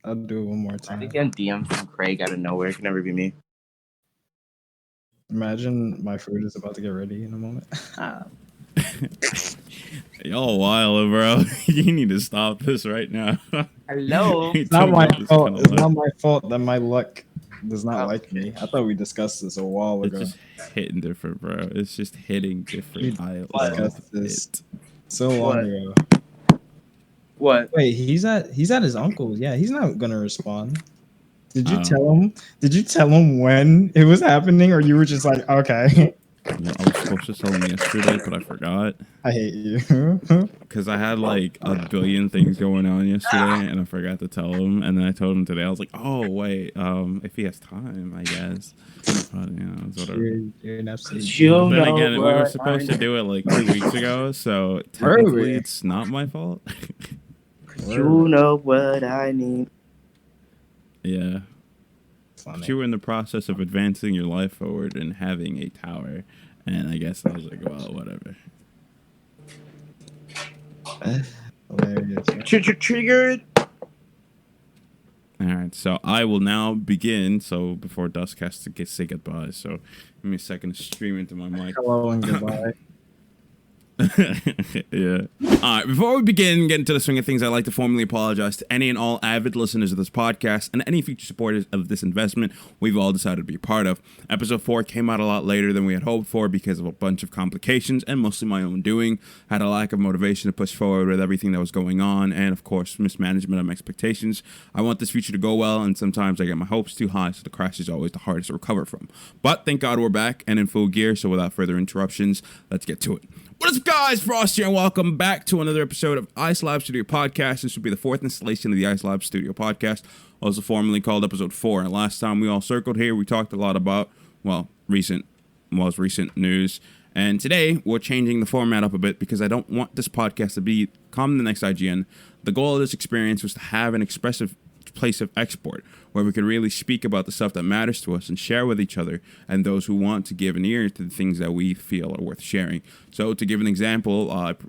I'll do it one more I time. get DM from Craig out of nowhere. It can never be me. Imagine my food is about to get ready in a moment. Y'all wild, bro. You need to stop this right now. Hello. It's not my fault. It's luck. not my fault that my luck does not Oh, like me. I thought we discussed this a while It's ago. just hitting different, bro. It's just hitting different. We I What? love discussed this it. so long What? ago. What? Wait, he's at his uncle's. Yeah, he's not gonna respond. Did you Um, tell him? Did you tell him when it was happening, or you were just like, okay? Yeah, I was supposed to tell him yesterday, but I forgot I hate you. because I had like a billion things going on yesterday, and I forgot to tell him. And then I told him today. I was like, "Oh wait, if he has time, I guess." But it's whatever. You're an absolute. You Then know again, we were what supposed I to do it like 2 weeks ago, so Were technically we? it's not my fault. You know what I need. Yeah. Funny. But you were in the process of advancing your life forward and having a tower, and I guess I was like, well, whatever. Hilarious. Triggered. All right, so I will now begin. So before Dusk has to say goodbye, so give me a second to stream into my mic. Hello and goodbye. Yeah. All right. Before we begin, get into the swing of things, I'd like to formally apologize to any and all avid listeners of this podcast and any future supporters of this investment we've all decided to be a part of. Episode 4 came out a lot later than we had hoped for because of a bunch of complications and mostly my own doing. Had a lack of motivation to push forward with everything that was going on, and of course, mismanagement of my expectations. I want this future to go well, and sometimes I get my hopes too high, so the crash is always the hardest to recover from. But thank God we're back and in full gear, so without further interruptions, let's get to it. What is up, guys? Frost here, and welcome back to another episode of Ice Lab Studio Podcast. This will be the 4th installation of the Ice Lab Studio Podcast, also formerly called Episode 4. And last time we all circled here, we talked a lot about, recent news. And today, we're changing the format up a bit because I don't want this podcast to become the next IGN. The goal of this experience was to have an expressive place of export where we could really speak about the stuff that matters to us and share with each other and those who want to give an ear to the things that we feel are worth sharing. So to give an example,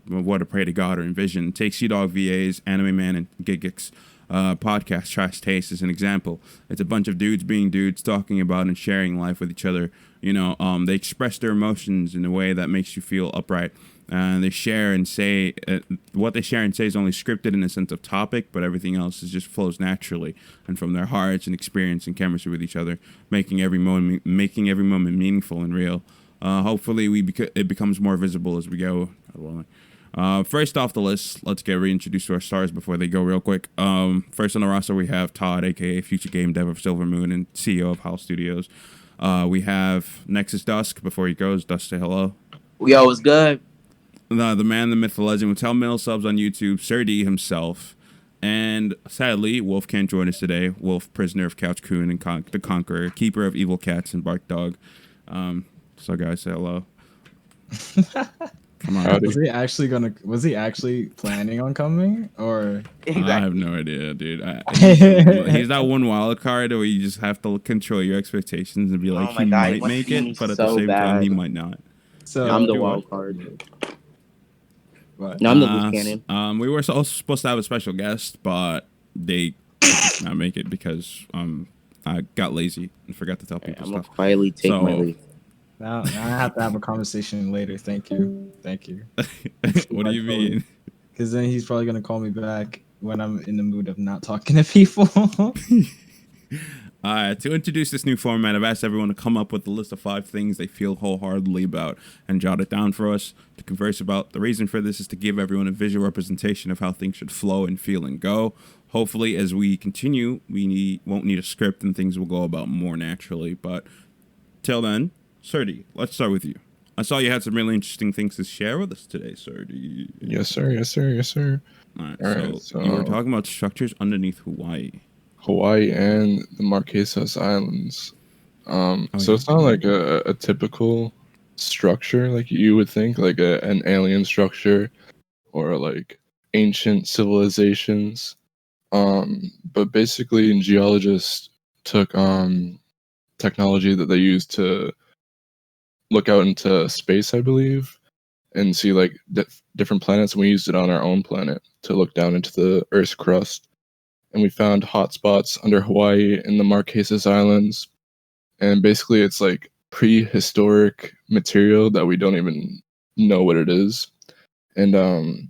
What I Pray to God or Envision, take Sea Dog VA's Anime Man and Gigix podcast Trash Taste as an example. It's a bunch of dudes being dudes talking about and sharing life with each other. They express their emotions in a way that makes you feel upright. They share and say what they share and say is only scripted in a sense of topic, but everything else just flows naturally and from their hearts and experience and chemistry with each other, making every moment meaningful and real. Hopefully, it becomes more visible as we go. First off the list, let's get reintroduced to our stars before they go real quick. First on the roster, we have Todd, aka Future Game Dev of Silver Moon and CEO of Howl Studios. We have Nexus Dusk. Before he goes, Dusk, say hello. Yo, what's good? The man, the myth, the legend, with 10 mil subs on YouTube, Sir D himself. And sadly, Wolf can't join us today. Wolf, prisoner of Couch Coon and the Conqueror, keeper of evil cats and Bark Dog. So guys, say hello. Come on. Was he actually planning on coming, or? Exactly. I have no idea, dude. He's that one wild card where you just have to control your expectations and be like, he might make it, but at the same time, he might not. So I'm the wild card. What? No, I'm the loose cannon. We were also supposed to have a special guest, but they did not make it because I got lazy and forgot to tell people I'm stuff. gonna quietly take my leave. Now I have to have a conversation later. Thank you. What do you mean? Because then he's probably gonna call me back when I'm in the mood of not talking to people. To introduce this new format, I've asked everyone to come up with a list of 5 things they feel wholeheartedly about and jot it down for us to converse about. The reason for this is to give everyone a visual representation of how things should flow and feel and go. Hopefully, as we continue, won't need a script and things will go about more naturally. But till then, Serdi, let's start with you. I saw you had some really interesting things to share with us today, Serdi. Yes, sir. All right, so you were talking about structures underneath Hawaii. Hawaii and the Marquesas Islands. So it's not like a typical structure like you would think, like an alien structure or like ancient civilizations. But basically, geologists took technology that they used to look out into space, I believe, and see like different planets, and we used it on our own planet to look down into the Earth's crust. and we found hotspots under Hawaii in the Marquesas Islands. And basically, it's like prehistoric material that we don't even know what it is. And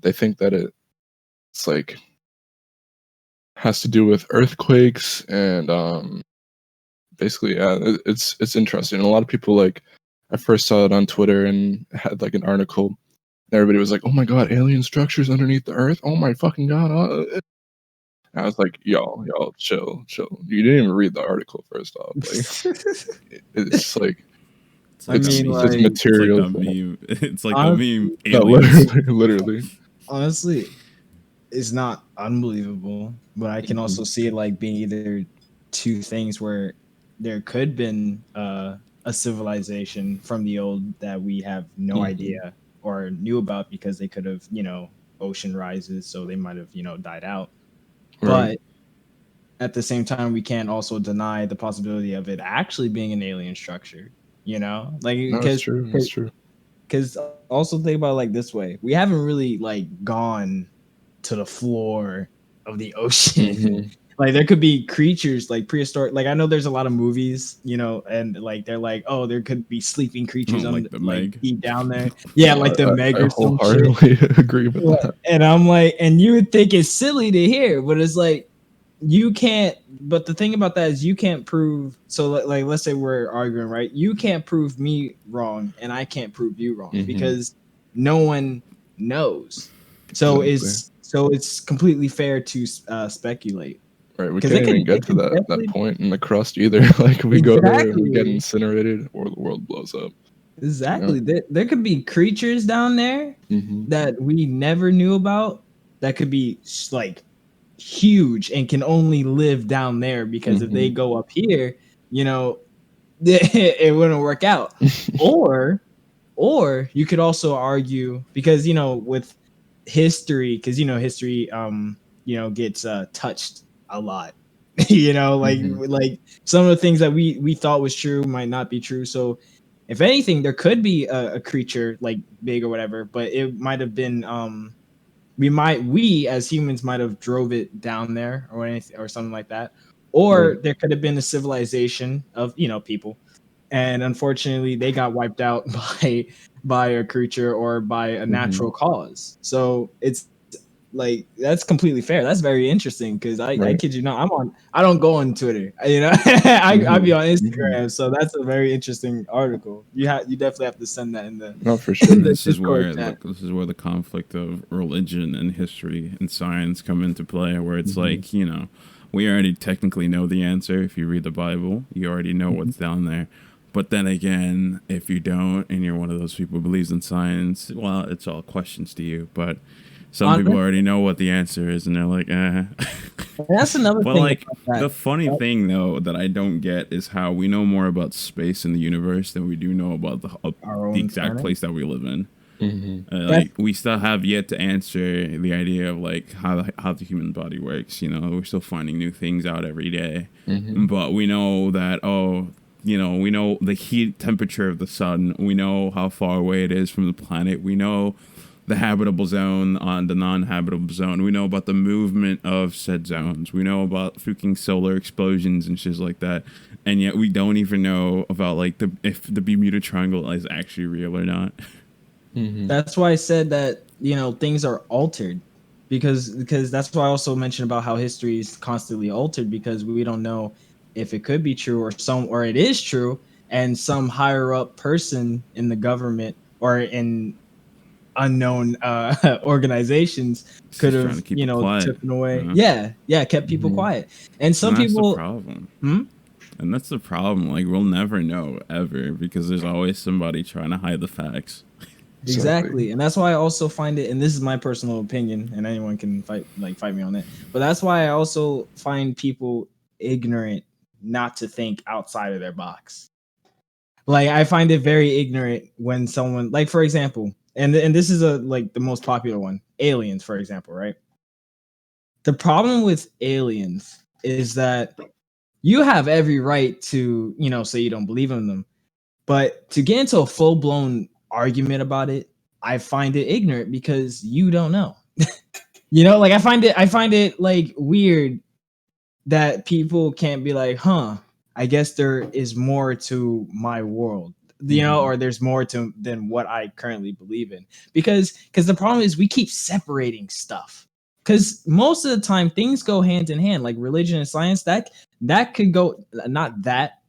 they think that it's like has to do with earthquakes and basically, yeah, it's interesting. And a lot of people, like, I first saw it on Twitter and had like an article. And everybody was like, "Oh my god, alien structures underneath the earth! Oh my fucking god!" And I was like, y'all, chill. You didn't even read the article first off. Like, it's like I mean, it's like, material. It's like the meme. It's like I'm- the meme. No, Aliens. literally. honestly, it's not unbelievable, but I can also see it like being either two things where there could been a civilization from the old that we have no Mhm. idea or knew about because they could have, ocean rises, so they might have, died out. Right. But at the same time, we can't also deny the possibility of it actually being an alien structure. No, Because it's true. It's true. because also think about it like this way: we haven't really like gone to the floor of the ocean. Mhm. Like there could be creatures like prehistoric. Like I know there's a lot of movies, and like they're like, oh, there could be sleeping creatures Like the Meg. deep down there. Yeah, like the Meg I or some shit. wholeheartedly agree with that. And I'm like, and you would think it's silly to hear, but it's like you can't. But the thing about that is you can't prove. So like let's say we're arguing, right? You can't prove me wrong, and I can't prove you wrong Mhm. because no one knows. So Exactly. it's completely fair to speculate. Right, we 'Cause can't it even can- get it to can that definitely- point in the crust either. Like we go there and we get Exactly. incinerated, or the world blows up. Exactly. There could be creatures down there Hmm. that we never knew about that could be like huge and can only live down there because if they go up here, it wouldn't work out. Or you could also argue because with history, because history gets touched a lot. Mhm. Like some of the things that we thought was true might not be true. So if anything, there could be a creature like big or whatever, but it might have been we as humans might have drove it down there or anything or something like that. Or Right. there could have been a civilization of people, and unfortunately they got wiped out by a creature or by a natural cause. So it's like that's completely fair. That's very interesting because I Right. kid you not, I don't go on Twitter. I be on Mhm. Instagram, so that's a very interesting article. You definitely have to send that in the No, for in sure. the This is Discord where chat. the conflict of religion and history and science come into play, where it's like, we already technically know the answer. If you read the Bible, you already know what's down there. But then again, if you don't and you're one of those people who believes in science, well, it's all questions to you. But some people already know what the answer is, and they're like, eh. And that's another But thing. like about the that. funny thing though that I don't get is how we know more about space and the universe than we do know about Our the own exact planet. place that we live in. Hmm. Like we still have yet to answer the idea of like how the human body works. We're still finding new things out every day, but we know that we know the heat temperature of the sun. We know how far away it is from the planet. We know the habitable zone on the non-habitable zone. We know about the movement of said zones. We know about freaking solar explosions and shit like that. And yet we don't even know about like if the Bermuda Triangle is actually real or not. That's why I said that things are altered because that's why I also mentioned about how history is constantly altered because we don't know if it could be true or it is true and some higher up person in the government or in unknown organizations could Just trying to have keep it quiet. taken away. You know? Yeah, kept people quiet. And some And that's the people problem. Hmm? And that's the problem. Like we'll never know ever because there's always somebody trying to hide the facts. Exactly. And that's why I also find it, and this is my personal opinion, and anyone can fight me on it. But that's why I also find people ignorant not to think outside of their box. Like I find it very ignorant when someone like for example, and this is the most popular one, aliens, for example, right? The problem with aliens is that you have every right to, say you don't believe in them. But to get into a full blown argument about it, I find it ignorant because you don't know. Like I find it like weird that people can't be like, huh, I guess there is more to my world, or there's more to than what I currently believe in. Because the problem is we keep separating stuff. Because most of the time things go hand in hand, like religion and science. That could go, not that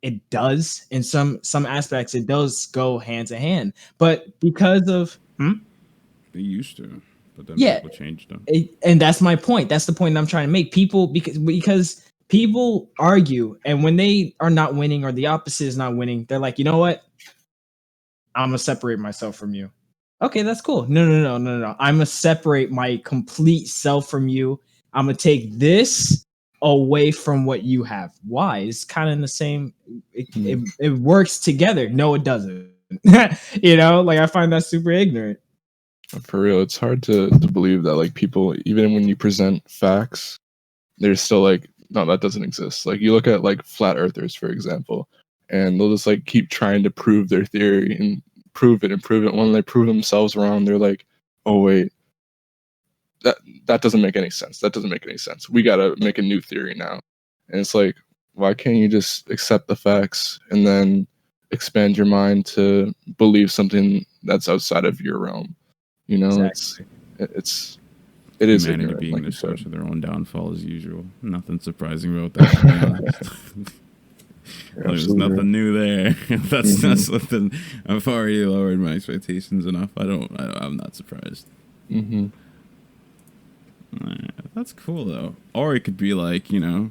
it does in some aspects, it does go hand to hand. But because of They used to, but then yeah, people changed them. and that's my point. That's the point I'm trying to make. People, because people argue, and when they are not winning or the opposite is not winning, they're like, you know what? I'm gonna separate myself from you. Okay, that's cool. No. I'm gonna separate my complete self from you. I'm gonna take this away from what you have. Why? It's kind of in the same. It works together. No, it doesn't. Like I find that super ignorant. For real, it's hard to believe that like people, even when you present facts, they're still like, no, that doesn't exist. Like you look at like flat earthers, for example, and they'll just like keep trying to prove their theory and prove it and prove it. When they prove themselves wrong, they're like, oh wait, that doesn't make any sense. That doesn't make any sense. We gotta make a new theory now. And it's like, why can't you just accept the facts and then expand your mind to believe something that's outside of your realm? Exactly. It is Humanity ignorant, being like the you said. source of their own downfall as usual. Nothing surprising about that. To be honest. There's nothing new there. That's something. I've already lowered my expectations enough. I'm not surprised. That's cool though. Or it could be like, or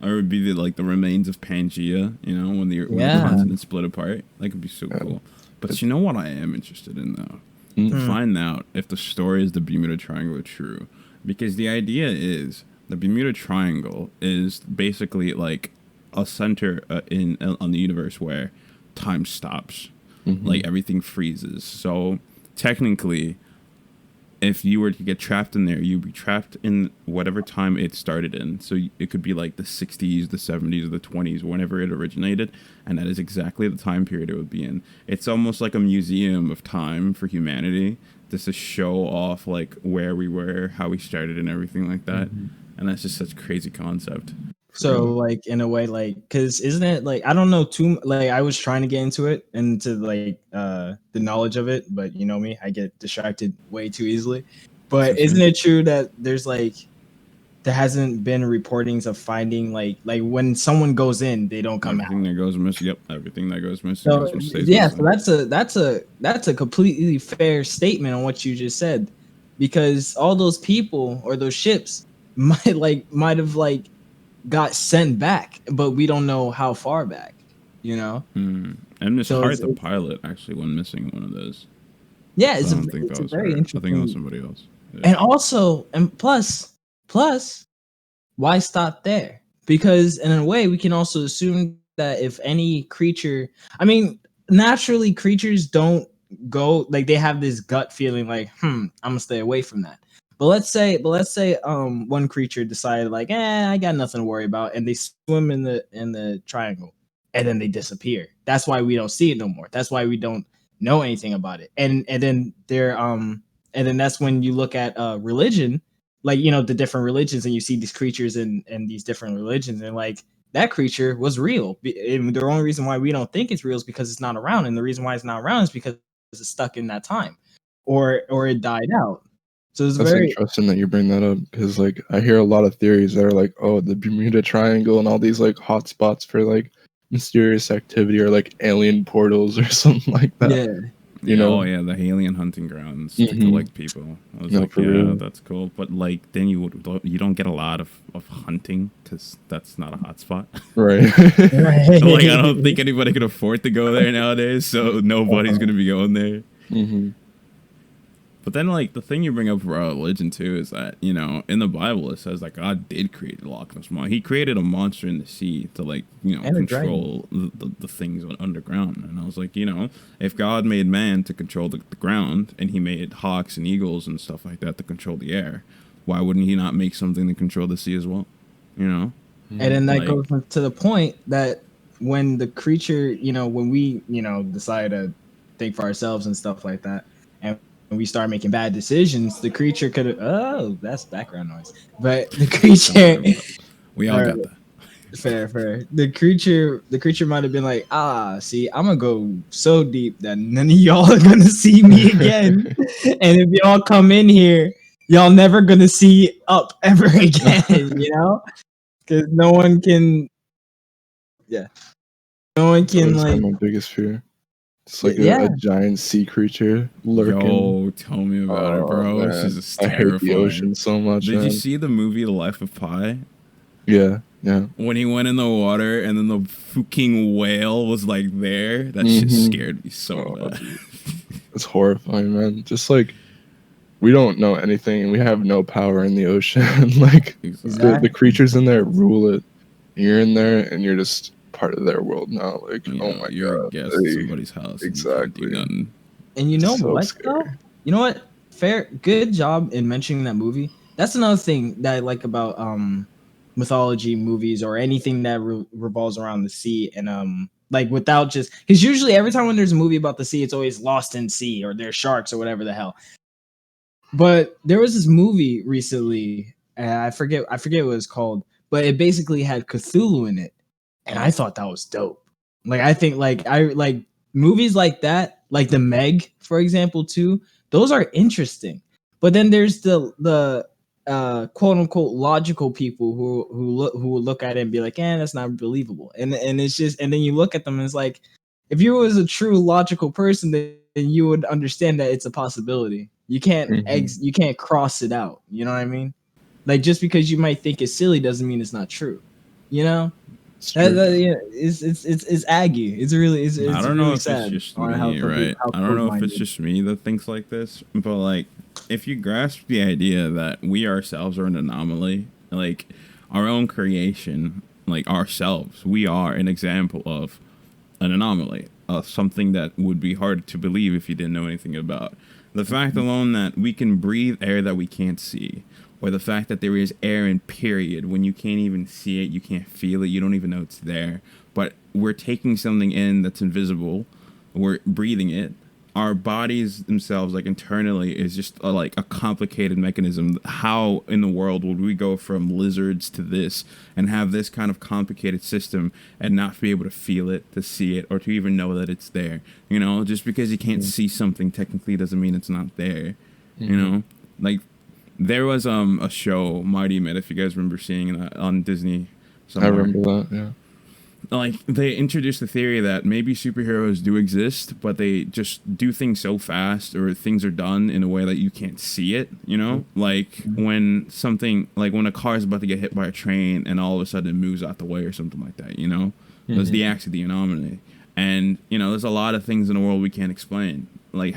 it would be like the remains of Pangea. When the continent split apart. That could be so cool. But you know what I am interested in though. To find out if the story is the Bermuda Triangle true. Because the idea is the Bermuda Triangle is basically like a center on the universe where time stops. Like everything freezes. So technically, if you were to get trapped in there, you'd be trapped in whatever time it started in. So it could be like the 60s, the 70s, or the 20s, whenever it originated. And that is exactly the time period it would be in. It's almost like a museum of time for humanity, just to show off like where we were, how we started, and everything like that. And that's just such a crazy concept. So like in a way, like, because isn't it like, I don't know too, like I was trying to get into it, into like the knowledge of it, but you know me, I get distracted way too easily. But isn't it true that there's like, there hasn't been reportings of finding like when someone goes in, they don't come Everything out. that goes missing. Yep, everything that goes missing So stays yeah, missing. so that's a completely fair statement on what you just said, because all those people or those ships might have got sent back, but we don't know how far back, And it's So hard the pilot actually went missing in one of those. Yeah, So it's I don't think it's that a was very her. I interesting. think it was somebody else. Yeah. And also, and plus, why stop there? Because in a way, we can also assume that if any creature, I mean, naturally, creatures don't go like, they have this gut feeling like, I'm gonna stay away from that. But let's say, one creature decided like, I got nothing to worry about, and they swim in the triangle, and then they disappear. That's why we don't see it no more. That's why we don't know anything about it. And then and then that's when you look at religion, like, the different religions, and you see these creatures in these different religions, and like, that creature was real. And the only reason why we don't think it's real is because it's not around, and the reason why it's not around is because it's stuck in that time, or it died out. So it's That's very interesting that you bring that up, because like I hear a lot of theories that are like, oh, the Bermuda Triangle and all these like hot spots for like mysterious activity or like alien portals or something like that. yeah. Oh yeah, the alien hunting grounds to collect people. I was like, for yeah, real. that's cool. But like, then you don't get a lot of hunting because that's not a hot spot. Right. Right. Like, I don't think anybody can afford to go there nowadays, so nobody's gonna be going there. But then, like, the thing you bring up for religion, too, is that, in the Bible, it says that God did create a Loch Ness Monster. He created a monster in the sea to, like, control the things underground. And I was like, if God made man to control the ground, and he made hawks and eagles and stuff like that to control the air, why wouldn't he not make something to control the sea as well? And then that goes to the point that when the creature, when we, decide to think for ourselves and stuff like that, and we start making bad decisions, the creature could have, that's background noise. But the creature We all got that. Fair. The creature might have been like, see, I'm gonna go so deep that none of y'all are gonna see me again. And if y'all come in here, y'all never gonna see up ever again, you know? Because no one can That's like my biggest fear. It's like yeah. a giant sea creature lurking. Yo, tell me about it, bro. Man. This is I terrifying. hate the ocean so much. Did man. you see the movie The Life of Pi? Yeah. When he went in the water and then the fucking whale was like there, that shit scared me so bad. It's horrifying, man. Just like we don't know anything and we have no power in the ocean. Like the creatures in there rule it. You're in there and you're just part of their world now. Like, oh my you're god. a guest at somebody's house. Exactly. And you can't do nothing. And you know So what scary. though? You know what? Good job in mentioning that movie. That's another thing that I like about mythology movies or anything that revolves around the sea and like without just because usually every time when there's a movie about the sea, it's always lost in sea or there's sharks or whatever the hell. But there was this movie recently, and I forget what it was called, but it basically had Cthulhu in it, and I thought that was dope. Like I think I like movies like that, like The Meg, for example, too. Those are interesting. But then there's the quote unquote logical people who will look at it and be like, that's not believable. And it's just and then you look at them and it's like, if you was a true logical person, then you would understand that it's a possibility. You can't you can't cross it out. You know what I mean? Like just because you might think it's silly doesn't mean it's not true. You know? It's aggy. It's really I don't know really if sad. it's just me, right? I don't know if it's just me that thinks like this, but like if you grasp the idea that we ourselves are an anomaly, like our own creation, like ourselves, we are an example of an anomaly, something that would be hard to believe if you didn't know anything about. The fact alone that we can breathe air that we can't see, or the fact that there is air in period when you can't even see it, you can't feel it, you don't even know it's there, but we're taking something in that's invisible, we're breathing it. Our bodies themselves, like internally, is just like a complicated mechanism. How in the world would we go from lizards to this and have this kind of complicated system and not be able to feel it, to see it, or to even know that it's there? You know, just because you can't see something technically doesn't mean it's not there. You know, like there was a show, Mighty Myth, if you guys remember seeing it on Disney somewhere. I remember that, yeah. Like they introduced the theory that maybe superheroes do exist, but they just do things so fast, or things are done in a way that you can't see it, you know? Like when a car is about to get hit by a train and all of a sudden it moves out the way or something like that, you know? That's the acts of the anomaly. And, you know, there's a lot of things in the world we can't explain. Like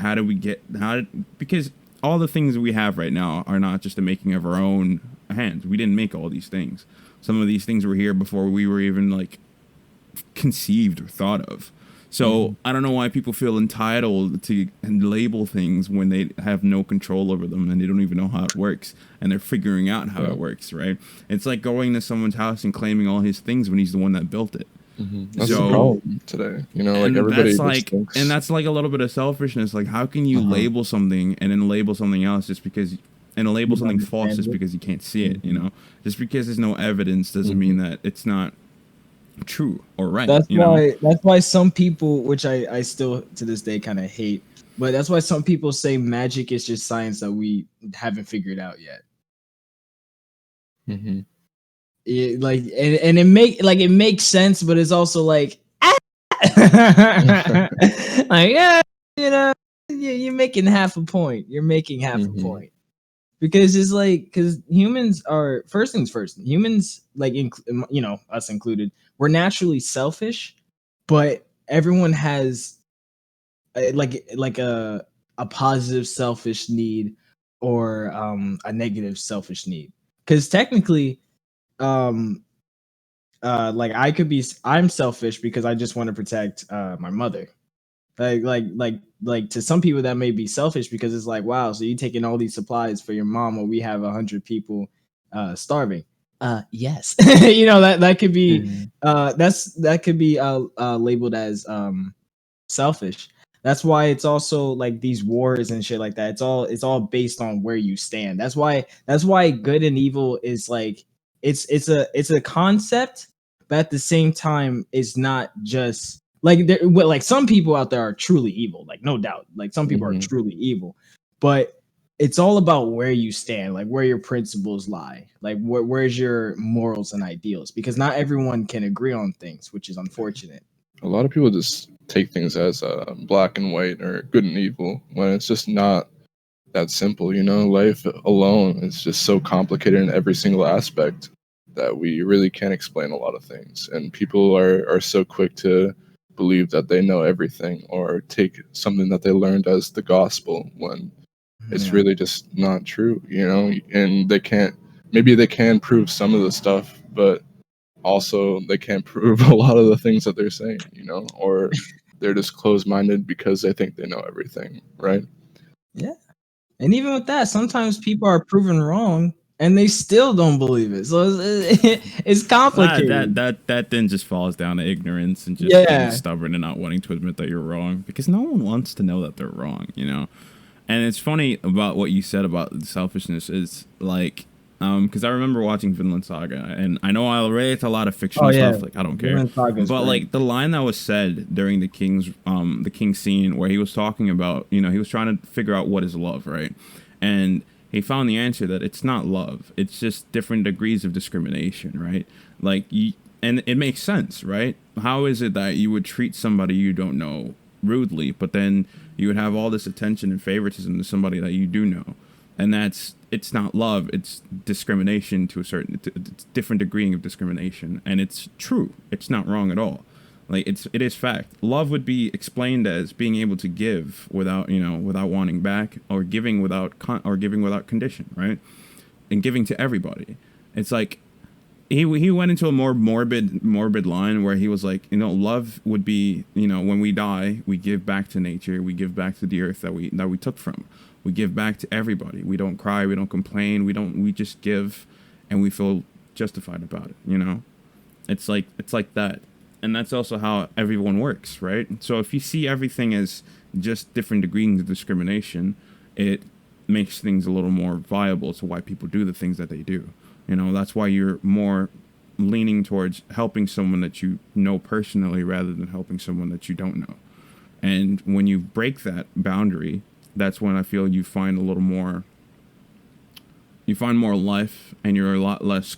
because all the things that we have right now are not just the making of our own hands. We didn't make all these things. Some of these things were here before we were even like conceived or thought of. So I don't know why people feel entitled to label things when they have no control over them and they don't even know how it works and they're figuring out how it works, right? It's like going to someone's house and claiming all his things when he's the one that built it. That's the problem today. You know, like everybody thinks... And that's like a little bit of selfishness. Like how can you label something and then label something else just because, and label something false just because you can't see it, you know? Just because there's no evidence doesn't mean that it's not true or right. That's why some people, which I still to this day kind of hate, but that's why some people say magic is just science that we haven't figured out yet. It, like and it makes sense, but it's also like like you know, you're making half a point. You're making half a point. Because it's like, because humans are, first things first, humans, like, you know, us included, we're naturally selfish, but everyone has like a positive selfish need or a negative selfish need. Because technically, like I'm selfish because I just want to protect my mother. Like to some people that may be selfish because it's like, wow, so you taking all these supplies for your mom while we have 100 people starving. Yes. You know, that could be that could be labeled as selfish. That's why it's also like these wars and shit like that. It's all based on where you stand. That's why good and evil is like it's a concept, but at the same time, it's not just like some people out there are truly evil, like no doubt. Like some people are truly evil, but it's all about where you stand, like where your principles lie, like where's your morals and ideals, because not everyone can agree on things, which is unfortunate. A lot of people just take things as black and white or good and evil when it's just not that simple. Life alone is just so complicated in every single aspect that we really can't explain a lot of things, and people are so quick to believe that they know everything or take something that they learned as the gospel when it's really just not true. And maybe they can prove some of the stuff, but also they can't prove a lot of the things that they're saying, or they're just closed-minded because they think they know everything, right? Yeah. And even with that, sometimes people are proven wrong and they still don't believe it. So it's complicated. That then just falls down to ignorance and just being stubborn and not wanting to admit that you're wrong, because no one wants to know that they're wrong, And it's funny about what you said about selfishness is like, because I remember watching Vinland Saga, and I know I relate to a lot of fictional stuff. Like I don't care, but like the line that was said during the king's scene where he was talking about, he was trying to figure out what is love, right? And he found the answer that it's not love; it's just different degrees of discrimination, right? Like, and it makes sense, right? How is it that you would treat somebody you don't know rudely, but then you would have all this attention and favoritism to somebody that you do know? And it's not love, it's discrimination to a certain, it's different degree of discrimination. And it's true. It's not wrong at all. Like it is fact. Love would be explained as being able to give without, without wanting back, or giving without condition, right? And giving to everybody. It's like, he went into a more morbid line where he was like, love would be, when we die, we give back to nature, we give back to the earth that we took from. We give back to everybody. We don't cry, we don't complain, we just give, and we feel justified about it, It's like that. And that's also how everyone works, right? So if you see everything as just different degrees of discrimination, it makes things a little more viable to why people do the things that they do. That's why you're more leaning towards helping someone that you know personally rather than helping someone that you don't know. And when you break that boundary, that's when I feel you find more life, and you're a lot less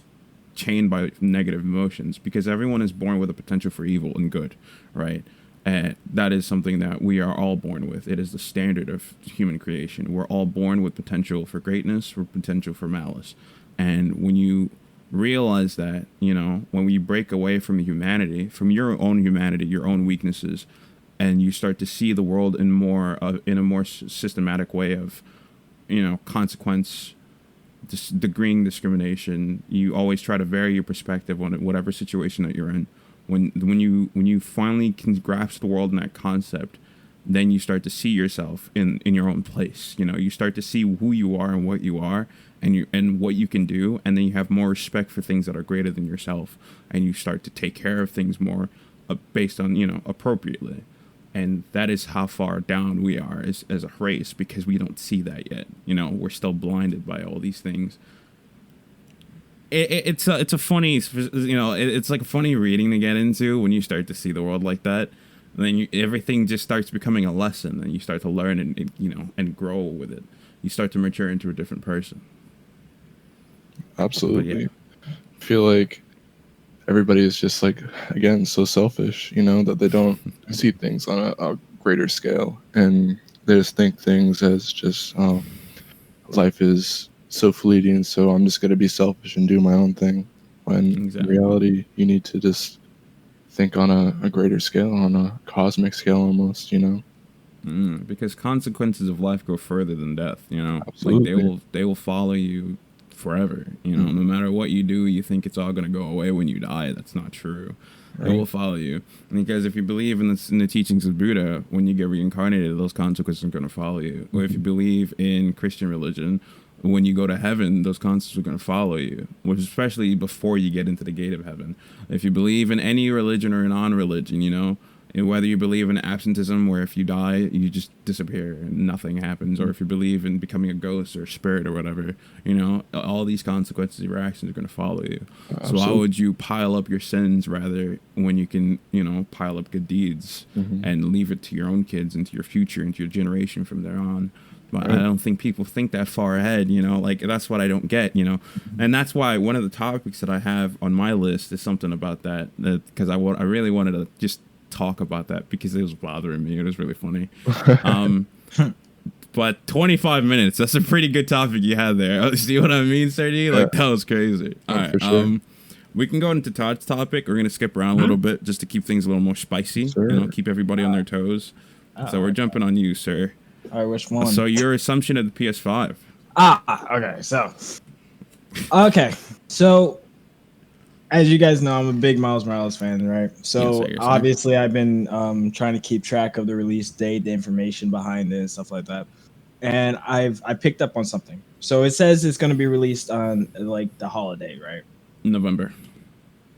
chained by negative emotions, because everyone is born with a potential for evil and good, right? And that is something that we are all born with. It is the standard of human creation. We're all born with potential for greatness, or potential for malice. And when you realize that, when we break away from humanity, from your own humanity, your own weaknesses, and you start to see the world in a more systematic way of, consequence, degreeing discrimination, you always try to vary your perspective on whatever situation that you're in. When you finally can grasp the world in that concept, then you start to see yourself in your own place. You start to see who you are and what you are, and what you can do, and then you have more respect for things that are greater than yourself, and you start to take care of things more based on, appropriately. And that is how far down we are as a race, because we don't see that yet. We're still blinded by all these things. It's a funny, it's like a funny reading to get into when you start to see the world like that. And then everything just starts becoming a lesson, and you start to learn and grow with it. You start to mature into a different person. Absolutely. I feel like everybody is just like, again, so selfish, that they don't see things on a greater scale, and they just think things as just, life is so fleeting, so I'm just going to be selfish and do my own thing, when in reality you need to just think on a greater scale, on a cosmic scale almost, because consequences of life go further than death, Absolutely. Like they will follow you forever, no matter what you do. You think it's all going to go away when you die. That's not true. Right. It will follow you, because if you believe in the teachings of Buddha, when you get reincarnated, those consequences are going to follow you. Or if you believe in Christian religion, when you go to heaven, those consequences are going to follow you, which especially before you get into the gate of heaven. If you believe in any religion or non-religion, Whether you believe in absentism, where if you die, you just disappear and nothing happens, or if you believe in becoming a ghost or a spirit or whatever, all these consequences of your actions are going to follow you. Absolutely. So why would you pile up your sins rather when you can, pile up good deeds and leave it to your own kids and to your future and to your generation from there on? But I don't think people think that far ahead, like that's what I don't get, and that's why one of the topics that I have on my list is something about that because I really wanted to just talk about that because it was bothering me. It was really funny. But 25 minutes, that's a pretty good topic you had there. See what I mean, Sergi? Like that was crazy. All right. For sure. We can go into Todd's topic. We're going to skip around a little bit just to keep things a little more spicy, Sure. Keep everybody on their toes. So we're jumping on you, sir. All right, which one? So your assumption of the PS5. Okay. So as you guys know, I'm a big Miles Morales fan, right? So Yes, obviously I've been trying to keep track of the release date, the information behind it, and stuff like that. And I picked up on something. So it says it's going to be released on like the holiday, right? November.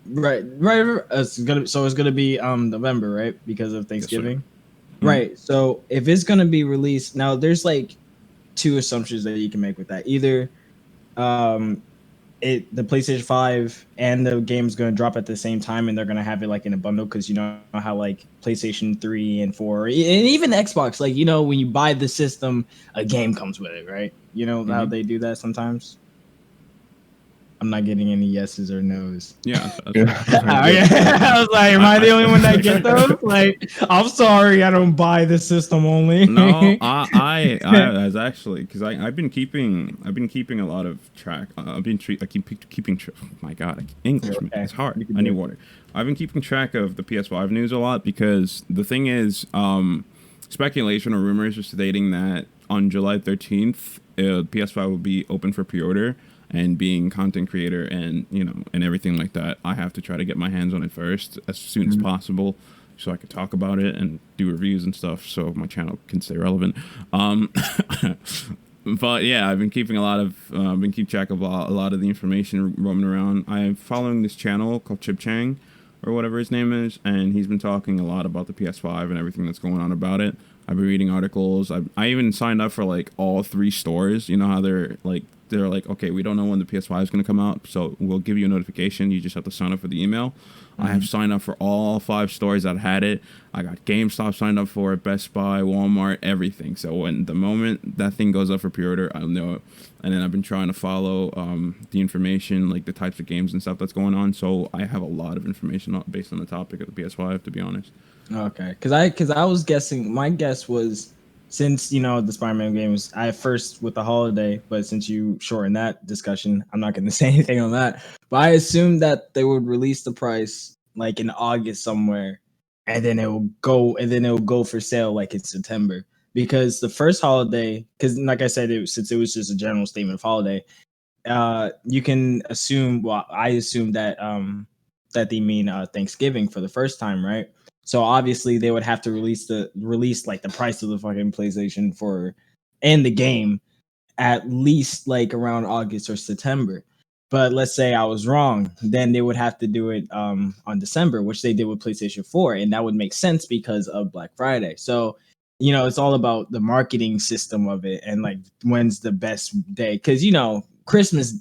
Right. It's gonna be November, right? Because of Thanksgiving. Yes, right. So if it's gonna be released now, there's like two assumptions that you can make with that. Either the PlayStation 5 and the game's going to drop at the same time and they're going to have it like in a bundle, because you know how like PlayStation 3 and 4 and even Xbox, like when you buy the system, a game comes with it, right? How they do that sometimes. I'm not getting any yeses or nos. Yeah. I was like, am I the only one that get those? Like, I'm sorry, I don't buy the system only. No, I as actually, because I've been keeping a lot of track. I keep keeping. Oh my God, English it's hard. I need water. I've been keeping track of the PS5 news a lot because the thing is, speculation or rumors are stating that on July 13th, PS5 will be open for pre-order. And being content creator and and everything like that, I have to try to get my hands on it first as soon as possible, so I could talk about it and do reviews and stuff, so my channel can stay relevant. But yeah, I've been keeping keep track of a lot of the information roaming around. I'm following this channel called Chip Chang, or whatever his name is, and he's been talking a lot about the PS5 and everything that's going on about it. I've been reading articles. I even signed up for like all 3 stores. You know how they're like, okay, we don't know when the PS5 is going to come out, so we'll give you a notification. You just have to sign up for the email. I have signed up for all 5 stores that had it. I got GameStop signed up for it, Best Buy, Walmart, everything. So when the moment that thing goes up for pre-order, I'll know it. And then I've been trying to follow the information, like the types of games and stuff that's going on. So I have a lot of information based on the topic of the PS5, to be honest. Okay, because I was guessing. My guess was, since the Spider-Man game was I first with the holiday, but since you shortened that discussion, I'm not going to say anything on that. But I assumed that they would release the price like in August somewhere, and then it will go for sale like in September. Because the first holiday, because like I said, since it was just a general statement of holiday, you can assume. Well, I assume that that they mean Thanksgiving for the first time, right? So obviously they would have to release like the price of the fucking PlayStation 4 and the game at least like around August or September. But let's say I was wrong, then they would have to do it on December, which they did with PlayStation 4, and that would make sense because of Black Friday. So it's all about the marketing system of it and like when's the best day, because Christmas,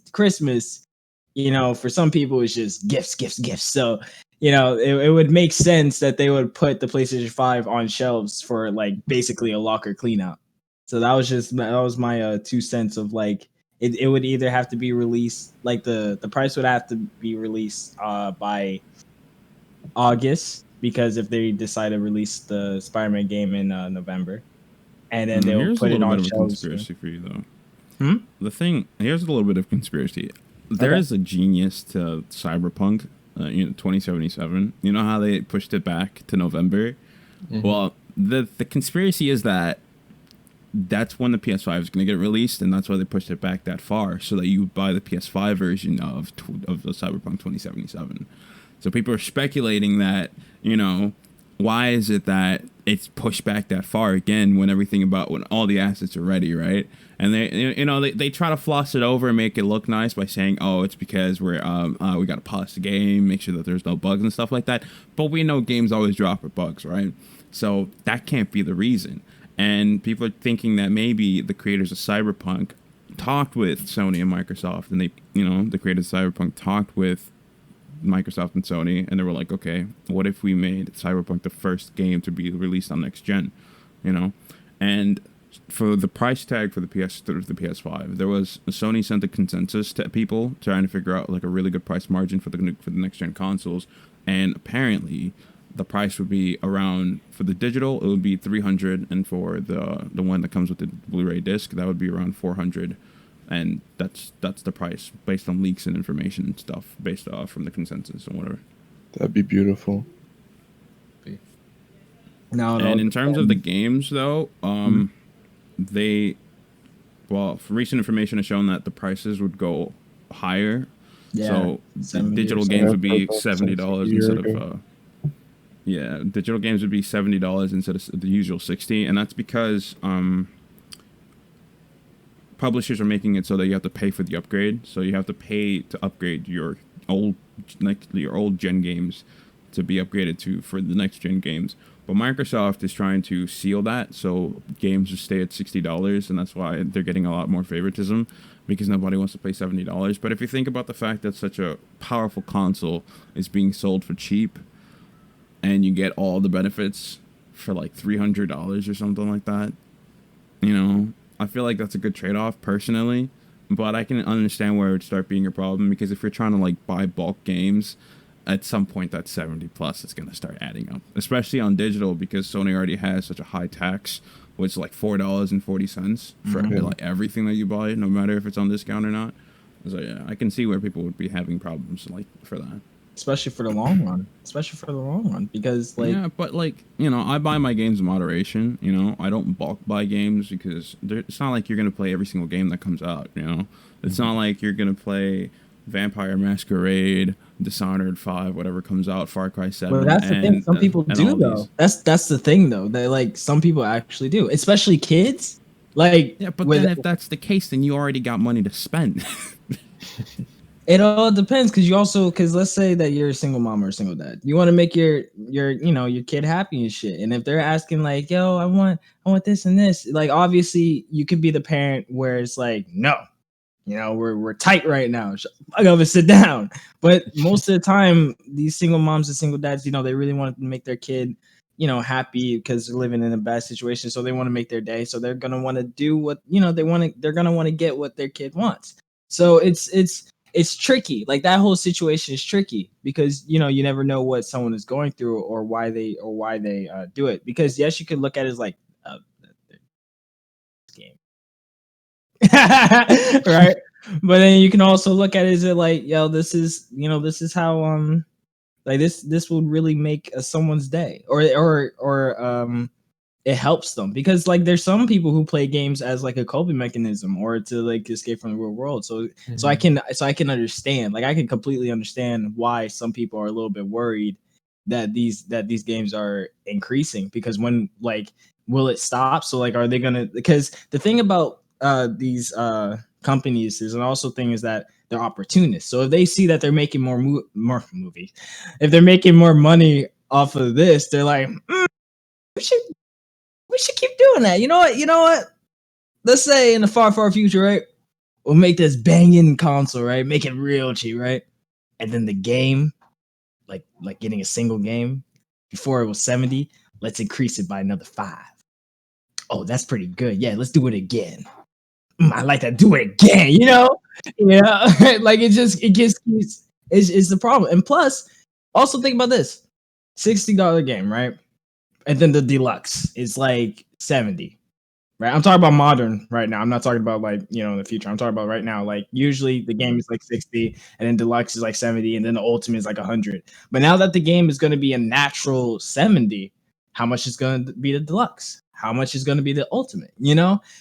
for some people it's just gifts. So it would make sense that they would put the PlayStation 5 on shelves for like basically a locker clean out. So that was my 2 cents of like it would either have to be released, like the price would have to be released by August, because if they decide to release the Spider-Man game in November, and then they'll put it on shelves. Here's a little bit of a conspiracy for you though. Here's a little bit of conspiracy. There is a genius to Cyberpunk. 2077. You know how they pushed it back to November? Well, the conspiracy is that's when the PS5 is going to get released, and that's why they pushed it back that far, so that you buy the PS5 version of the Cyberpunk 2077. So people are speculating that why is it that it's pushed back that far again when when all the assets are ready, right? And they try to floss it over and make it look nice by saying, oh, it's because we got to polish the game, make sure that there's no bugs and stuff like that. But we know games always drop with bugs, right? So that can't be the reason. And people are thinking that maybe the creators of Cyberpunk talked with Sony and Microsoft, and the creators of Cyberpunk talked with Microsoft and Sony, and they were like, okay, what if we made Cyberpunk the first game to be released on next gen, And for the price tag for the PS3 to the PS5, Sony sent a consensus to people trying to figure out like a really good price margin for the next gen consoles, and apparently the price would be around, for the digital it would be $300, and for the one that comes with the Blu-ray disc, that would be around $400. And that's the price based on leaks and information and stuff based off from the consensus and whatever. That'd be beautiful. No, and in terms of the games, though, recent information has shown that the prices would go higher. Yeah, so digital games would be $70 instead of. Digital games would be $70 instead of the usual $60, and that's because publishers are making it so that you have to pay for the upgrade. So you have to pay to upgrade your old gen games to be upgraded for the next gen games. But Microsoft is trying to seal that, so games just stay at $60, and that's why they're getting a lot more favoritism, because nobody wants to pay $70. But if you think about the fact that such a powerful console is being sold for cheap, and you get all the benefits for like $300 or something like that, I feel like that's a good trade-off personally, but I can understand where it would start being a problem, because if you're trying to like buy bulk games, at some point that 70 plus is going to start adding up, especially on digital, because Sony already has such a high tax, which is like $4.40 for like everything that you buy, no matter if it's on discount or not. So yeah, I can see where people would be having problems like for that. Especially for the long run, because like, yeah, but like, I buy my games in moderation. I don't bulk buy games, because it's not like you're gonna play every single game that comes out. It's not like you're gonna play Vampire Masquerade, Dishonored 5, whatever comes out, Far Cry 7. But that's the thing. Some people do though. That's the thing though. That like some people actually do, especially kids. Like, yeah, but then if that's the case, then you already got money to spend. It all depends, because let's say that you're a single mom or a single dad. You want to make your kid happy and shit. And if they're asking like, yo, I want this and this, like obviously you could be the parent where it's like, no, we're tight right now. I gotta sit down. But most of the time, these single moms and single dads, they really want to make their kid, happy, because they're living in a bad situation. So they want to make their day. So they're gonna want to do what they want to. They're gonna want to get what their kid wants. So it's tricky. Like that whole situation is tricky, because you never know what someone is going through or why they do it. Because yes, you could look at it as like game, right? But then you can also look at it as like, yo, this is how like this would really make someone's day, or it helps them, because like there's some people who play games as like a coping mechanism or to like escape from the real world. So I can understand, like I can completely understand why some people are a little bit worried that these games are increasing, because when like, will it stop? So like, are they gonna, because the thing about these companies is, and also thing is that they're opportunists. So if they see that they're making more movies, if they're making more money off of this, they're like, we should keep doing that. You know what? Let's say in the far future, right? We'll make this banging console, right? Make it real cheap, right? And then the game, like getting a single game, before it was 70, let's increase it by another 5. Oh, that's pretty good. Yeah, let's do it again. I like that. Do it again. Yeah. Like it's the problem. And plus, also think about this: $60 game, right? And then the deluxe is like 70, right? I'm talking about modern right now. I'm not talking about like, in the future. I'm talking about right now. Like usually the game is like 60, and then deluxe is like 70, and then the ultimate is like 100. But now that the game is going to be a natural 70, how much is going to be the deluxe? How much is going to be the ultimate?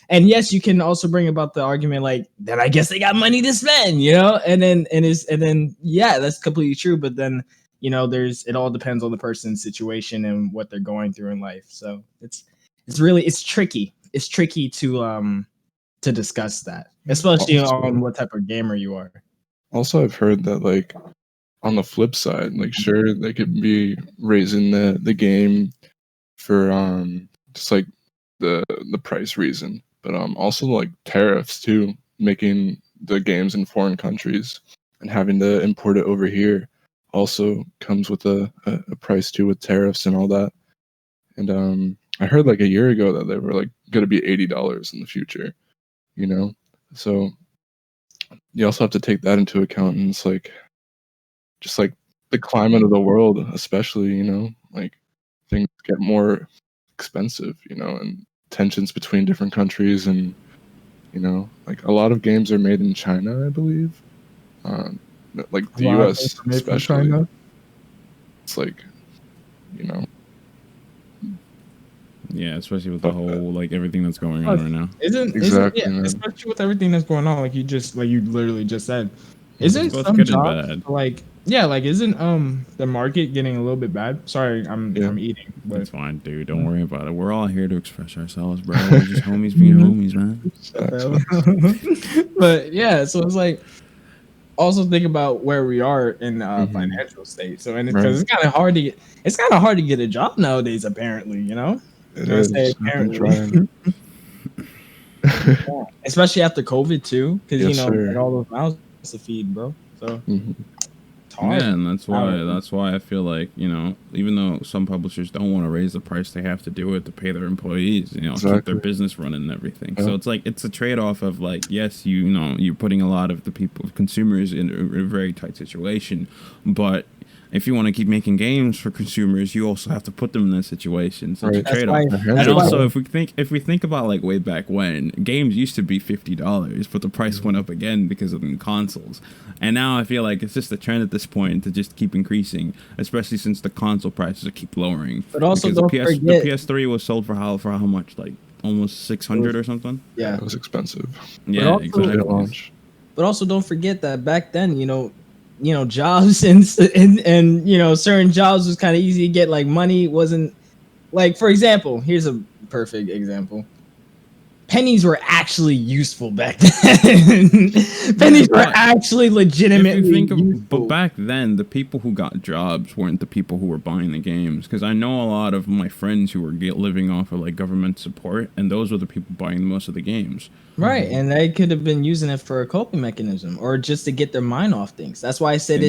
And yes, you can also bring about the argument like, then I guess they got money to spend, and then yeah, that's completely true. But then it all depends on the person's situation and what they're going through in life. So it's tricky. It's tricky to discuss that, especially on what type of gamer you are. Also, I've heard that like on the flip side, like sure they could be raising the game for just like the price reason, but also like tariffs too, making the games in foreign countries and having to import it over here also comes with a price too, with tariffs and all that. And I heard like a year ago that they were like going to be $80 in the future, so you also have to take that into account. And it's like just like the climate of the world, especially, like things get more expensive, and tensions between different countries. And like a lot of games are made in China, I believe, like the US especially. It's like, yeah, especially with the whole like everything that's going on right now. Exactly, especially with everything that's going on, like you literally just said. Isn't both some good and jobs bad. like isn't the market getting a little bit bad? Sorry, I'm eating. But It's fine, dude. Don't worry about it. We're all here to express ourselves, bro. We're just homies being homies, man. But yeah, so it's like also think about where we are in financial state. So because it's kind of hard to get a job nowadays. Apparently, It is. Apparently. Especially after COVID too, because like all those mouths to feed, bro. So it's hard. Yeah, and that's why I feel like, even though some publishers don't want to raise the price, they have to do it to pay their employees, keep their business running and everything. So it's like it's a trade-off of like, yes, you're putting a lot of the consumers in a very tight situation, but if you want to keep making games for consumers, you also have to put them in that situation. So it's a trade-off. And also, if we think about like way back when, games used to be $50, but the price went up again because of the consoles. And now I feel like it's just a trend at this point to just keep increasing, especially since the console prices keep lowering. But also, the PS3 was sold for how much? Like almost $600 or something. Yeah, it was expensive. Yeah, exactly. At launch. But also, don't forget that back then, jobs and certain jobs was kind of easy to get. Like money wasn't like, for example, here's a perfect example. Pennies were actually useful back then. Pennies were actually legitimately useful. But back then, the people who got jobs weren't the people who were buying the games. Because I know a lot of my friends who were living off of like government support, and those were the people buying most of the games. Right, and they could have been using it for a coping mechanism or just to get their mind off things. That's why I said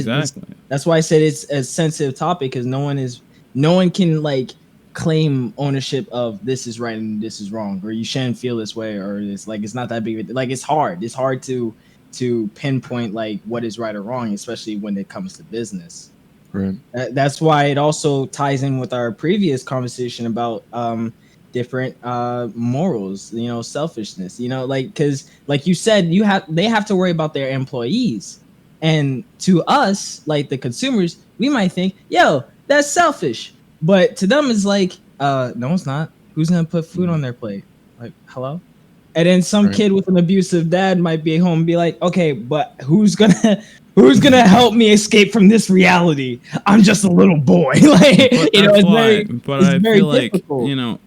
that's why I said it's a sensitive topic, because no one can like claim ownership of this is right and this is wrong, or you shouldn't feel this way, or it's like it's not that big of a, like it's hard to pinpoint like what is right or wrong, especially when it comes to business. Right. That's why it also ties in with our previous conversation about different morals, selfishness, like because like you said, they have to worry about their employees, and to us, like the consumers, we might think, yo, that's selfish. But to them, it's like, no, it's not. Who's gonna put food on their plate? Like, hello? And then some kid with an abusive dad might be at home and be like, okay, but who's gonna help me escape from this reality? I'm just a little boy. Like, I feel difficult. like,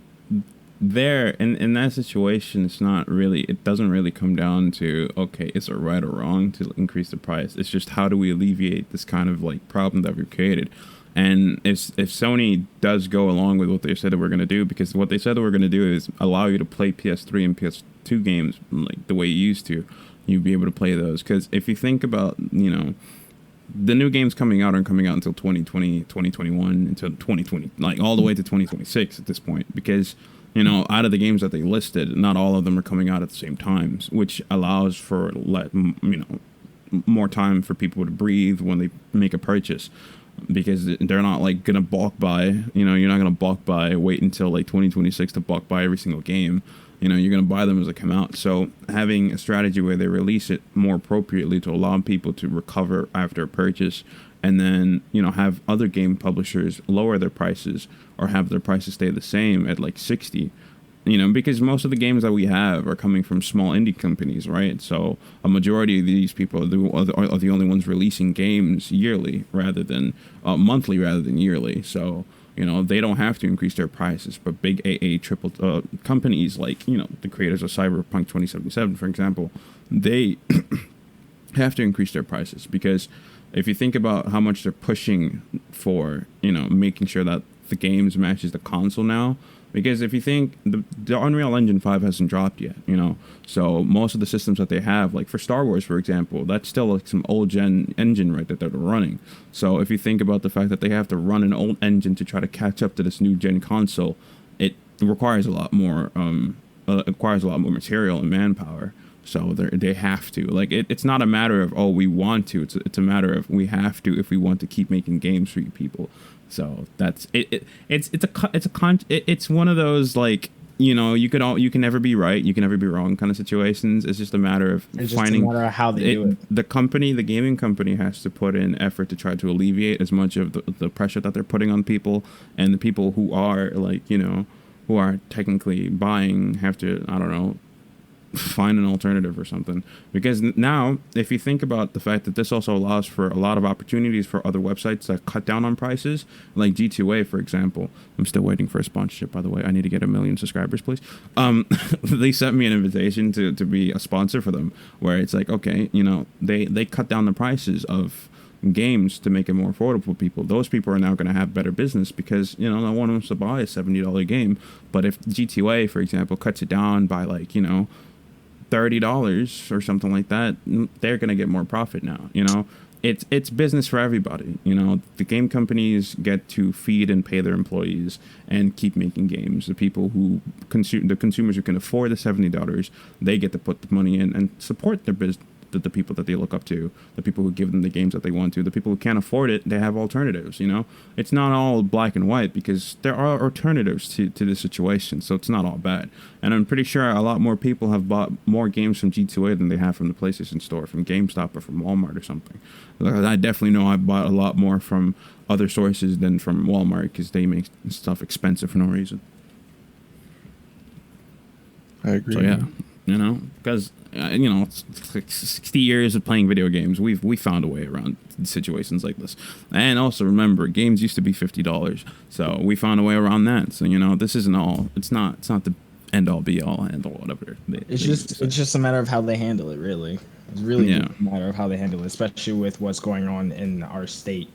there in that situation, it doesn't really come down to, okay, is it right or wrong to increase the price? It's just, how do we alleviate this kind of like problem that we've created? And if Sony does go along with what they said that we're going to do, because what they said that we're going to do is allow you to play PS3 and PS2 games like the way you used to, you'd be able to play those. Because if you think about, the new games coming out aren't coming out until 2020, 2021, until 2020, like all the way to 2026 at this point. Because, out of the games that they listed, not all of them are coming out at the same times, which allows for, more time for people to breathe when they make a purchase. Because they're not like gonna bulk buy, you're not gonna bulk buy, wait until like 2026 to bulk buy every single game. You're gonna buy them as they come out. So having a strategy where they release it more appropriately to allow people to recover after a purchase, and then have other game publishers lower their prices or have their prices stay the same at like 60, because most of the games that we have are coming from small indie companies, right? So a majority of these people are the only ones releasing games yearly rather than monthly rather than yearly. So, they don't have to increase their prices, but big AA triple companies like, the creators of Cyberpunk 2077, for example, they have to increase their prices because if you think about how much they're pushing for, making sure that the games matches the console now, because if you think the Unreal Engine 5 hasn't dropped yet, so most of the systems that they have, like for Star Wars, for example, that's still like some old gen engine right that they're running. So if you think about the fact that they have to run an old engine to try to catch up to this new gen console, it requires a lot more material and manpower. So they have to, like, it's not a matter of, oh, we want to, it's a matter of we have to if we want to keep making games for you people. So that's it. It's one of those, like, you can never be right, you can never be wrong kind of situations. It's just a matter of finding. Just a matter of how they do it. The gaming company has to put in effort to try to alleviate as much of the pressure that they're putting on people, and the people who are like, who are technically buying have to, I don't know, find an alternative or something. Because now, if you think about the fact that this also allows for a lot of opportunities for other websites that cut down on prices, like G2A, for example. I'm still waiting for a sponsorship, by the way. I need to get 1 million subscribers, please. They sent me an invitation to be a sponsor for them, where it's like, okay, they cut down the prices of games to make it more affordable for people. Those people are now going to have better business because, no one wants to buy a $70 game. But if G2A, for example, cuts it down by, like, $30 or something like that, they're going to get more profit now. It's business for everybody. The game companies get to feed and pay their employees and keep making games. The people who the consumers who can afford the $70, they get to put the money in and support their business. The people that they look up to, the people who give them the games that they want to, the people who can't afford it, they have alternatives. It's not all black and white because there are alternatives to the situation, so it's not all bad. And I'm pretty sure a lot more people have bought more games from G2A than they have from the PlayStation Store, from GameStop or from Walmart or something. I definitely know I bought a lot more from other sources than from Walmart because they make stuff expensive for no reason. I agree. So yeah, because it's like 60 years of playing video games, we found a way around situations like this. And also remember, games used to be $50, so we found a way around that. So this isn't all. It's not the end all be all and whatever. It's just a matter of how they handle it. Really, it's really a matter of how they handle it, especially with what's going on in our state,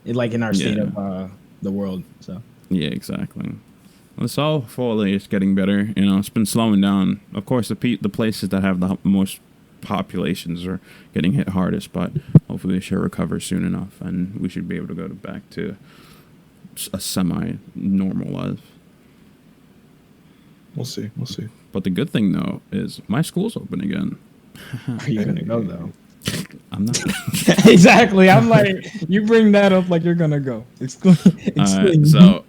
in our state of the world. So yeah, exactly. It's all fully it's getting better. It's been slowing down. Of course, the places that have the most populations are getting hit hardest, but hopefully they should recover soon enough, and we should be able to go back to a semi-normal life. We'll see. But the good thing, though, is my school's open again. Are you gonna go though? I'm not. Exactly. I'm like, you bring that up like you're gonna go. Alright, so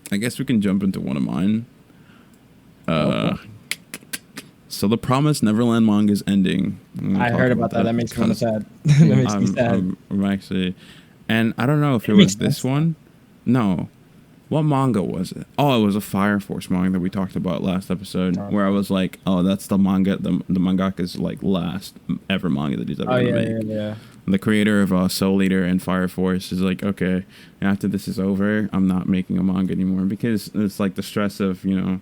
I guess we can jump into one of mine. So the Promised Neverland manga is ending. I heard about that. That makes me sad. That makes me sad. I'm actually, and I don't know if it was this one. No. What manga was it? Oh, it was a Fire Force manga that we talked about last episode, where I was like, oh, that's the manga, the mangaka's like last ever manga that he's ever gonna make. Yeah. The creator of Soul Eater and Fire Force is like, okay, after this is over, I'm not making a manga anymore because it's like the stress of, going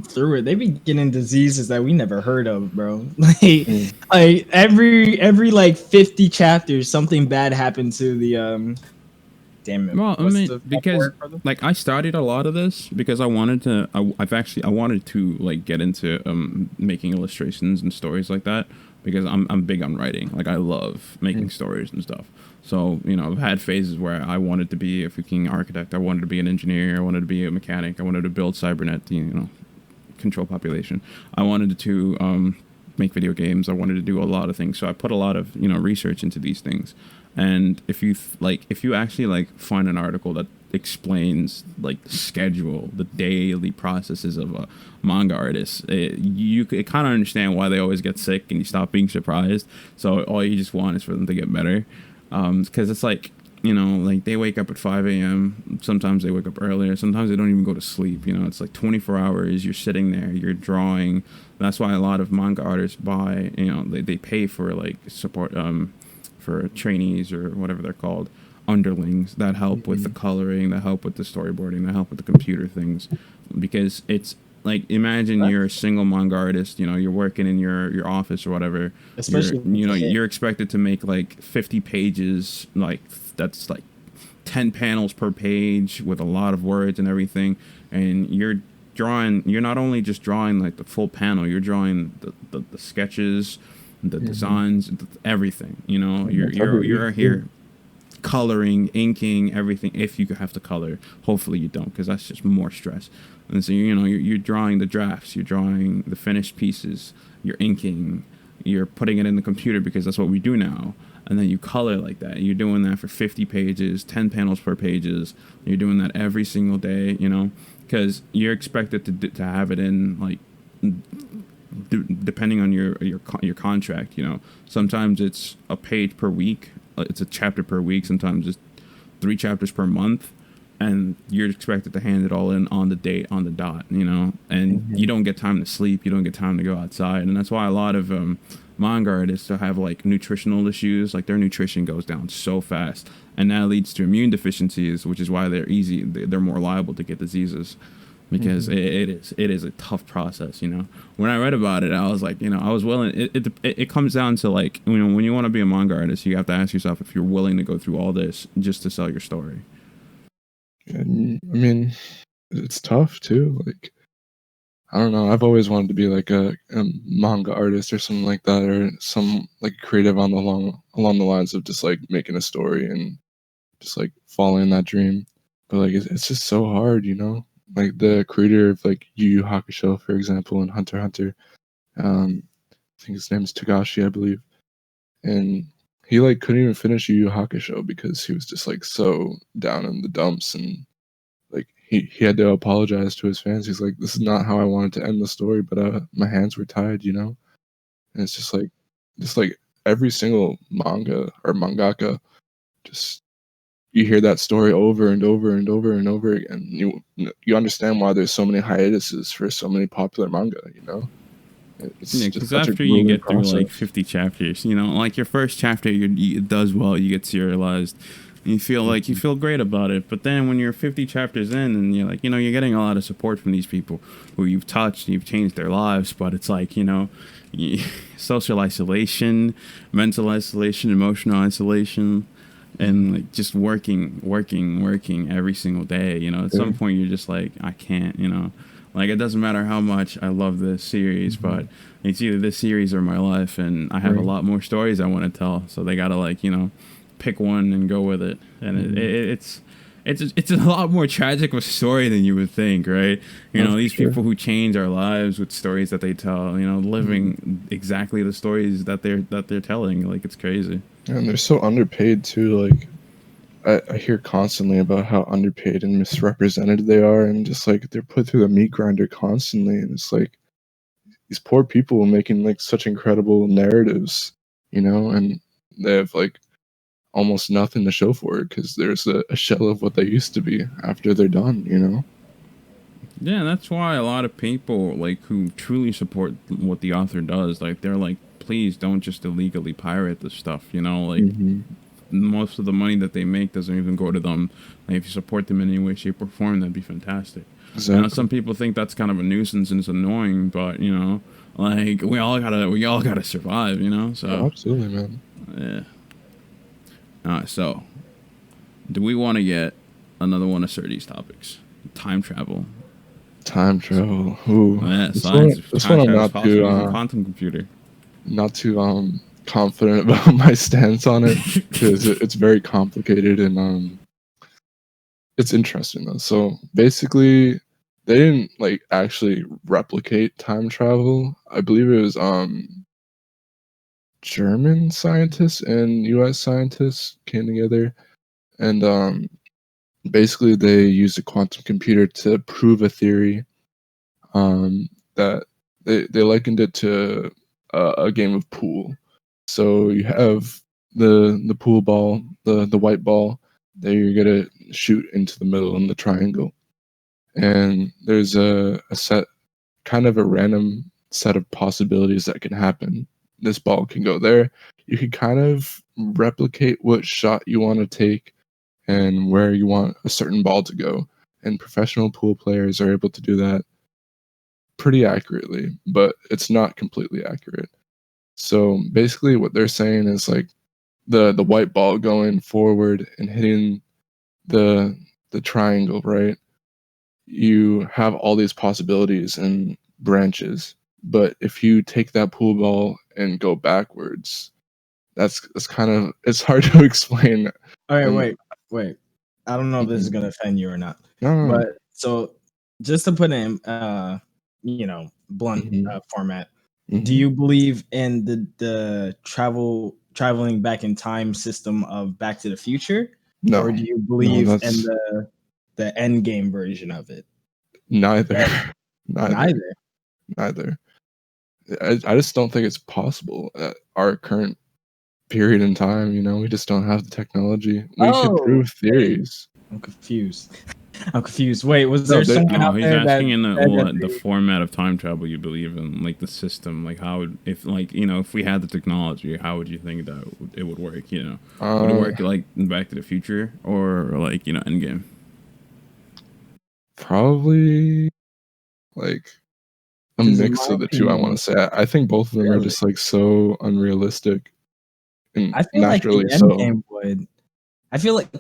through it. They be getting diseases that we never heard of, bro. Like every like 50 chapters, something bad happened to the Damn it. Well, I mean, because like I studied a lot of this because I wanted to. I wanted to like get into making illustrations and stories like that because I'm big on writing. Like I love making stories and stuff. So I've had phases where I wanted to be a freaking architect. I wanted to be an engineer. I wanted to be a mechanic. I wanted to build cybernet. Control population. I wanted to make video games. I wanted to do a lot of things. So I put a lot of research into these things. And if you actually find an article that explains like the schedule, the daily processes of a manga artist, you kind of understand why they always get sick and you stop being surprised. So all you just want is for them to get better. Because it's like you know, like they wake up at 5 a.m. Sometimes they wake up earlier. Sometimes they don't even go to sleep. You know, it's like 24 hours. You're sitting there, you're drawing. That's why a lot of manga artists buy, you know, they pay for like support, for trainees or whatever they're called, underlings that help with the coloring, that help with the storyboarding, that help with the computer things. Because it's like, imagine you're a single manga artist, you know, you're working in your office or whatever. Especially You know, you're expected to make like 50 pages, like that's like 10 panels per page with a lot of words and everything, and you're not only just drawing like the full panel, you're drawing the sketches, the designs, everything, you know. You're here coloring, inking, everything. If you have to color, hopefully you don't, because that's just more stress. And so, you know, you're drawing the drafts, you're drawing the finished pieces, you're inking, you're putting it in the computer, because that's what we do now. And then you color like that. You're doing that for 50 pages, 10 panels per pages. You're doing that every single day, you know, because you're expected to have it in like, depending on your contract, you know. Sometimes it's a page per week, it's a chapter per week. Sometimes it's 3 chapters per month, and you're expected to hand it all in on the date, on the dot, you know. And you don't get time to sleep, you don't get time to go outside, and that's why a lot of manga artists have like nutritional issues. Like their nutrition goes down so fast, and that leads to immune deficiencies, which is why they're more liable to get diseases, because it is a tough process, you know. When I read about it, I was like, you know, I was willing. It comes down to like, you know, when you want to be a manga artist, you have to ask yourself if you're willing to go through all this just to sell your story. And, I mean, it's tough too. Like, I don't know. I've always wanted to be like a manga artist or something like that, or some like creative on the along the lines of just like making a story and just like following that dream. But like, it's just so hard, you know. Like the creator of like Yu Yu Hakusho, for example, and Hunter x Hunter. I think his name is Tagashi, I believe, and he like couldn't even finish Yu Yu Hakusho because he was just like so down in the dumps, and like he had to apologize to his fans. He's like, "This is not how I wanted to end the story, but my hands were tied," you know. And it's just like every single manga or mangaka, just you hear that story over and over and over and over again. You understand why there's so many hiatuses for so many popular manga, you know. It's Yeah, just because such a after you grueling get through like process. 50 chapters, you know, like your first chapter, it does well, you get serialized, you feel like you feel great about it. But then when you're 50 chapters in, and you're like, you know, you're getting a lot of support from these people who you've touched, you've changed their lives, but it's like, you know, social isolation, mental isolation, emotional isolation, and like just working every single day, you know. At some point you're just like, I can't, you know. Like, it doesn't matter how much I love this series, but it's either this series or my life, and I have a lot more stories I want to tell. So they gotta, like, you know, pick one and go with it. And it's a lot more tragic of a story than you would think, right? You know, these people who change our lives with stories that they tell, you know, living exactly the stories that they're telling. Like, it's crazy. And they're so underpaid too. Like I hear constantly about how underpaid and misrepresented they are, and just like they're put through the meat grinder constantly. And it's like these poor people making like such incredible narratives, you know, and they have like almost nothing to show for it because there's a shell of what they used to be after they're done, you know. Yeah, that's why a lot of people, like, who truly support what the author does, like, they're like, please don't just illegally pirate this stuff, you know, like, most of the money that they make doesn't even go to them. Like, if you support them in any way, shape, or form, that'd be fantastic. Exactly. You know, some people think that's kind of a nuisance and it's annoying, but, you know, like, we all gotta survive, you know, so. Oh, absolutely, man. Yeah. Alright, so, do we want to get another one of Sergey's topics? Time travel. Time travel. Ooh. Yeah, science. This Time one I'm travel is not possible too using quantum computer. not too confident about my stance on it because it's very complicated and it's interesting though. So basically, they didn't like actually replicate time travel. I believe it was German scientists and U.S. scientists came together and basically they used a quantum computer to prove a theory that they likened it to a game of pool. So you have the pool ball, the white ball, There you're gonna shoot into the middle in the triangle, and there's a set, kind of a random set of possibilities that can happen. This ball can go there. You can kind of replicate what shot you want to take and where you want a certain ball to go. And professional pool players are able to do that pretty accurately, but it's not completely accurate. So basically what they're saying is like the white ball going forward and hitting the triangle, right? You have all these possibilities and branches, but if you take that pool ball and go backwards, that's kind of, it's hard to explain. All right, wait. I don't know if this is gonna offend you or not, but so just to put it in, blunt format, do you believe in the traveling back in time system of Back to the Future, No. or do you believe in the end game version of it? Neither. Neither. I just don't think it's possible at our current period in time. We just don't have the technology. We can prove theories. I'm confused. Wait, was there someone out he's there asking that, in the format of time travel you believe in, like the system, like how would, if we had the technology, how would you think that it would work? Would it work like in Back to the Future or like Endgame? Probably like a mix of the two. I want to say. I think both of them are just like so unrealistic, and I feel naturally like the Endgame would. I feel like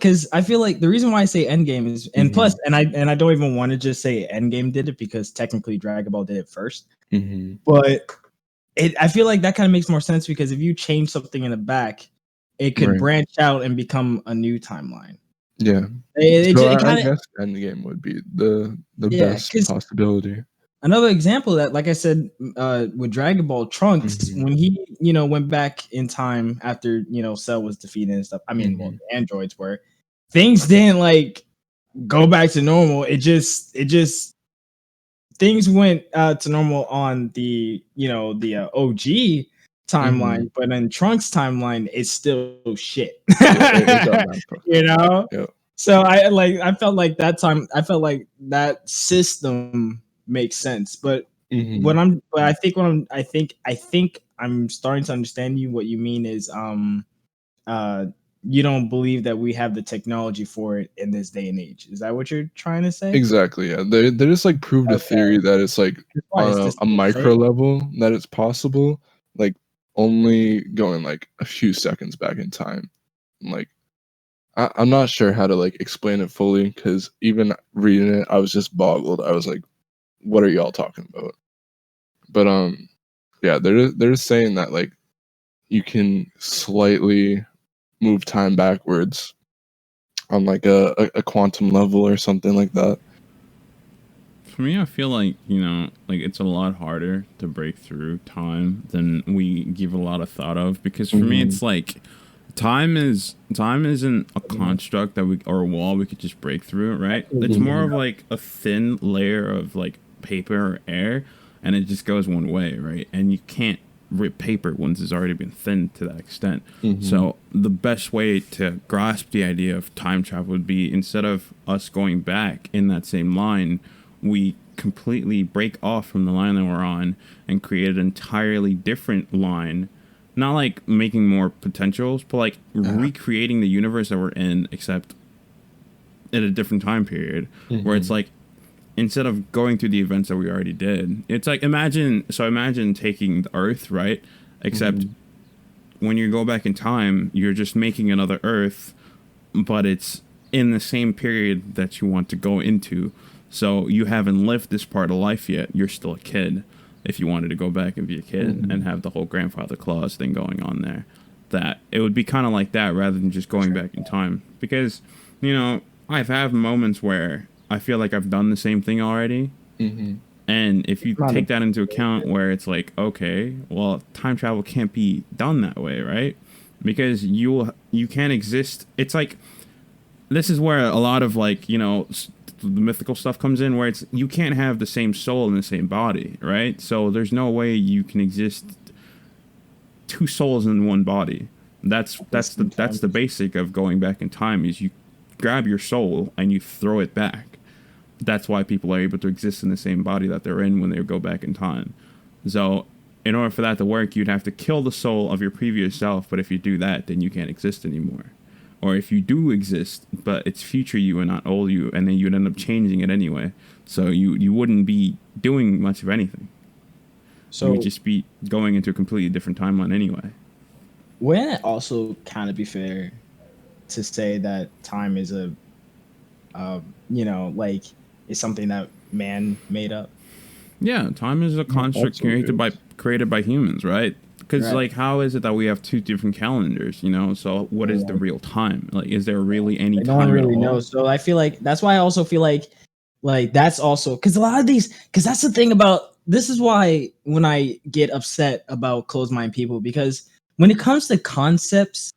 the reason why I say Endgame is, and plus, and I don't even want to just say Endgame did it because technically Dragon Ball did it first. But I feel like that kind of makes more sense because if you change something in the back, it could branch out and become a new timeline. Yeah. I guess Endgame would be the best possibility. Another example that, like I said, with Dragon Ball, Trunks, when he, went back in time after, Cell was defeated and stuff. I mean, well, the androids were. Things didn't like go back to normal. It just things went to normal on the, the OG timeline, but in Trunks timeline, it's still shit. Yeah. So I felt like that time, I felt like that system makes sense, but I think I'm starting to understand you. What you mean is you don't believe that we have the technology for it in this day and age. Is that what you're trying to say? Exactly. Yeah, they just like proved a theory that it's like on a micro level that it's possible, like only going like a few seconds back in time. Like I'm not sure how to like explain it fully because even reading it, I was just boggled. I was like, "What are y'all talking about?" But yeah, they're saying that like you can slightly move time backwards on like a quantum level or something like that. For me, I feel like like it's a lot harder to break through time than we give a lot of thought of, because for me it's like time isn't a construct that or a wall we could just break through, right? It's more of like a thin layer of like paper or air, and it just goes one way, right? And you can't rip paper once it's already been thinned to that extent. So the best way to grasp the idea of time travel would be, instead of us going back in that same line, we completely break off from the line that we're on and create an entirely different line. Not like making more potentials, but like recreating the universe that we're in, except at a different time period, where it's like, instead of going through the events that we already did, it's like, imagine taking the Earth, right? Except when you go back in time, you're just making another Earth, but it's in the same period that you want to go into. So you haven't lived this part of life yet. You're still a kid. If you wanted to go back and be a kid and have the whole grandfather clause thing going on there, that it would be kind of like that rather than just going back in time. Because, I've had moments where I feel like I've done the same thing already. And if you take that into account, where it's like, okay, well, time travel can't be done that way, right? Because you can't exist. It's like, this is where a lot of like, the mythical stuff comes in, where it's, you can't have the same soul in the same body, right? So there's no way you can exist two souls in one body. That's the basic of going back in time, is grab your soul and you throw it back. That's why people are able to exist in the same body that they're in when they go back in time. So in order for that to work, you'd have to kill the soul of your previous self. But if you do that, then you can't exist anymore. Or if you do exist, but it's future you and not old you, and then you'd end up changing it anyway. So you wouldn't be doing much of anything. So you would just be going into a completely different timeline anyway. Wouldn't it also kind of be fair to say that time is a, like, is something that man made up? Yeah, time is a construct created by humans, right? Because like, how is it that we have two different calendars? So what is the real time? Like, is there really any time? No one really knows. So I feel like that's why I also feel like that's also because a lot of these, because that's the thing about this is why when I get upset about closed mind people, because when it comes to concepts,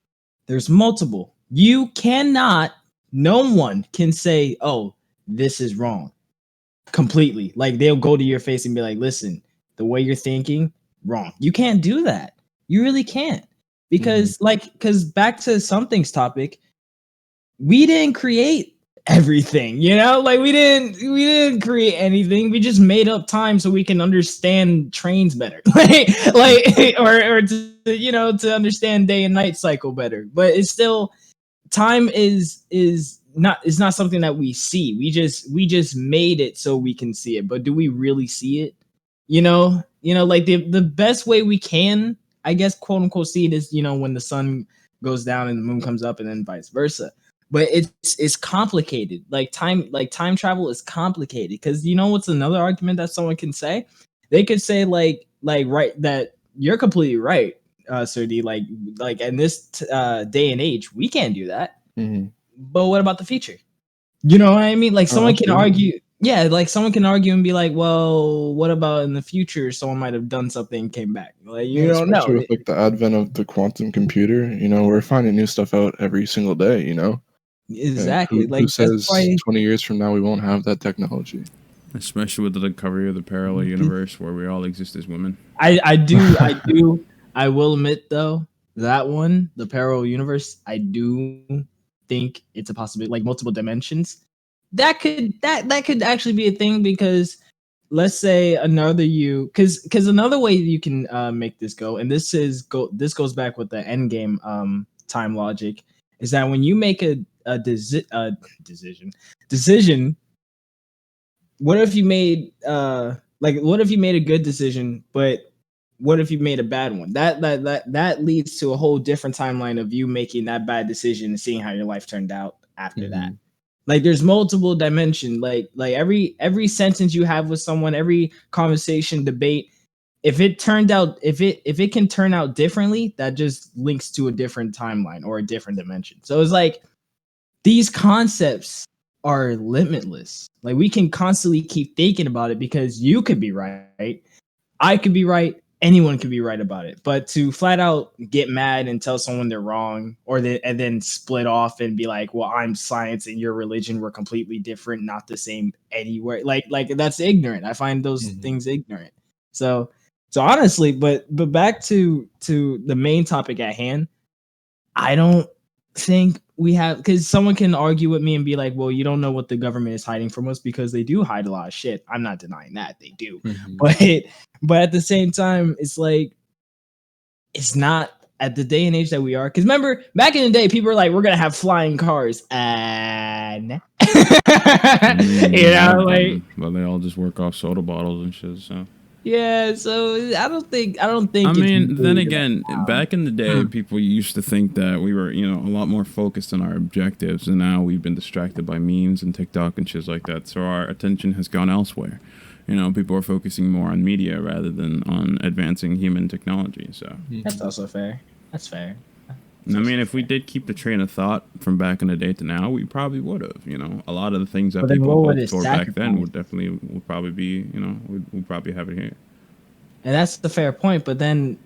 there's multiple. You cannot, no one can say, oh, this is wrong completely. Like, they'll go to your face and be like, listen, the way you're thinking, wrong. You can't do that. You really can't. Because because back to something's topic, we didn't create everything, like we didn't create anything. We just made up time so we can understand trains better. or to understand day and night cycle better. But it's still, time is not something that we see. We just made it so we can see it. But do we really see it? Like the best way we can, I guess, quote unquote, see it is, when the sun goes down and the moon comes up, and then vice versa. But it's complicated. Like time travel is complicated, because what's another argument that someone can say? They could say like right, that you're completely right, Sir D. Like in this day and age, we can't do that. But what about the future? You know what I mean? Like, someone can argue. Yeah, like someone can argue and be like, well, what about in the future? Someone might have done something and came back. Like, you don't know. With like the advent of the quantum computer, we're finding new stuff out every single day. Exactly. Who says 20 years from now we won't have that technology? Especially with the discovery of the parallel universe where we all exist as women. I will admit, though, that one, the parallel universe, I do think it's a possibility, like multiple dimensions. That could actually be a thing, because let's say another you, because another way you can make this go, and this goes back with the end game time logic, is that when you make a decision, what if you made what if you made a good decision, but what if you made a bad one? That leads to a whole different timeline of you making that bad decision and seeing how your life turned out after that. Like, there's multiple dimensions. Like every sentence you have with someone, every conversation, debate, if it can turn out differently, that just links to a different timeline or a different dimension. So it's like, these concepts are limitless. Like, we can constantly keep thinking about it, because you could be right, I could be right, anyone could be right about it. But to flat out get mad and tell someone they're wrong, and then split off and be like, well, I'm science and your religion were completely different, not the same anywhere. Like that's ignorant. I find those things ignorant. So honestly, but back to the main topic at hand, I don't think we have, because someone can argue with me and be like, well, you don't know what the government is hiding from us, because they do hide a lot of shit. I'm not denying that they do. But at the same time, it's like, it's not at the day and age that we are. Because remember, back in the day, people were like, we're going to have flying cars. And well, they all just work off soda bottles and shit, so. Yeah, so I don't think. I mean, then again, back in the day, people used to think that we were, a lot more focused on our objectives, and now we've been distracted by memes and TikTok and shit like that. So our attention has gone elsewhere. People are focusing more on media rather than on advancing human technology. So that's also fair. That's fair. I mean, if we did keep the train of thought from back in the day to now, we probably would have. A lot of the things that people hoped for back then would probably be, we'd probably have it here. And that's the fair point. But then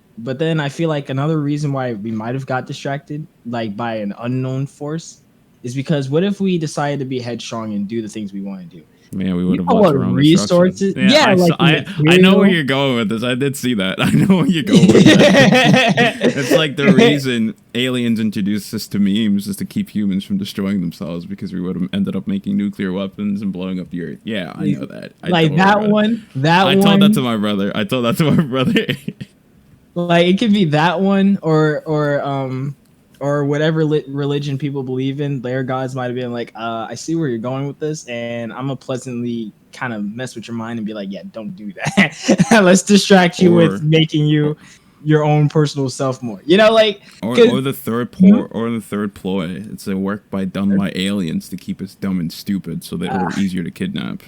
I feel like another reason why we might have got distracted, like by an unknown force, is because what if we decided to be headstrong and do the things we want to do? Man, we would You have know lost what our own resources? destruction. Yeah, I, like I know where material. you're going with this. I did see that. I know where you're going with that. It's like the reason aliens introduced us to memes is to keep humans from destroying themselves because we would have ended up making nuclear weapons and blowing up the earth. Yeah, I know that. Like that one. I told that to my brother. Like it could be that one or whatever religion people believe in. Their gods might have been like, I see where you're going with this, and I'm gonna pleasantly kind of mess with your mind and be like, yeah, don't do that. Let's distract you with making you your own personal self more. You know, like or the third ploy. It's a work done by aliens to keep us dumb and stupid, so that we're easier to kidnap.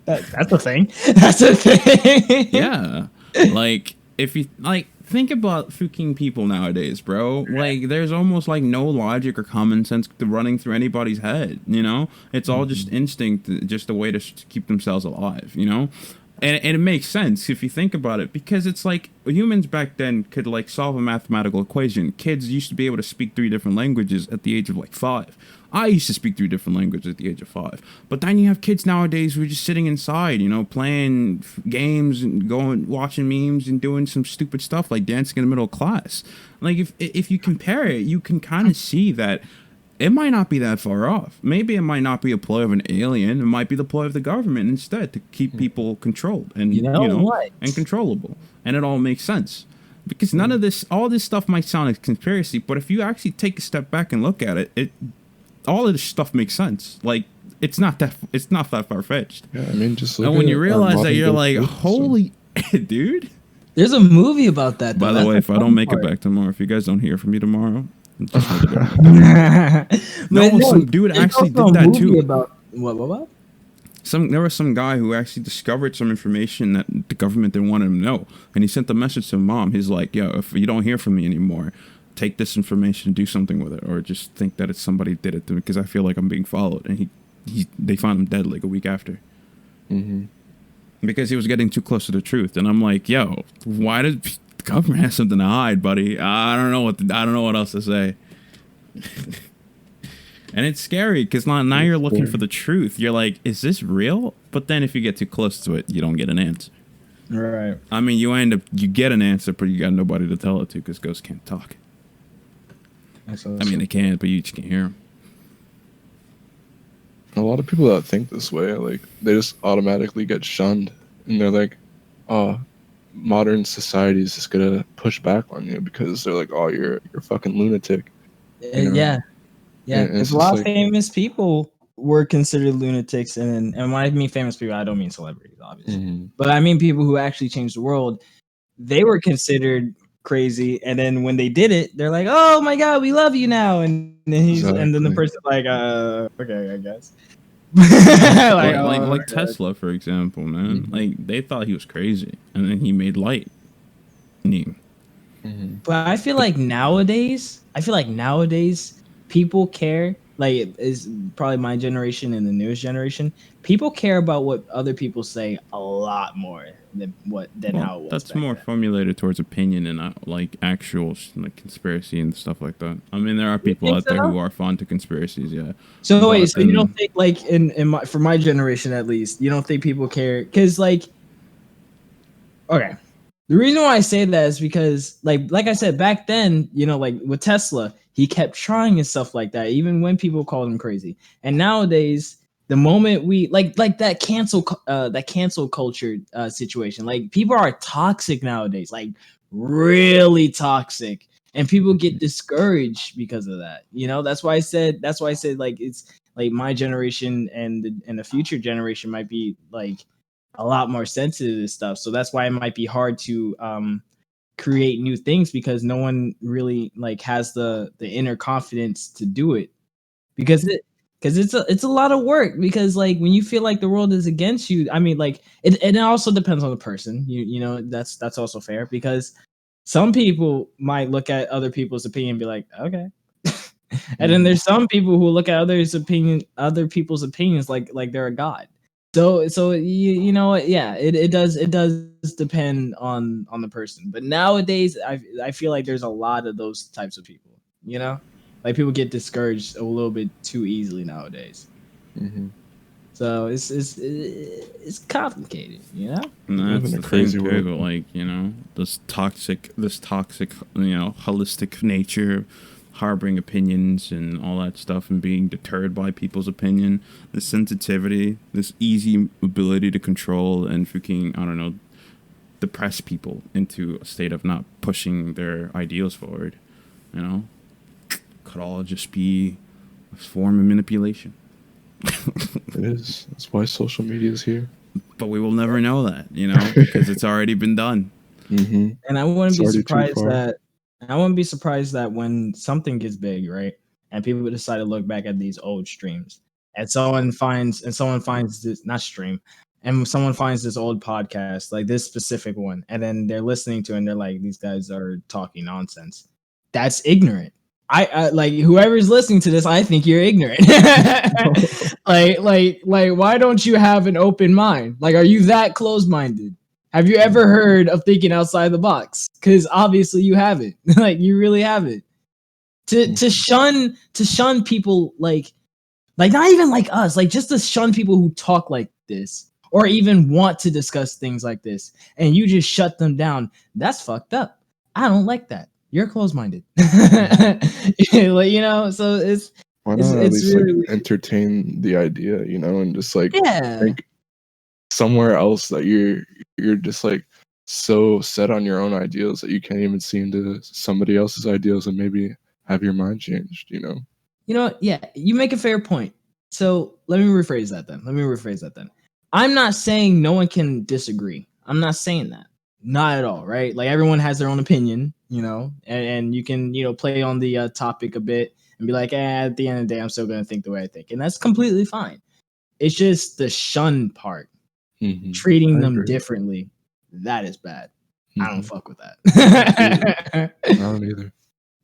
That's a thing. That's a thing. Yeah, like if you like. Think about fucking people nowadays, bro. Like, there's almost like no logic or common sense running through anybody's head, you know? It's all just instinct, just a way to keep themselves alive, you know? And it makes sense if you think about it, because it's like humans back then could like solve a mathematical equation. Kids used to be able to speak 3 different languages at the age of like 5. I used to speak 3 different languages at the age of 5. But then you have kids nowadays who are just sitting inside, you know, playing games and watching memes and doing some stupid stuff like dancing in the middle of class. Like if you compare it, you can kind of see that it might not be that far off. Maybe it might not be a ploy of an alien. It might be the ploy of the government instead to keep people controlled and and controllable. And it all makes sense. Because none of this, all this stuff might sound like conspiracy, but if you actually take a step back and look at it, all of this stuff makes sense. Like it's not that far fetched. Yeah, I mean, just look and when you realize that, you're like, holy, dude. There's a movie about that. By the way, if I don't make it back tomorrow, if you guys don't hear from me tomorrow, just some dude actually did that too. About, what? There was some guy who actually discovered some information that the government didn't want him to know, and he sent the message to mom. He's like, "Yo, if you don't hear from me anymore, take this information and do something with it, or just think that it's somebody did it to me because I feel like I'm being followed." And they found him dead like a week after, because he was getting too close to the truth. And I'm like, "Yo, why did the government have something to hide, buddy? I don't know what else to say." And it's scary because now you're looking for the truth. You're like, is this real? But then if you get too close to it, you don't get an answer. Right. I mean, you get an answer, but you got nobody to tell it to because ghosts can't talk. I mean, they can, but you just can't hear them. A lot of people that think this way, like, they just automatically get shunned. And they're like, oh, modern society is just going to push back on you because they're like, oh, you're a fucking lunatic. You know? Yeah. Because a lot of famous people were considered lunatics. And when I mean famous people, I don't mean celebrities, obviously. But I mean people who actually changed the world. They were considered crazy, and then when they did it, they're like, "Oh my god, we love you now," and then and then the person's like, "Okay, I guess." like Tesla, for example, man. Like they thought he was crazy, and then he made light. But I feel like nowadays, people care. Like it's probably my generation and the newest generation. People care about what other people say a lot more than how it was. That's more formulated towards opinion and not like actual like conspiracy and stuff like that. I mean, there are people out there who are fond to conspiracies, yeah. So wait, so you don't think like for my generation at least, you don't think people care? Because like, okay, the reason why I say that is because like I said back then, you know, like with Tesla. He kept trying and stuff like that, even when people called him crazy. And nowadays, the moment we like that cancel culture situation, like people are toxic nowadays, like really toxic, and people get discouraged because of that. You know, that's why I said like it's like my generation and the future generation might be like a lot more sensitive to stuff. So that's why it might be hard to create new things because no one really like has the inner confidence to do it because it's a lot of work because like when you feel like the world is against you, I mean like it also depends on the person, you know, that's also fair because some people might look at other people's opinion and be like, okay. And then there's some people who look at other people's opinions like they're a god. So you know what? Yeah, it does depend on the person. But nowadays, I feel like there's a lot of those types of people. You know, like people get discouraged a little bit too easily nowadays. So it's complicated, you know. And live that's in a the crazy thing too, world. but like, you know, this toxic, you know, holistic nature, harboring opinions and all that stuff, and being deterred by people's opinion, this sensitivity, this easy ability to control and freaking, I don't know, depress people into a state of not pushing their ideals forward. You know, could all just be a form of manipulation. It is. That's why social media is here. But we will never know that, you know, because it's already been done. Mm-hmm. And I wouldn't It's be already too surprised far. that when something gets big, right, and people decide to look back at these old streams, and someone finds this not stream, and someone finds this old podcast, like this specific one, and then they're listening to it and they're like, these guys are talking nonsense. That's ignorant. I like whoever's listening to this, I think you're ignorant. like why don't you have an open mind? Like, are you that closed-minded? Have you ever heard of thinking outside the box? Because obviously you haven't. Like, you really haven't. To shun people like not even like us, like just to shun people who talk like this or even want to discuss things like this, and you just shut them down. That's fucked up. I don't like that. You're closed-minded. Like, you know, so Why it's not at least really like entertain the idea, you know, and just like yeah. think somewhere else that you're just like so set on your own ideals that you can't even see into somebody else's ideals and maybe have your mind changed, you know. You know what? Yeah, you make a fair point. So let me rephrase that then. I'm not saying no one can disagree. I'm not saying that. Not at all, right? Like, everyone has their own opinion, you know, and you can, you know, play on the topic a bit and be like, at the end of the day, I'm still going to think the way I think. And that's completely fine. It's just the shun part, treating I them agree. differently. That is bad. I don't Mhm. fuck with that. I don't either.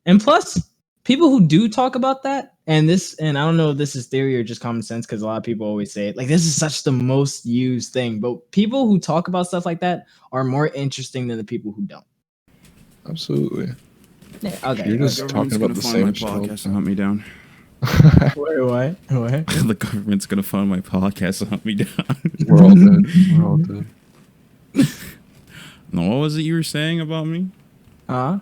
And plus, people who do talk about that, and I don't know if this is theory or just common sense, because a lot of people always say it, like, this is such the most used thing, but people who talk about stuff like that are more interesting than the people who don't. Absolutely. Yeah, okay. You're just The talking government's about gonna the find my same shit all the podcast and hunt me down. Wait, what? The government's gonna find my podcast and hunt me down. We're all dead. We're all dead. No, what was it you were saying about me? Huh?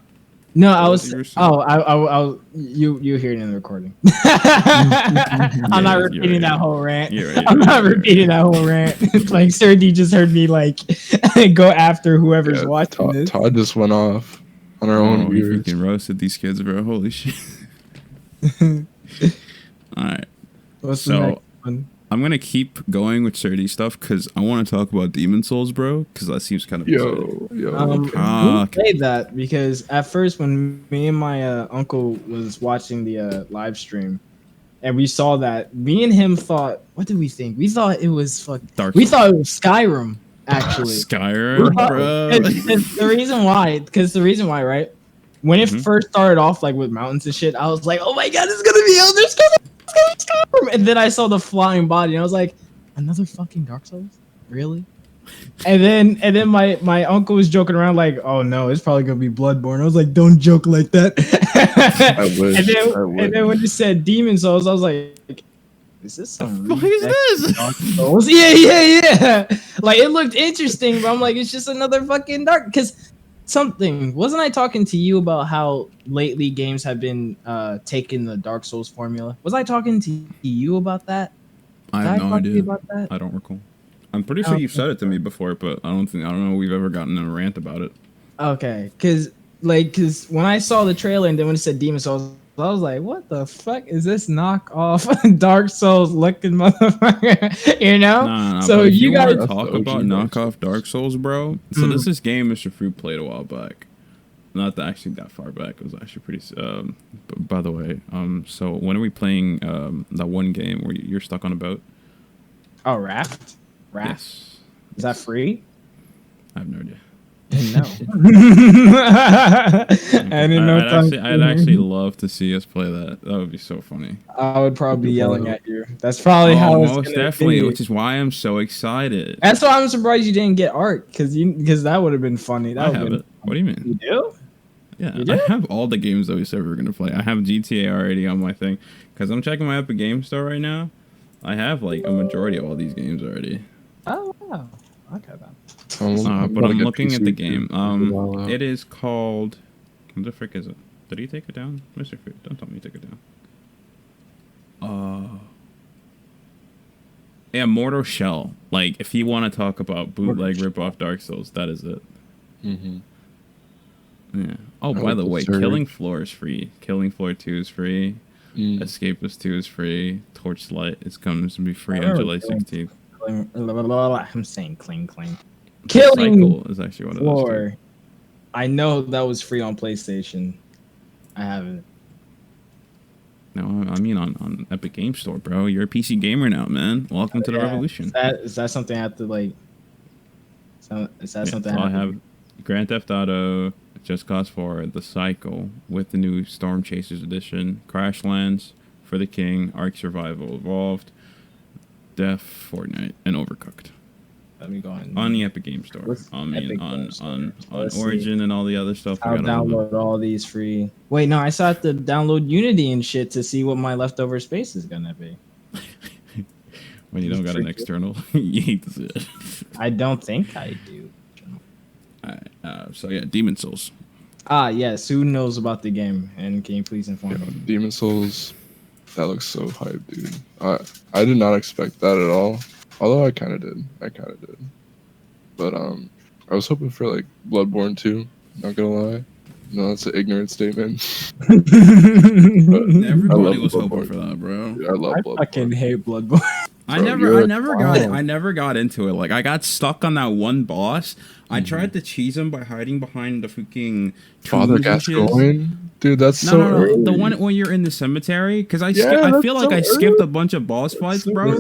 No, I What was. you were saying? You hear it in the recording. I'm not you're repeating right. that whole rant. You're right, I'm not you're right. repeating that whole rant. Like, Sir D just heard me like go after whoever's Yeah, watching this. Todd just went off on our Oh, own we viewers. freaking roasted these kids, bro. Holy shit. All right. What's So- the next one? I'm going to keep going with Surdy stuff because I want to talk about Demon Souls, bro, because that seems kind of exciting. Yo. Who okay. played that? Because at first, when me and my uncle was watching the live stream, and we saw that, me and him thought, what did we think? We thought it was Dark We Souls. thought it was Skyrim, actually. Skyrim, bro. The reason why, right? When it Mhm. first started off, like with mountains and shit, I was like, "Oh my god, it's gonna be Elder Scrolls!" Skyrim. And then I saw the flying body, and I was like, "Another fucking Dark Souls, really?" And then my uncle was joking around like, "Oh no, it's probably gonna be Bloodborne." I was like, "Don't joke like that." I wish. And then when you said Demon Souls, I was like, "Is this some What is this? Dark Souls?" Yeah. Like, it looked interesting, but I'm like, it's just another fucking dark. Because wasn't I talking to you about how lately games have been taking the Dark Souls formula? Was I talking to you about that? I Did have no talk to you idea. about that? I don't recall. I'm pretty sure you've said it to me before, but I don't know we've ever gotten in a rant about it. Okay, because when I saw the trailer and then when it said Demon Souls, I was like, what the fuck is this knockoff Dark Souls looking motherfucker? You know? Nah, So but if you want guys- to talk That's the about OG Dark knockoff Dark Souls, bro. So this is game Mr. Fruit played a while back. Not that actually that far back. It was actually pretty. By the way, so when are we playing that one game where you're stuck on a boat? Oh, Raft? Yes. Is that free? I have no idea. No. I didn't know. I'd actually love to see us play that. That would be so funny. I would probably be It'd be yelling wild. at you. That's probably how it's most gonna definitely, be. which is why I'm so excited. That's why I'm surprised you didn't get art, because that would have been funny. That I would've have been it. What do you mean? You do? Yeah, You I do? have all the games that we said we were gonna play. I have GTA already on my thing because I'm checking my Epic Game Store right now, I have like a majority of all these games already. Oh wow. Okay then. But I'm looking at the game. Wow. It is called. What the frick is it? Did he take it down, Mr. Fruit? Don't tell me he took it down. Yeah, Mortal Shell. Like, if you want to talk about bootleg rip-off Dark Souls, that is it. Mm-hmm. Yeah. Oh, by the way, Killing Floor is free. Killing Floor 2 is free. Escapist 2 is free. Torchlight is going to be free on July 16th. I'm saying cling. Killing Cycle is actually one of those Floor. two. I know that was free on PlayStation. I haven't. No, I mean on Epic Game Store, bro. You're a PC gamer now, man. Welcome to the revolution. Is that something I have to like? Is that something I have? Grand Theft Auto, Just Cause 4, The Cycle with the new Storm Chasers edition, Crashlands, For the King, Ark Survival Evolved, Def, Fortnite, and Overcooked. Let me go on the Epic Game Store. I mean, on Origin and all the other stuff. I'll download all these free. Wait, no, I still have to download Unity and shit to see what my leftover space is gonna be. When you don't got an external, you hate to see it. I don't think I do. Alright, so yeah, Demon Souls. Yes. Who knows about the game? And can you please inform me? Demon Souls, that looks so hype, dude. I did not expect that at all. Although I kind of did. But I was hoping for like Bloodborne 2. Not gonna lie. No, that's an ignorant statement. Everybody was hoping for that, bro. Dude, I love Bloodborne. I fucking hate Bloodborne. I never got into it. Like, I got stuck on that one boss. I tried to cheese him by hiding behind the freaking Father Gascoigne. Dude, that's so early. The one when you're in the cemetery, because I feel like I skipped a bunch of boss fights, bro.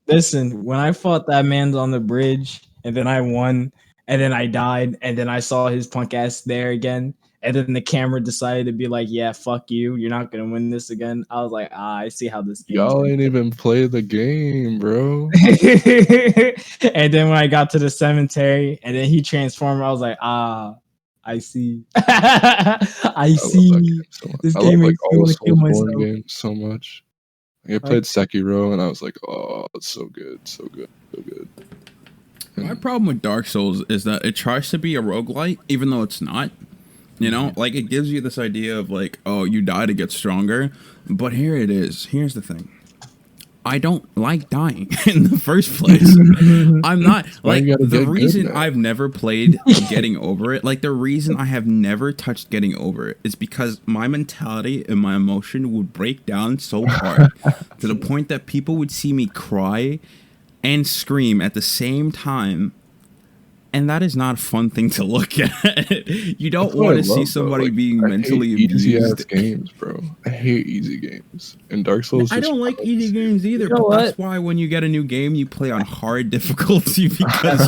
Listen, when I fought that man on the bridge, and then I won, and then I died, and then I saw his punk ass there again, and then the camera decided to be like, "Yeah, fuck you, you're not gonna win this again." I was like, I see how this game. Y'all ain't even played the game, bro. And then when I got to the cemetery, and then he transformed, I was like, I see. I see. This game makes me want to kill myself. Games so much. I played Sekiro, and I was like, oh, it's so good. My problem with Dark Souls is that it tries to be a roguelite, even though it's not. You know, like, it gives you this idea of like, oh, you die to get stronger. But here it is. Here's the thing. I don't like dying in the first place. I'm not like the reason I've never played Getting Over It. Like, the reason I have never touched Getting Over It is because my mentality and my emotion would break down so hard to the point that people would see me cry and scream at the same time. And that is not a fun thing to look at. You don't want to see somebody like, being mentally abused. Easy ass games, bro. I hate easy games. And Dark Souls. I don't like easy games either. But that's why when you get a new game, you play on hard difficulty because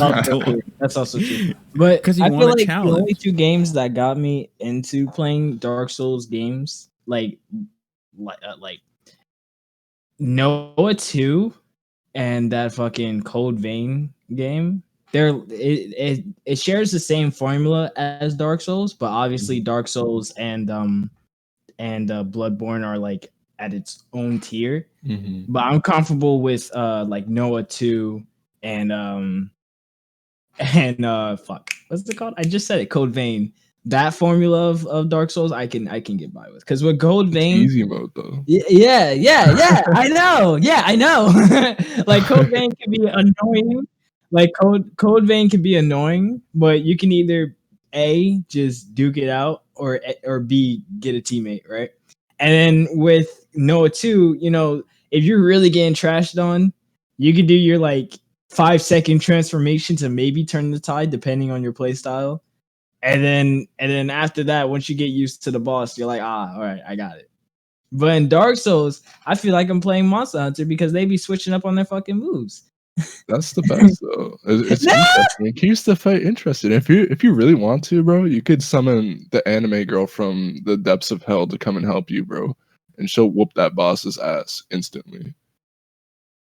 that's also true. But because you want a challenge. The only two games that got me into playing Dark Souls games, like Noah 2 and that fucking Code Vein game. It shares the same formula as Dark Souls, but obviously Dark Souls and Bloodborne are like at its own tier. But I'm comfortable with like Noah 2 and fuck, what's it called? I just said it, Code Vein. That formula of Dark Souls I can get by with, because with Code Vein, easy mode though. Yeah, I know. Like Code Vein can be annoying. Like Code Vein can be annoying, but you can either A, just duke it out, or B, get a teammate, right? And then with Noah 2, you know, if you're really getting trashed on, you could do your like 5-second transformation to maybe turn the tide, depending on your play style. And then after that, once you get used to the boss, you're like, all right, I got it. But in Dark Souls, I feel like I'm playing Monster Hunter because they be switching up on their fucking moves. That's the best though. It's interesting. It keeps the fight interesting. If you really want to, bro, you could summon the anime girl from the depths of hell to come and help you, bro, and she'll whoop that boss's ass instantly.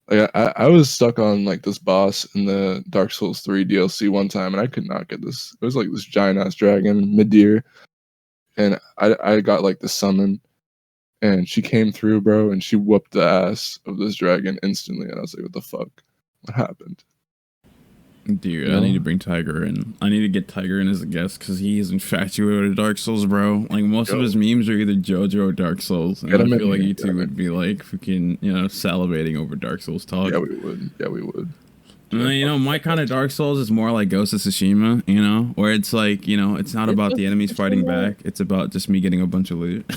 Like I was stuck on like this boss in the Dark Souls 3 DLC one time, and I could not get this. It was like this giant ass dragon Midir, and I got like the summon, and she came through, bro, and she whooped the ass of this dragon instantly. And I was like, what the fuck? What happened? Dude, I need to bring Tiger in. I need to get Tiger in as a guest because he is infatuated with Dark Souls, bro. Like, most of his memes are either JoJo or Dark Souls. And I feel like you two would be like freaking, salivating over Dark Souls talk. Yeah, we would. Yeah, we would. My kind of Dark Souls is more like Ghost of Tsushima, where it's like, it's not about the enemies fighting back. It's about just me getting a bunch of loot.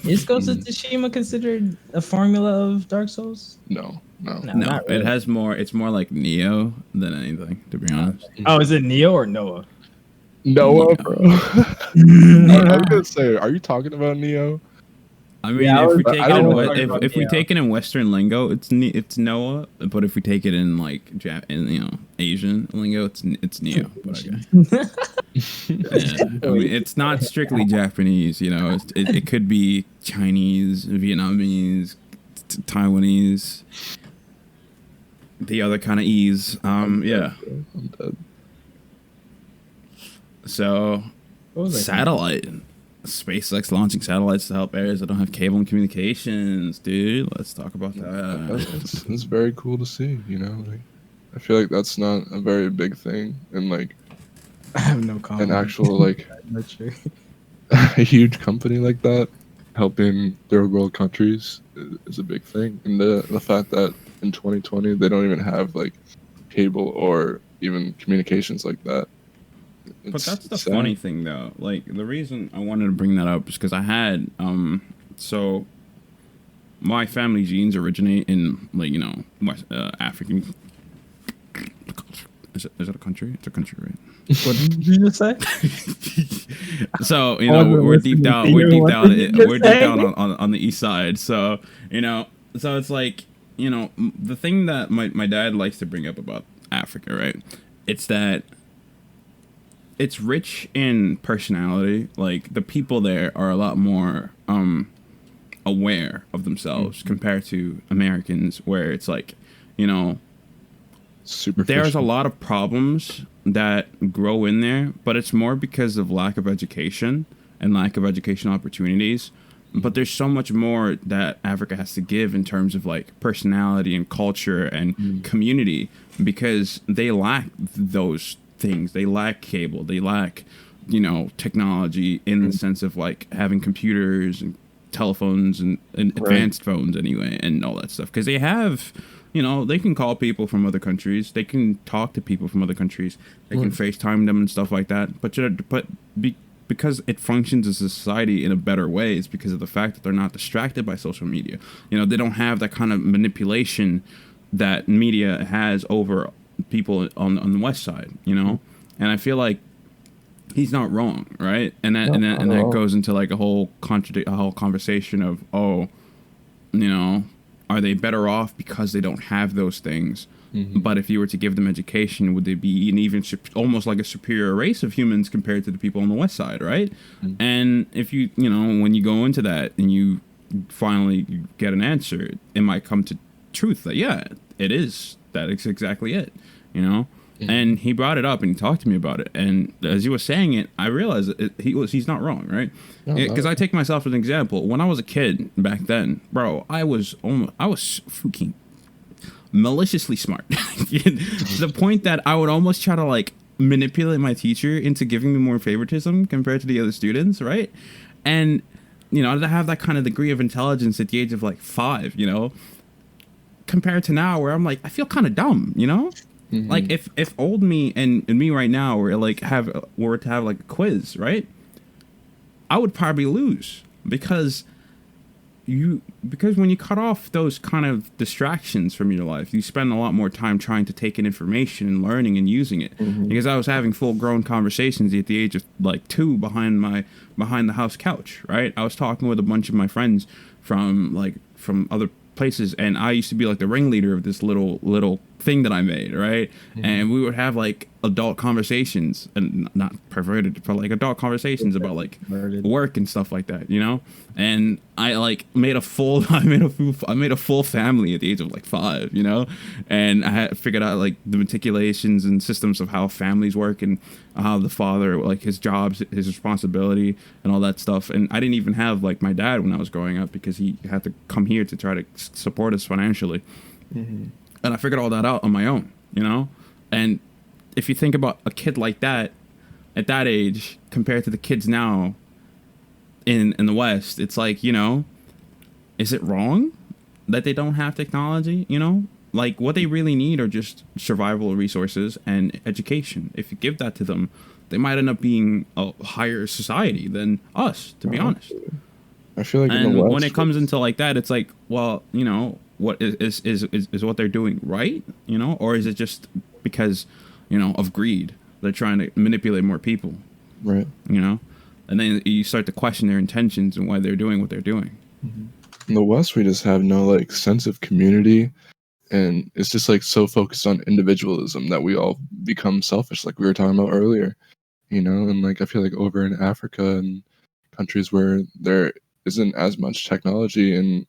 Is Ghost of Tsushima considered a formula of Dark Souls? No, really. It has more. It's more like Neo than anything, to be honest. Oh, is it Neo or Noah? Noah, bro. I was gonna say, are you talking about Neo? I mean, if we take it in Western lingo, it's Noah. But if we take it in like Asian lingo, it's Neo. But I mean, it's not strictly Japanese. It could be Chinese, Vietnamese, Taiwanese, the other kind of E's. Yeah. So, satellite. SpaceX launching satellites to help areas that don't have cable and communications, dude. Let's talk about that. It's very cool to see, I feel like that's not a very big thing, and like I have no comment. An actual like not sure. a huge company like that helping third world countries is a big thing, and the fact that in 2020 they don't even have like cable or even communications like that. But that's the funny thing, though. Like, the reason I wanted to bring that up is because I had, so my family genes originate in, like, West African. Is it a country? It's a country, right? What did you just say? So, we're deep down. We're deep down on the east side. So, so it's like, the thing that my dad likes to bring up about Africa, right? It's that it's rich in personality. Like, the people there are a lot more aware of themselves compared to Americans, where it's like, there's a lot of problems that grow in there, but it's more because of lack of education and lack of educational opportunities. But there's so much more that Africa has to give in terms of like personality and culture and community, because they lack those things. They lack cable. They lack, technology in the sense of like having computers and telephones and advanced phones anyway, and all that stuff. Because they have, they can call people from other countries. They can talk to people from other countries. They can FaceTime them and stuff like that. Because it functions as a society in a better way, it's because of the fact that they're not distracted by social media. They don't have that kind of manipulation that media has over people on the west side, and I feel like he's not wrong, right? And that goes into like a whole conversation of, are they better off because they don't have those things? But if you were to give them education, would they be an even almost like a superior race of humans compared to the people on the west side, right? And if you when you go into that and you finally get an answer, it might come to truth that it is. That is exactly it, And he brought it up and he talked to me about it. And as he was saying it, I realized he's not wrong, right? Because I take myself as an example. When I was a kid back then, bro, I was freaking maliciously smart to the point that I would almost try to like manipulate my teacher into giving me more favoritism compared to the other students, right? And to have that kind of degree of intelligence at the age of like 5, compared to now where I'm like, I feel kind of dumb, like if old me and me right now were to have like a quiz, right, I would probably lose because when you cut off those kind of distractions from your life, you spend a lot more time trying to take in information and learning and using it. Because I was having full grown conversations at the age of like 2 behind the house couch, right? I was talking with a bunch of my friends from other places, and I used to be like the ringleader of this little thing that I made, right? And we would have like adult conversations, and not perverted, but like adult conversations about like work and stuff like that, you know. And I like made a full I made a full family at the age of like 5, you know. And I had figured out like the meticulations and systems of how families work, and how the father, like his jobs, his responsibility, and all that stuff. And I didn't even have like my dad when I was growing up, because he had to come here to try to support us financially. And I figured all that out on my own, you know. And if you think about a kid like that at that age compared to the kids now in the West, it's like, you know, is it wrong that they don't have technology? You know, like what they really need are just survival resources and education. If you give that to them, they might end up being a higher society than us, to be honest. I feel like and when it comes into like that, it's like, well, you know, what is what they're doing right, you know, or is it just because, you know, of greed, they're trying to manipulate more people, right? You know, and then you start to question their intentions and why they're doing what they're doing. In the West, we just have no like sense of community, and it's just like so focused on individualism that we all become selfish, like we were talking about earlier, you know. And like I feel like over in Africa and countries where there isn't as much technology and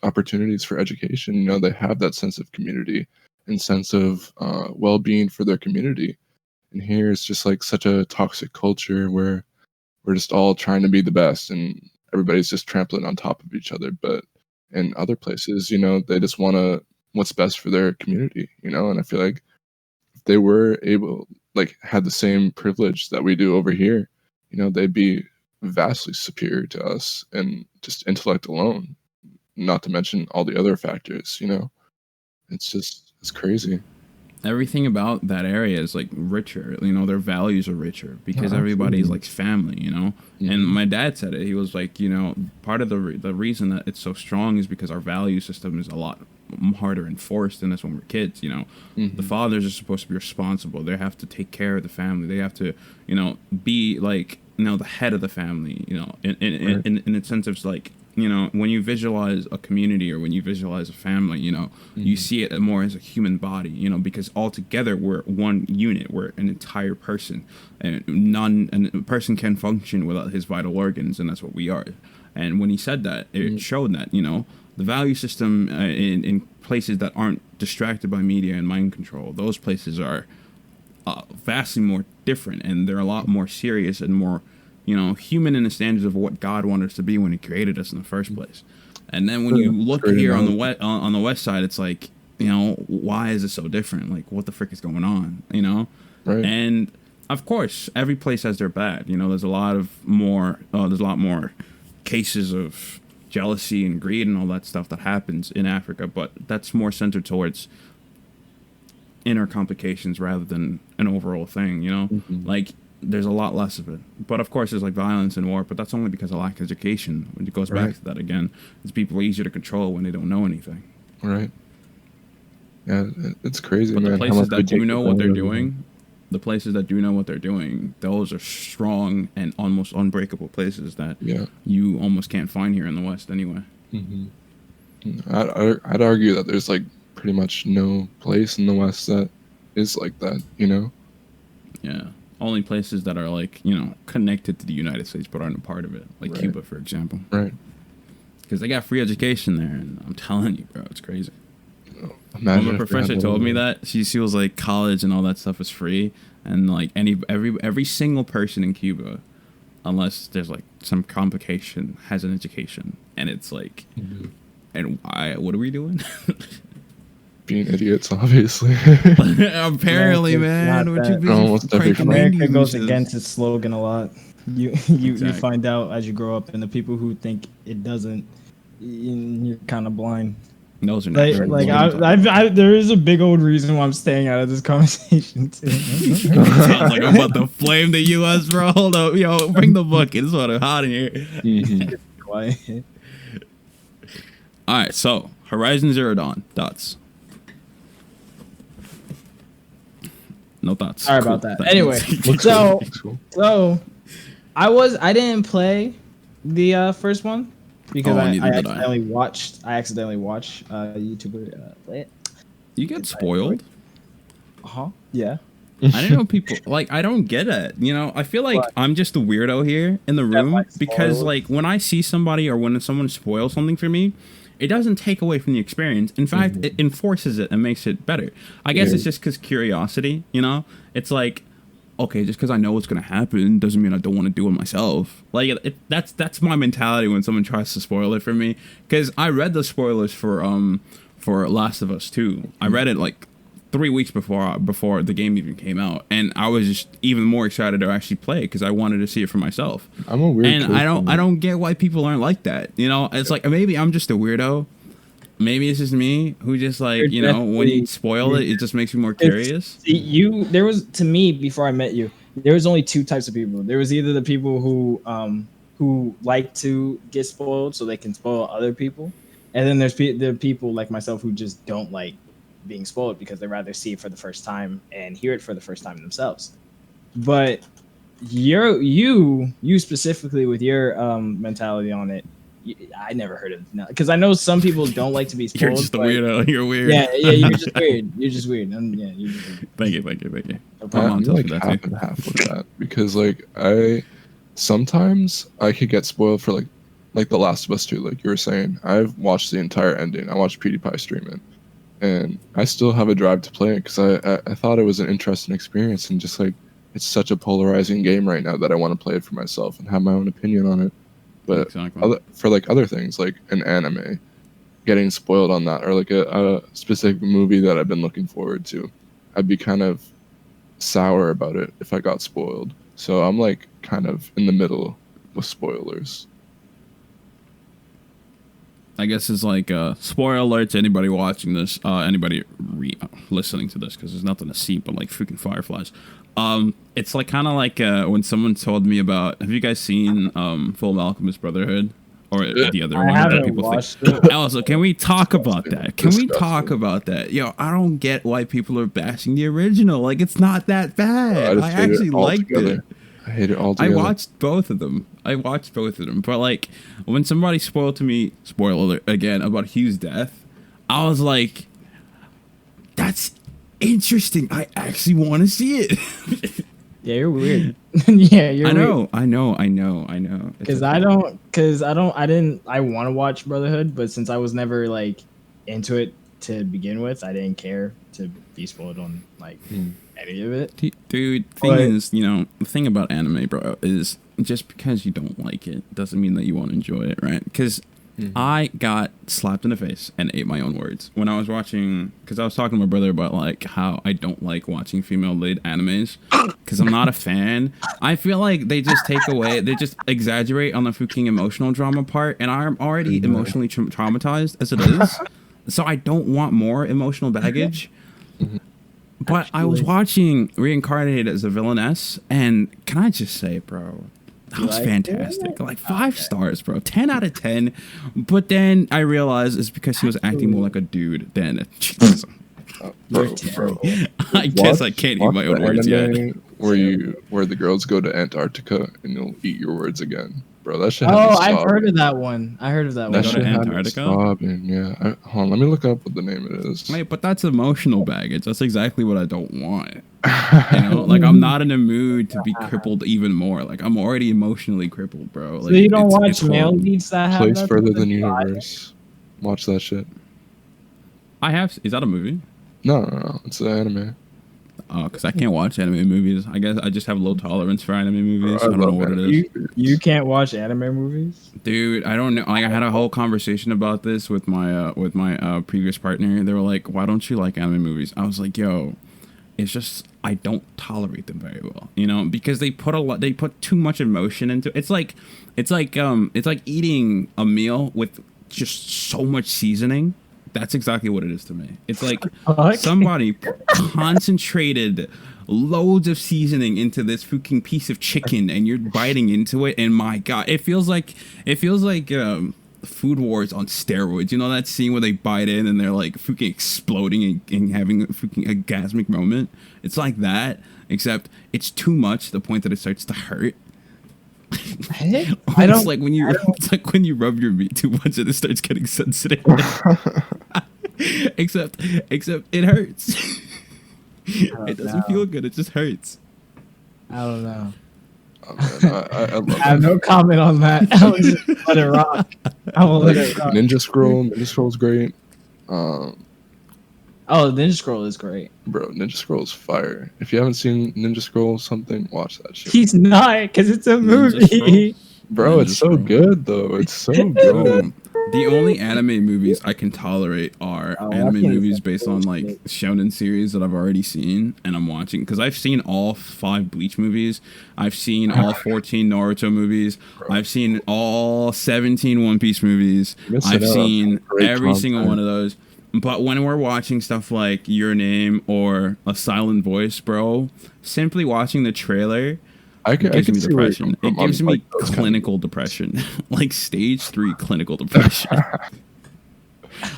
opportunities for education, you know, they have that sense of community and sense of well-being for their community. And here it's just like such a toxic culture where we're just all trying to be the best, and everybody's just trampling on top of each other. But in other places, you know, they just want to what's best for their community, you know. And I feel like if they were able, like, had the same privilege that we do over here, you know, they'd be vastly superior to us, and just intellect alone, not to mention all the other factors, you know. It's crazy. Everything about that area is like richer, you know. Their values are richer because everybody's like family, you know. And my dad said it. He was like, you know, part of the reason that it's so strong is because our value system is a lot harder enforced than us when we're kids, you know. The fathers are supposed to be responsible. They have to take care of the family. They have to, you know, be like, you know, the head of the family, you know. In the sense of like, you know, when you visualize a community or when you visualize a family, you know, you see it more as a human body, you know, because altogether we're one unit, we're an entire person, and a person can function without his vital organs, and that's what we are. And when he said that, it showed that, you know, the value system in places that aren't distracted by media and mind control, those places are vastly more different, and they're a lot more serious and more, you know, human in the standards of what God wanted us to be when He created us in the first place. And then when you look here on the west side, it's like, you know, why is it so different? Like, what the frick is going on? You know, and of course, every place has their bad. You know, there's a lot more cases of jealousy and greed and all that stuff that happens in Africa, but that's more centered towards inner complications rather than an overall thing. You know, like, there's a lot less of it. But of course there's like violence and war, but that's only because of lack of education. When it goes back to that again, it's people easier to control when they don't know anything. Right. Yeah, it's crazy, but man. The places that do know what they're doing, those are strong and almost unbreakable places that you almost can't find here in the West anyway. I'd argue that there's like pretty much no place in the West that is like that, you know? Yeah. Only places that are like, you know, connected to the United States but aren't a part of it, like Cuba, for example. Right. Because they got free education there, and I'm telling you, bro, it's crazy. Imagine when my professor told me that, she was like, college and all that stuff is free, and like every single person in Cuba, unless there's like some complication, has an education, and it's like, and what are we doing? Being idiots, obviously. Apparently, man. What you almost every America goes against its slogan a lot. You find out as you grow up, and the people who think it doesn't, you're kind of blind. Those are not like there is a big old reason why I'm staying out of this conversation too. Sounds like I'm about to flame the U.S., bro. Hold up, yo, bring the bucket. It's sort of hot in here. Quiet. All right, so Horizon Zero Dawn thoughts. No thoughts. Sorry about that. Anyway, so I didn't play the first one because I accidentally watched a YouTuber play it. You get spoiled. Yeah. I don't know people like. I don't get it. You know, I feel like I'm just the weirdo here in the room because like when I see somebody or when someone spoils something for me, it doesn't take away from the experience. In fact, it enforces it and makes it better. I guess it's just because curiosity. You know, it's like, okay, just because I know what's gonna happen doesn't mean I don't want to do it myself. Like that's my mentality when someone tries to spoil it for me. Because I read the spoilers for Last of Us 2. I read it like 3 weeks before the game even came out, and I was just even more excited to actually play because I wanted to see it for myself. I'm a weird and I don't get why people aren't like that. You know, it's like maybe I'm just a weirdo. Maybe it's just me who just like, you know, when you spoil it, it just makes me more curious. There was, to me, before I met you, there was only two types of people. There was either the people who like to get spoiled so they can spoil other people, and then there's the people like myself who just don't like being spoiled because they rather see it for the first time and hear it for the first time themselves. But you specifically with your mentality on it, I never heard of it because I know some people don't like to be spoiled. You're just a weirdo. You're weird. Yeah, you're just weird. You're just weird. You're just weird. Thank you. I'm like half and half with that because like sometimes I could get spoiled for like The Last of Us 2, like you were saying. I've watched the entire ending. I watched PewDiePie stream it, and I still have a drive to play it because I thought it was an interesting experience, and just like it's such a polarizing game right now that I want to play it for myself and have my own opinion on it. But for like other things, like an anime, getting spoiled on that, or like a specific movie that I've been looking forward to, I'd be kind of sour about it if I got spoiled. So I'm like kind of in the middle with spoilers. I guess it's like spoiler alert to anybody watching this, anybody listening to this, because there's nothing to see but like freaking fireflies. It's like kind of like when someone told me about. Have you guys seen Full Alchemist Brotherhood or the other one that people think? Also, can we talk about that? Can we talk about that? Yo, I don't get why people are bashing the original. Like, it's not that bad. I actually liked it. I hate it altogether. I watched both of them. But like when somebody spoiled to me, spoiler alert again, about Hugh's death, I was like, that's interesting. I actually want to see it. Yeah, you're weird. Yeah, you're. I know. Because I want to watch Brotherhood, but since I was never like into it to begin with, I didn't care to be spoiled on like any of it. Dude, the thing about anime, bro, is just because you don't like it doesn't mean that you won't enjoy it, right? Because I got slapped in the face and ate my own words when I was watching, because I was talking to my brother about like how I don't like watching female lead animes because I'm not a fan. I feel like they just they just exaggerate on the fucking emotional drama part, and I'm already emotionally traumatized as it is, so I don't want more emotional baggage. But I was watching Reincarnated as a Villainess, and can I just say, bro, that was fantastic. Like 5 stars, bro. 10 out of 10. But then I realized it's because he was acting more like a dude than bro. I guess I can't eat my own words yet. Where the girls go to Antarctica and you'll eat your words again. Bro, that shit. I've heard of that one. That shit Antarctica. Yeah. Hold on, let me look up what the name it is. Wait, but that's emotional baggage. That's exactly what I don't want. You know, like I'm not in a mood to be crippled even more. Like I'm already emotionally crippled, bro. Like, so you don't watch male leads that have Place Further Than Universe. Watch that shit. I have. Is that a movie? No. It's an anime. Oh, because I can't watch anime movies. I guess I just have low tolerance for anime movies. I don't know what it is. You can't watch anime movies? Dude, I don't know. Like, I had a whole conversation about this with my previous partner. They were like, "Why don't you like anime movies?" I was like, "Yo, it's just I don't tolerate them very well, you know, because they put too much emotion into it. It's like eating a meal with just so much seasoning." That's exactly what it is to me. It's like somebody concentrated loads of seasoning into this fucking piece of chicken, and you're biting into it, and my god, it feels like Food Wars on steroids. You know that scene where they bite in and they're like fucking exploding and having a fucking orgasmic moment? It's like that, except it's too much to the point that it starts to hurt. It's like when you rub your meat too much and it starts getting sensitive. except it hurts. It doesn't feel good. It just hurts. I don't know. Oh, man, I love I have it. no comment on that. I will just let it rock. I will let it rock. Ninja Scroll's great. Oh, Ninja Scroll is great. Bro, Ninja Scroll's fire. If you haven't seen Ninja Scroll something, watch that shit. He's not, because it's a movie. Bro, Ninja it's so Scroll. good though. It's so good. Bro, the only anime movies I can tolerate are Oh, anime I think movies it's based on like bullshit. Shounen series that I've already seen and I'm watching. Because I've seen all 5 Bleach movies. I've seen all 14 Naruto movies. I've seen all 17 One Piece movies. Missing I've out on seen some great every single content. one of those. But when we're watching stuff like Your Name or A Silent Voice, bro, simply watching the trailer I gives can me see where you're depression. coming It from gives on, me like, those kind of- clinical depression, like stage 3 clinical depression.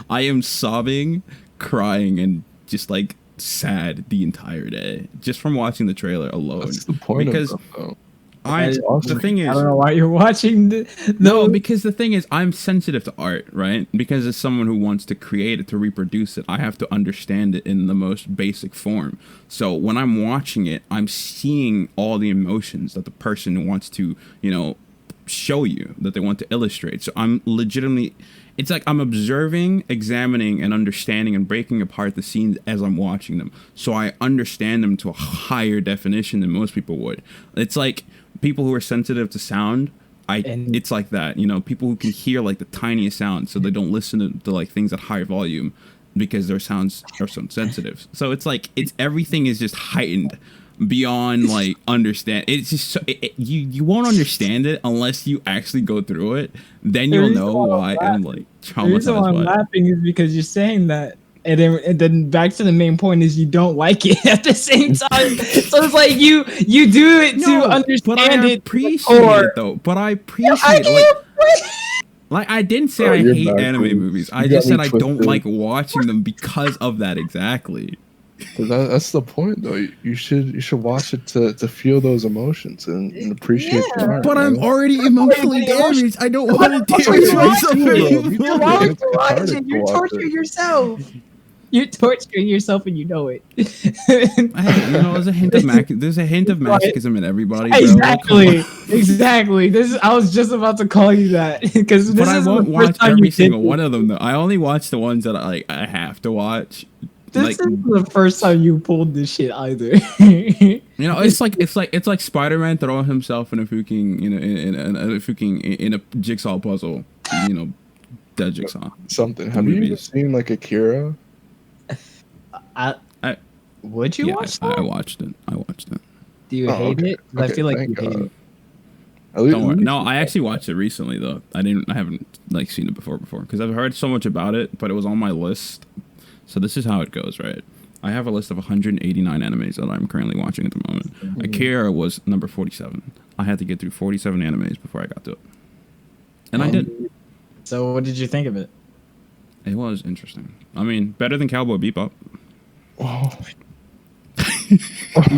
I am sobbing, crying, and just like sad the entire day just from watching the trailer alone. That's the point Because of them, though. the thing I is, don't know why you're watching the no, because the thing is, I'm sensitive to art, right? Because as someone who wants to create it, to reproduce it, I have to understand it in the most basic form. So when I'm watching it, I'm seeing all the emotions that the person wants to, show you, that they want to illustrate. So I'm legitimately, it's like I'm observing, examining, and understanding and breaking apart the scenes as I'm watching them. So I understand them to a higher definition than most people would. It's like people who are sensitive to sound. It's like that, people who can hear like the tiniest sounds, so they don't listen to like things at high volume because their sounds are so sensitive. So it's like everything is just heightened beyond like understand. It's just you won't understand it unless you actually go through it. Then you'll know why I'm like The reason why I'm traumatized by it. laughing is because you're saying that. And then back to the main point is you don't like it at the same time. So it's like you do it to understand but I it. appreciate it though. But I appreciate it. Like I didn't say Bro, I you're hate backwards. anime movies. I You just got said me I don't twisted. like watching them because of that exactly. But that's the point, though. You should watch it to feel those emotions and appreciate the art. But I'm man. already emotionally damaged. I don't want to That's damage what myself you like, anymore. Why would It's you watch cathartic it? to You're watch torturing it. yourself. You're torturing yourself and you know it. Hey, there's a hint of masochism in everybody, bro. Exactly. Exactly. I was just about to call you that because But I won't watch every single one of them though. I only watch the ones that I have to watch. This isn't the first time you pulled this shit either. It's like Spider-Man throwing himself in a fucking in a jigsaw puzzle. That jigsaw. Something. Have you ever Movies. seen like Akira? Would you Yeah, watch that? I watched it. Do you Oh, hate okay. it? 'Cause I feel like you thank hate God. it. At least- Don't worry. No, I actually watched it recently though. I haven't like seen it before because I've heard so much about it, but it was on my list. So this is how it goes, right? I have a list of 189 animes that I'm currently watching at the moment. Akira was number 47. I had to get through 47 animes before I got to it. And I did. So what did you think of it? It was interesting. I mean, better than Cowboy Bebop. Oh, You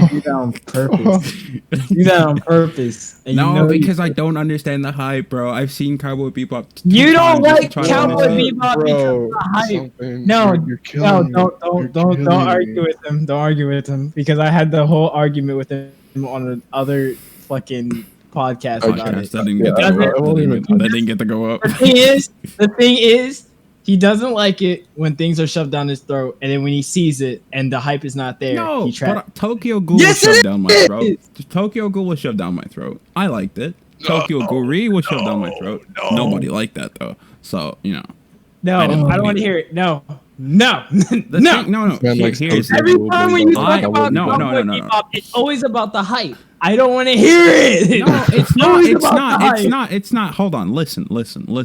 do that on purpose. You do that on purpose. And No, you know because I don't understand the hype, bro. I've seen Cowboy Bebop. You don't times just to like try to Cowboy understand it. Bebop because of the hype. something. No, you're killing me. You're don't killing argue me. with him. Don't argue with him because I had the whole argument with him on another fucking podcast about Podcast it. that didn't Yeah, get to I go up. won't even That didn't get to go up. The thing is, he doesn't like it when things are shoved down his throat, and then when he sees it and the hype is not there, No, he tries. but Tokyo Ghoul Yes, was it shoved down my is! throat. Tokyo Ghoul was shoved down my throat. I liked it. Tokyo Ghoul was shoved down my throat. Nobody liked that though. So No, I I didn't don't like want it. to hear it. No. The thing, no. Man likes Here's Tokyo Every Ghoul, time but when you like, talk I about wouldn't No, Cowboy no. Bebop, it's always about the hype. I don't want to hear it. No, it's not. always It's about not. the It's hype. not. It's not. Hold on. Listen, Linda. Listen,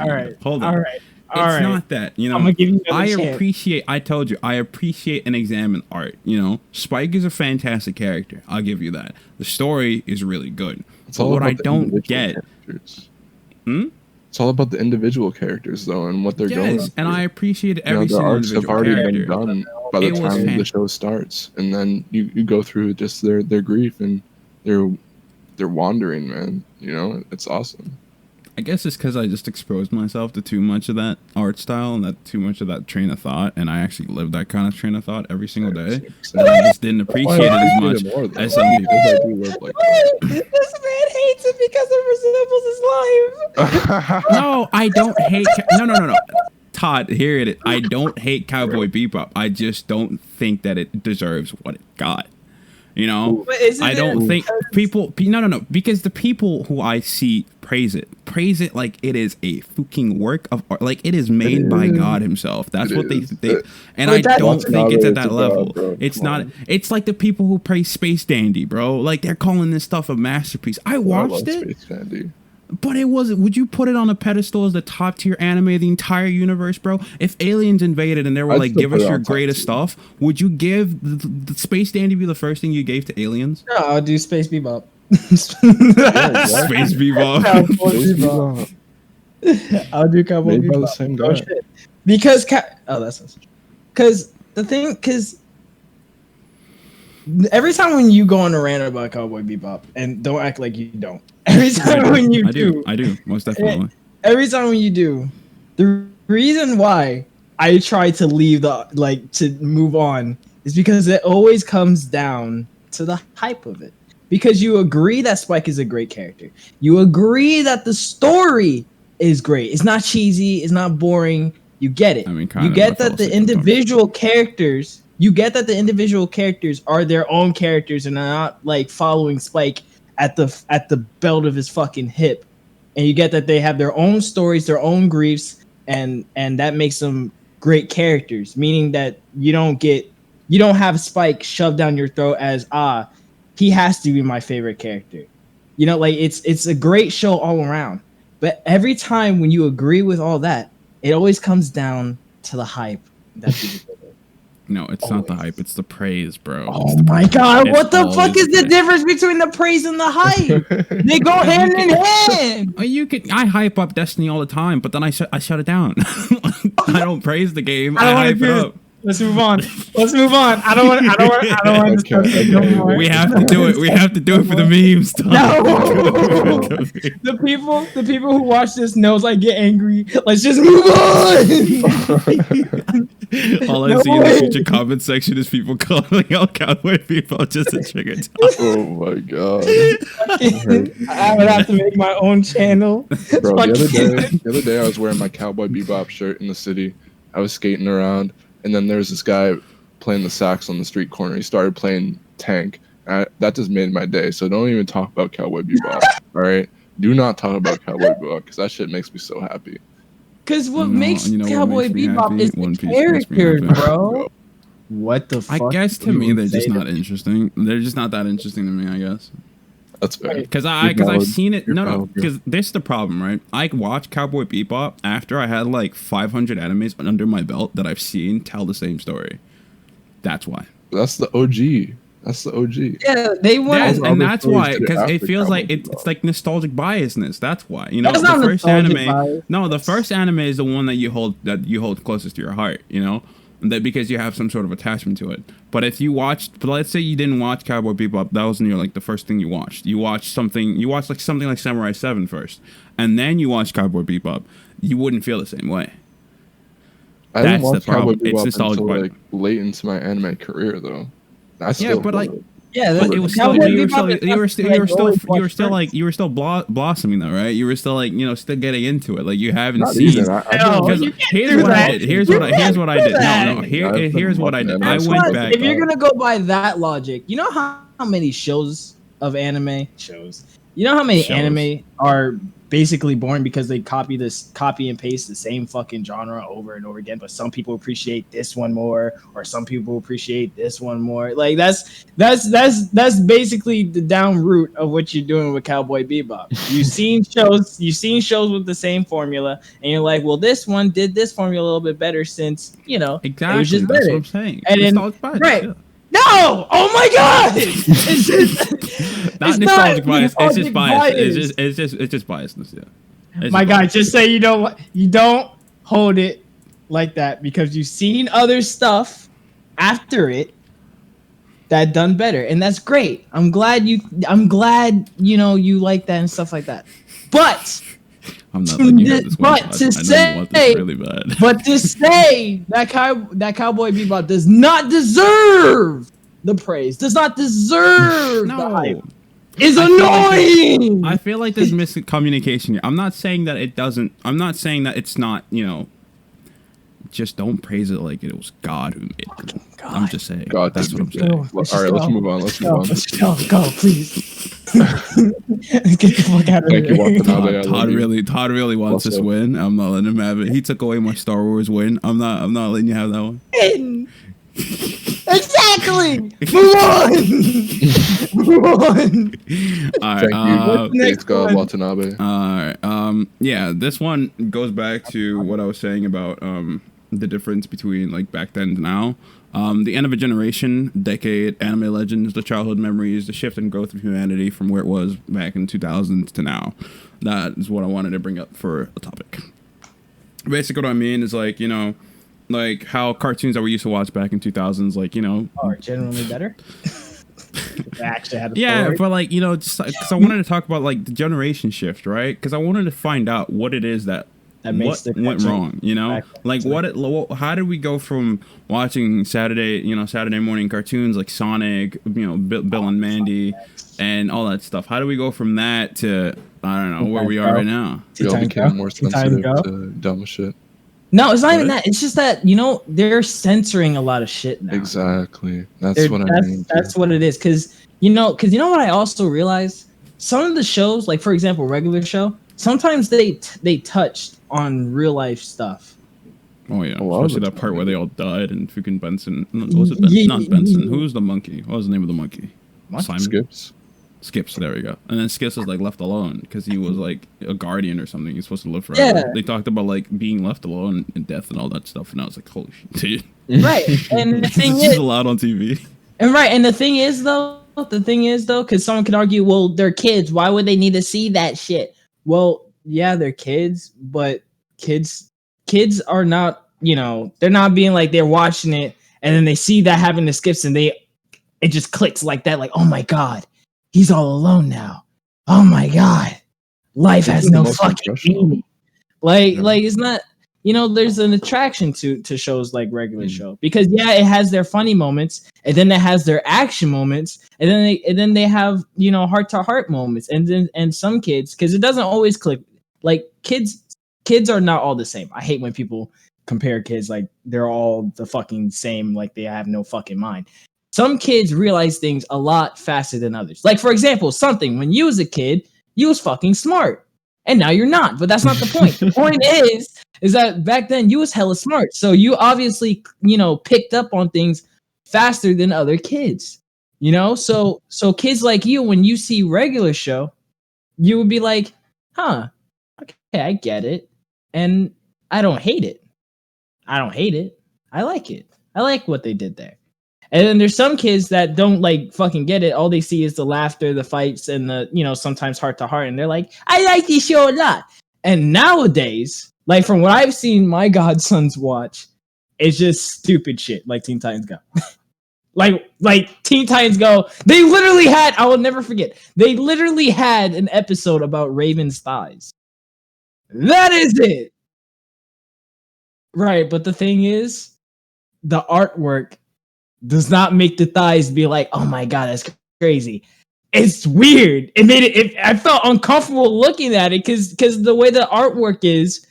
All Linda. right. Hold on. All right. It's not that. I'm gonna give you another I chance. appreciate. I told you. I appreciate and examine art. Spike is a fantastic character. I'll give you that. The story is really good. It's But all what about I the don't individual get. characters. Hmm? It's all about the individual characters, though, and what they're going Yes, and through. I appreciate You know, every the single arcs have individual already character. been done by the It was time the show starts, and then you go through just their grief and their wandering, man. It's awesome. I guess it's because I just exposed myself to too much of that art style and that too much of that train of thought, and I actually live that kind of train of thought every single day. And I just didn't appreciate it as much as some people. This man hates it because it resembles his life. No, I don't hate. No. Todd, hear it. I don't hate Cowboy Bebop. I just don't think that it deserves what it got. You know, I don't think people. No. Because the people who I see praise it like it is a fucking work of art. Like it is made by God Himself. That's what they. And I don't think it's at that level. It's not. It's like the people who praise Space Dandy, bro. Like they're calling this stuff a masterpiece. I watched it. Space Dandy. But it wasn't. Would you put it on a pedestal as the top tier anime of the entire universe, bro? If aliens invaded and they were like, "Give us your greatest stuff," would you give the Space Dandy be the first thing you gave to aliens? No, I'll do Space Bebop. Space Bebop. I'll do Cowboy Bebop. The same guy. Shit. Because because every time when you go on a rant about Cowboy Bebop, and don't act like you don't. Every time when you do, I do, most definitely. Every time when you do, the reason why I try to leave to move on is because it always comes down to the hype of it. Because you agree that Spike is a great character. You agree that the story is great. It's not cheesy. It's not boring. You get it. I mean, you get that the individual characters. You get that the individual characters are their own characters and are not like following Spike at the belt of his fucking hip, and you get that they have their own stories, their own griefs, and that makes them great characters. Meaning that you don't have Spike shoved down your throat as he has to be my favorite character. You know, like it's a great show all around. But every time when you agree with all that, it always comes down to the hype that people put in. No, it's not the hype. It's the praise, bro. Oh my god! What the fuck is the difference between the praise and the hype? They go hand in hand. I hype up Destiny all the time, but then I shut it down. I don't praise the game. I hype it up. Let's move on. I don't want to discuss it no more. We have to do it. We have to do it for the memes. No. The people who watch this knows I get angry. Let's just move on. All I see in the future comment section is people calling out Cowboy people just to trigger time. Oh my god. I would have to make my own channel. Bro, the other day I was wearing my Cowboy Bebop shirt in the city. I was skating around, and then there was this guy playing the sax on the street corner. He started playing Tank. That just made my day. So don't even talk about Cowboy Bebop. All right? Do not talk about Cowboy Bebop because that shit makes me so happy. Because what makes Cowboy Bebop is the character, bro. What the fuck? I guess to me they're just not interesting. They're just not that interesting to me, I guess. That's fair. Because I've seen it. No, because this is the problem, right? I watched Cowboy Bebop after I had like 500 animes under my belt that I've seen tell the same story. That's why. That's the OG. Yeah, they want, and that's why, because it feels like it's like nostalgic biasness. That's why, you know, that's the first anime. Bias. No, the first anime is the one that you hold closest to your heart. You know, that because you have some sort of attachment to it. But if you watched, but let's say you didn't watch Cowboy Bebop, that wasn't like the first thing you watched. You watched something like Samurai 7 first, and then you watched Cowboy Bebop. You wouldn't feel the same way. I didn't watch Cowboy Bebop until like late into my anime career, though. But it was still you were still blossoming though, right? You were still like, you know, still getting into it. Like you haven't seen. Here's what I did. Here's what I did. Here's what I did. I went back. If you're gonna go by that logic, you know how many shows of anime shows? You know how many anime are basically born because they copy and paste the same fucking genre over and over again, but some people appreciate this one more, or some people appreciate this one more. Like that's basically the down root of what you're doing with Cowboy Bebop. You've seen shows with the same formula, and you're like, well, this one did this formula a little bit better since, you know, exactly. It was just that's better. what I'm saying. And then, right. Yeah. No! Oh my god! It's just not nostalgic bias. It's just bias. It's just biasness. Yeah. My guy, just say you don't hold it like that because you've seen other stuff after it that done better, and that's great. I'm glad you know you like that and stuff like that. But I'm not letting you have this one. But to I know you want this say, really bad. but to say that Cowboy Bebop does not deserve the praise, does not deserve the hype, is annoying. I feel like there's miscommunication here. I'm not saying that it doesn't. I'm not saying that it's not. Just don't praise it like it was God who made it. God. I'm just saying. God, that's what I'm saying. All right, let's move on. Let's go, please. Get the fuck out of Thank here. you, Watanabe. Todd really wants this win. I'm not letting him have it. He took away my Star Wars win. I'm not letting you have that one. Exactly. Move on. Move on. All right. Thank you. Thanks, God, Watanabe. All right. Yeah, this one goes back to what I was saying about the difference between like back then to now. The end of a generation, decade, anime legends, the childhood memories, the shift and growth of humanity from where it was back in 2000s to now. That is what I wanted to bring up for a topic. Basically, what I mean is like, like how cartoons that we used to watch back in 2000s, are generally better. Actually had a yeah, story. but like, just because I wanted to talk about like the generation shift, right? Because I wanted to find out what it is that makes what went wrong, like how did we go from watching Saturday morning cartoons like Sonic, Bill and Mandy and all that stuff? How do we go from that to I don't know where we are right now? We all became more sensitive to dumb shit. No, it's not even that. It's just that they're censoring a lot of shit now. Exactly. That's what I mean. That's what it is. Because you know what I also realized? Some of the shows, like for example, regular show, sometimes they touched on real life stuff. Oh yeah, especially that part where they all died and freaking Benson. Was it not Benson? Who was the monkey? What was the name of the monkey? Simon? Skips. There we go. And then Skips was like left alone because he was like a guardian or something. He's supposed to live forever. Yeah. They talked about like being left alone and death and all that stuff, and I was like, holy shit. Right. And the thing is, allowed on TV. And the thing is though, because someone could argue, well, they're kids. Why would they need to see that shit? Well, yeah, they're kids, but kids are not, they're not being like they're watching it and then they see that having the skips and it just clicks like that, like, oh my God, he's all alone now. Oh my God, life has no fucking meaning. Like it's not, there's an attraction to shows like regular show because it has their funny moments and then it has their action moments and then they have heart to heart moments and some kids, because it doesn't always click. Like kids are not all the same. I hate when people compare kids like they're all the fucking same, like they have no fucking mind. Some kids realize things a lot faster than others. Like for example, when you was a kid, you was fucking smart. And now you're not, but that's not the point. The point is that back then you was hella smart. So you obviously, picked up on things faster than other kids. So kids like you, when you see regular show, you would be like, huh, okay, I get it. And I don't hate it. I like it. I like what they did there. And then there's some kids that don't like fucking get it. All they see is the laughter, the fights, and the, sometimes heart to heart. And they're like, I like this show a lot. And nowadays, like from what I've seen my godsons watch, it's just stupid shit like Teen Titans Go. like Teen Titans Go, they literally had, I will never forget, they literally had an episode about Raven's thighs. That is it. Right, but the thing is, the artwork does not make the thighs be like, oh my God, that's crazy. It's weird. It made it, I felt uncomfortable looking at it because the way the artwork is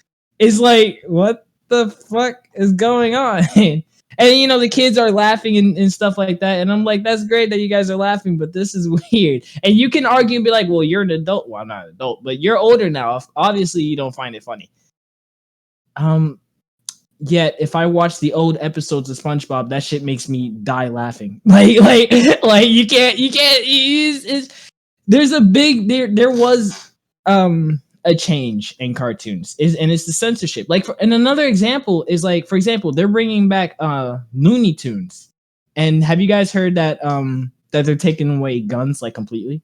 like, what the fuck is going on? And the kids are laughing and stuff like that. And I'm like, that's great that you guys are laughing, but this is weird. And you can argue and be like, well, you're an adult. Well, I'm not an adult, but you're older now. Obviously, you don't find it funny. Yet if I watch the old episodes of SpongeBob, that shit makes me die laughing. Like you can't. There's a big there was a change in cartoons and it's the censorship. Like and another example is like, for example, they're bringing back Looney Tunes. And have you guys heard that that they're taking away guns like completely?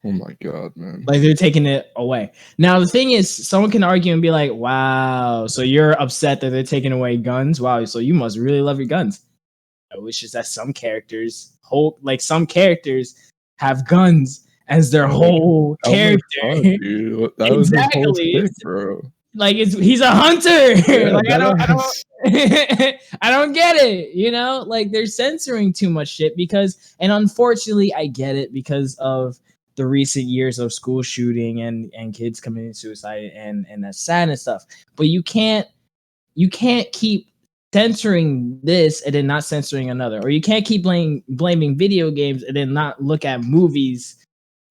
Oh my God, man. Like they're taking it away. Now the thing is, someone can argue and be like, wow, so you're upset that they're taking away guns? Wow, so you must really love your guns. It's just that some characters have guns as their whole Oh my character. God, dude. That was his whole stick, bro. Like he's a hunter. Yeah, Like I don't deadass. I don't get it, you know? Like they're censoring too much shit because, and unfortunately I get it because of the recent years of school shooting and kids committing suicide and that's sad and stuff. But you can't keep censoring this and then not censoring another, or you can't keep blaming video games and then not look at movies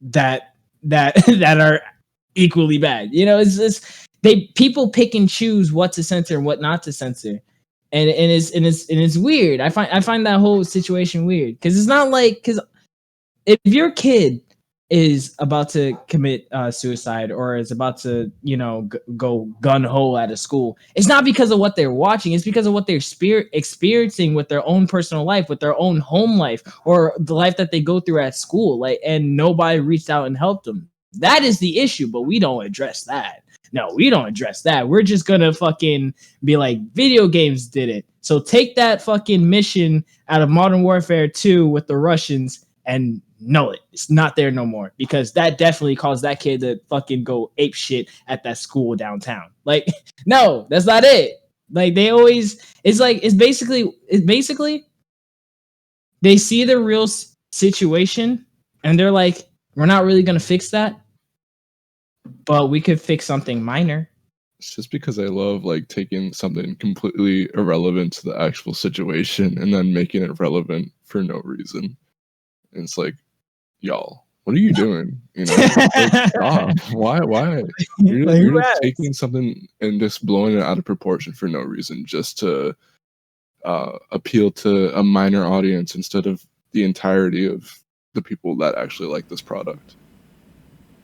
that that are equally bad. You know, it's just people pick and choose what to censor and what not to censor, and it's weird. I find that whole situation weird because it's not like, because if your kid is about to commit suicide or is about to, you know, go gun ho at a school, it's not because of what they're watching, it's because of what they're experiencing with their own personal life, with their own home life, or the life that they go through at school, like, and nobody reached out and helped them. That is the issue, but we don't address that. No, we don't address that. We're just gonna fucking be like, video games did it, so take that fucking mission out of Modern Warfare 2 with the Russians and null it. It's not there no more, because that definitely caused that kid to fucking go ape shit at that school downtown. Like, no, that's not it. Like, they always, it's basically they see the real situation and they're like, we're not really gonna fix that, but we could fix something minor. It's just because I love like taking something completely irrelevant to the actual situation and then making it relevant for no reason. And it's like, y'all, what are you doing? You know, like, stop. Why? You're just taking something and just blowing it out of proportion for no reason, just to appeal to a minor audience instead of the entirety of the people that actually like this product.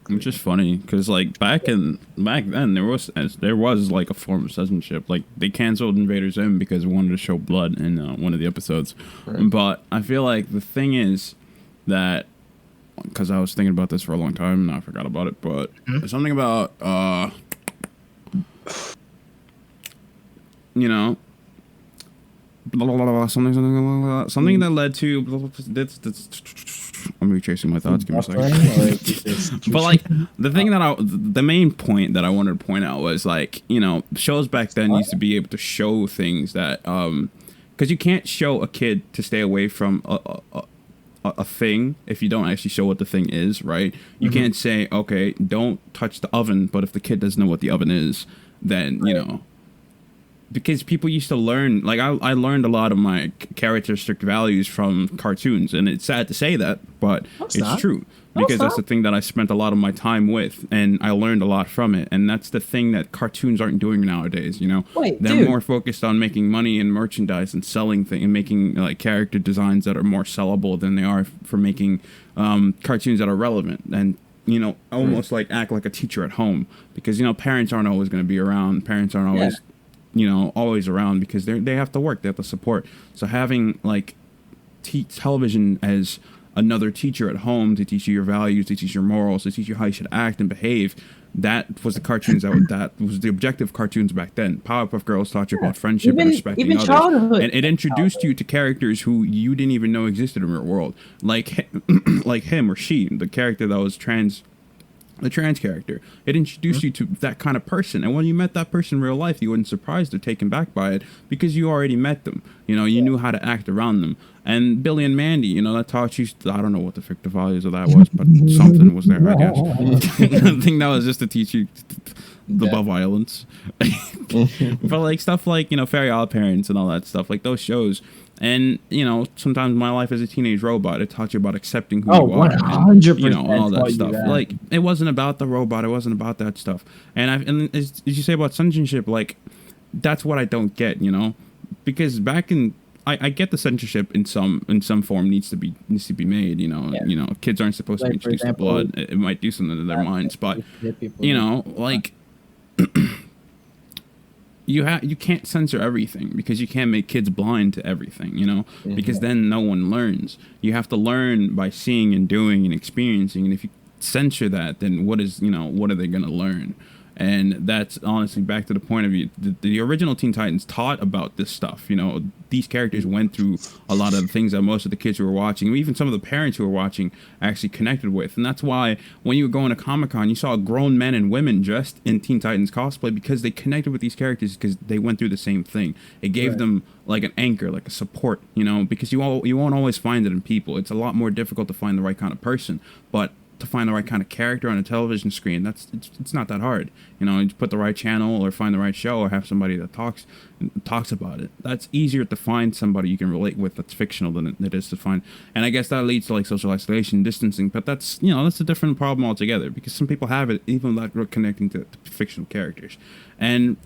Which is funny because like back then there was like a form of censorship. Like they canceled Invader Zim because they wanted to show blood in one of the episodes. Right. But I feel like the thing is that, because I was thinking about this for a long time and I forgot about it, but something about you know, something that led to I'm retracing my thoughts. Give me a second. But like the main point that I wanted to point out was, like, you know, shows back then used to be able to show things that because you can't show a kid to stay away from a thing if you don't actually show what the thing is, right? You can't say, okay, don't touch the oven, but if the kid doesn't know what the oven is, then you know. Because people used to learn, like I learned a lot of my characteristic values from cartoons, and it's sad to say that, but it's true. Because that's the thing that I spent a lot of my time with, and I learned a lot from it. And that's the thing that cartoons aren't doing nowadays, you know? They're more focused on making money and merchandise and selling things and making like character designs that are more sellable than they are for making cartoons that are relevant. And, you know, almost like act like a teacher at home. Because, you know, parents aren't always going to be around. Parents aren't always... you know, always around because they have to work, they have to support. So having like television as another teacher at home to teach you your values, to teach you your morals, to teach you how you should act and behave, that was the cartoons that was the objective of cartoons back then. Powerpuff Girls taught you about friendship and respecting others. Childhood. And it introduced you to characters who you didn't even know existed in your world. Like like him or she, the character that was the trans character. It introduced you to that kind of person, and when you met that person in real life, you weren't surprised or taken back by it because you already met them. You know, you knew how to act around them. And Billy and Mandy, you know, that taught you, I don't know what the frick the values of that was, but something was there, I guess. I think that was just to teach you the violence. But like stuff like, you know, Fairy Odd Parents and all that stuff, like those shows. And, you know, sometimes my life as a teenage robot, it taught you about accepting who you are. 100%. You know, all that stuff. Like, it wasn't about the robot. It wasn't about that stuff. And as you say about censorship, like, that's what I don't get, you know? Because back in... I get the censorship in some form needs to be made, you know. Yeah. You know, kids aren't supposed to be introduced to blood. It might do something to their minds. But, you know, like... You can't censor everything because you can't make kids blind to everything, you know, because then no one learns. You have to learn by seeing and doing and experiencing. And if you censor that, then what are they going to learn? And that's honestly back to the point of view. The original Teen Titans taught about this stuff. You know, these characters went through a lot of the things that most of the kids who were watching, even some of the parents who were watching, actually connected with. And that's why when you were going to Comic-Con, you saw grown men and women dressed in Teen Titans cosplay, because they connected with these characters because they went through the same thing. It gave them like an anchor, like a support, you know, because you won't always find it in people. It's a lot more difficult to find the right kind of person, but to find the right kind of character on a television screen, it's not that hard. You know, you put the right channel or find the right show or have somebody that talks about it. That's easier to find somebody you can relate with that's fictional than it is to find. And I guess that leads to like social isolation, distancing, but that's a different problem altogether, because some people have it even without connecting to fictional characters. And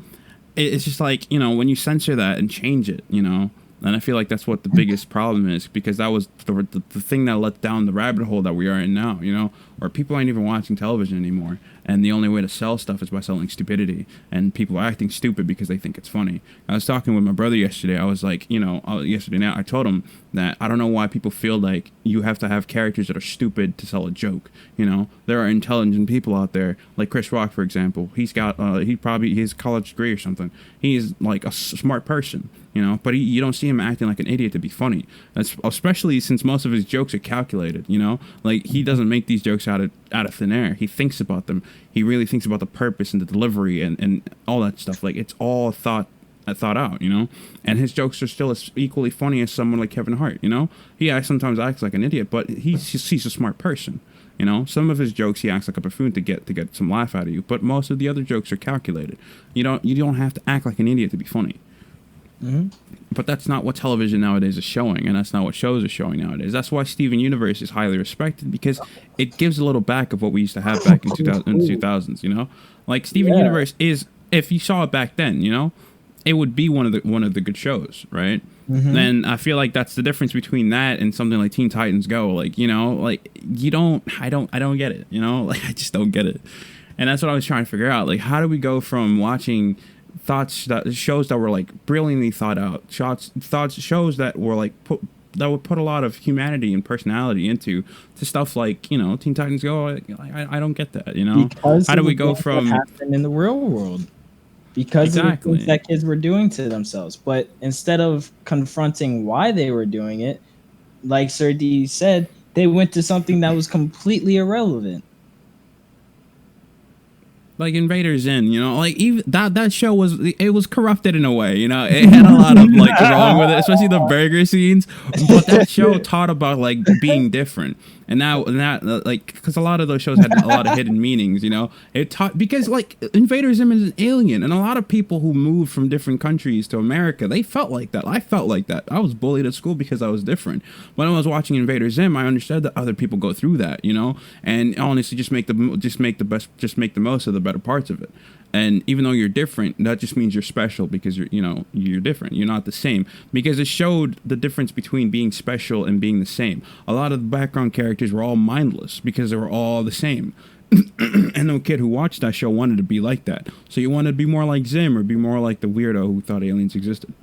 it's just like, you know, when you censor that and change it, you know, and I feel like that's what the biggest problem is, because that was the thing that let down the rabbit hole that we are in now, you know, where people aren't even watching television anymore. And the only way to sell stuff is by selling stupidity. And people are acting stupid because they think it's funny. I was talking with my brother yesterday. I was like, you know, yesterday now, I told him that I don't know why people feel like you have to have characters that are stupid to sell a joke. You know, there are intelligent people out there, like Chris Rock, for example. He's got, his college degree or something. He's like a smart person, you know, but you don't see him acting like an idiot to be funny. That's especially since most of his jokes are calculated, you know, like he doesn't make these jokes out of thin air. He thinks about them. He really thinks about the purpose and the delivery and all that stuff. Like, it's all thought out, you know, and his jokes are still as equally funny as someone like Kevin Hart, you know. He sometimes acts like an idiot, but he's a smart person, you know. Some of his jokes he acts like a buffoon to get some laugh out of you, but most of the other jokes are calculated. You don't have to act like an idiot to be funny. Mm-hmm. But that's not what television nowadays is showing, and that's not what shows are showing nowadays. That's why Steven Universe is highly respected, because it gives a little back of what we used to have back in the 2000s, you know? Like, Steven Universe is, if you saw it back then, you know, it would be one of the good shows, right? Mm-hmm. Then I feel like that's the difference between that and something like Teen Titans Go. Like, you know, like, I don't get it, you know? Like, I just don't get it. And that's what I was trying to figure out. Like, how do we go from watching shows that were like brilliantly thought out, shows that were like that would put a lot of humanity and personality into, to stuff like, you know, Teen Titans Go? I don't get that, you know. Because how do we go from what happened in the real world? Because of the things that kids were doing to themselves. But instead of confronting why they were doing it, like Sir D said, they went to something that was completely irrelevant. Like Invader Zim, you know, like even that show was corrupted in a way, you know. It had a lot of like wrong with it, especially the burger scenes. But that show taught about like being different, and that like, because a lot of those shows had a lot of hidden meanings, you know. It taught, because like Invader Zim is an alien, and a lot of people who moved from different countries to America, they felt like that. I felt like that. I was bullied at school because I was different. When I was watching Invader Zim, I understood that other people go through that, you know, and honestly, just make the most of the better parts of it. And even though you're different, that just means you're special, because you're different. You're not the same, because it showed the difference between being special and being the same. A lot of the background characters were all mindless because they were all the same. And no kid who watched that show wanted to be like that. So you wanted to be more like Zim, or be more like the weirdo who thought aliens existed.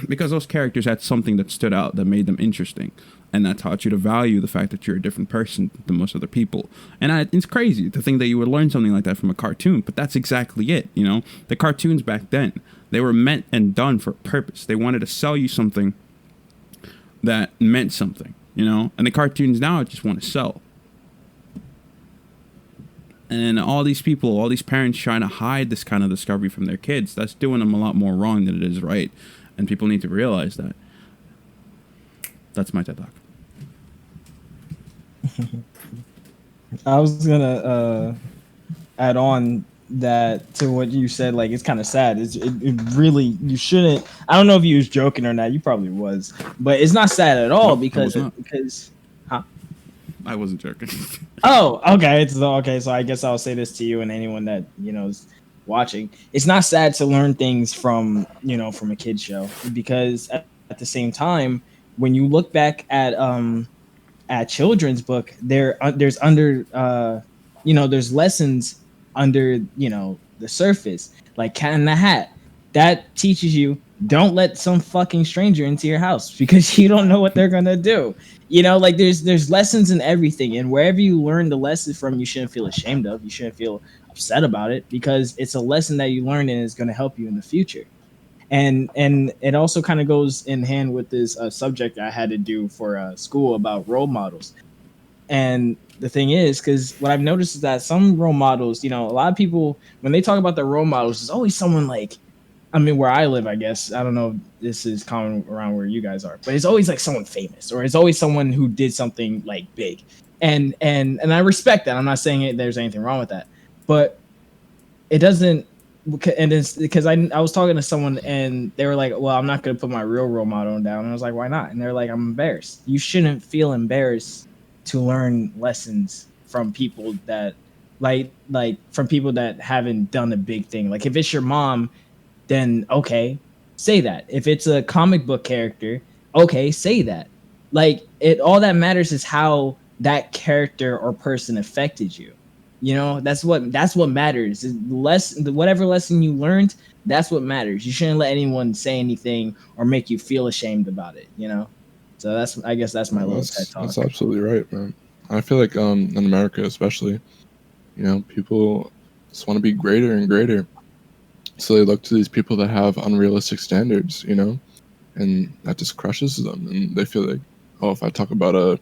Because those characters had something that stood out, that made them interesting, and that taught you to value the fact that you're a different person than most other people. And it's crazy to think that you would learn something like that from a cartoon, but that's exactly it, you know? The cartoons back then, they were meant and done for a purpose. They wanted to sell you something that meant something, you know? And the cartoons now just want to sell. And all these people, all these parents trying to hide this kind of discovery from their kids, that's doing them a lot more wrong than it is right. And people need to realize that. That's my TED Talk. I was gonna add on that to what you said. Like, it's kind of sad. It really, you shouldn't. I don't know if you was joking or not. You probably was, but it's not sad at all, because I wasn't joking. Oh, okay. Okay. So I guess I'll say this to you and anyone that, you know, is watching. It's not sad to learn things from a kid's show, because at the same time, when you look back at children's book, there's lessons under, the surface, like Cat in the Hat, that teaches you don't let some fucking stranger into your house because you don't know what they're gonna do. You know, like there's lessons in everything, and wherever you learn the lesson from, you shouldn't feel ashamed of. You shouldn't feel upset about it because it's a lesson that you learned and is going to help you in the future. And it also kind of goes in hand with this subject I had to do for school about role models. And the thing is, because what I've noticed is that some role models, you know, a lot of people when they talk about their role models, there's always someone like, I mean, where I live, I guess I don't know if this is common around where you guys are, but it's always like someone famous, or it's always someone who did something like big, and I respect that. I'm not saying there's anything wrong with that, but it doesn't. And it's because I was talking to someone and they were like, well, I'm not going to put my real role model down. And I was like, why not? And they're like, I'm embarrassed. You shouldn't feel embarrassed to learn lessons from people that like from people that haven't done a big thing. Like if it's your mom, then okay, say that. If it's a comic book character, okay, say that. Like it all that matters is how that character or person affected you. You know, that's what matters. Whatever lesson you learned, that's what matters. You shouldn't let anyone say anything or make you feel ashamed about it, you know? So I guess that's my little TED talk. That's absolutely right, man. I feel like in America especially, you know, people just want to be greater and greater. So they look to these people that have unrealistic standards, you know, and that just crushes them. And they feel like, oh, if I talk about a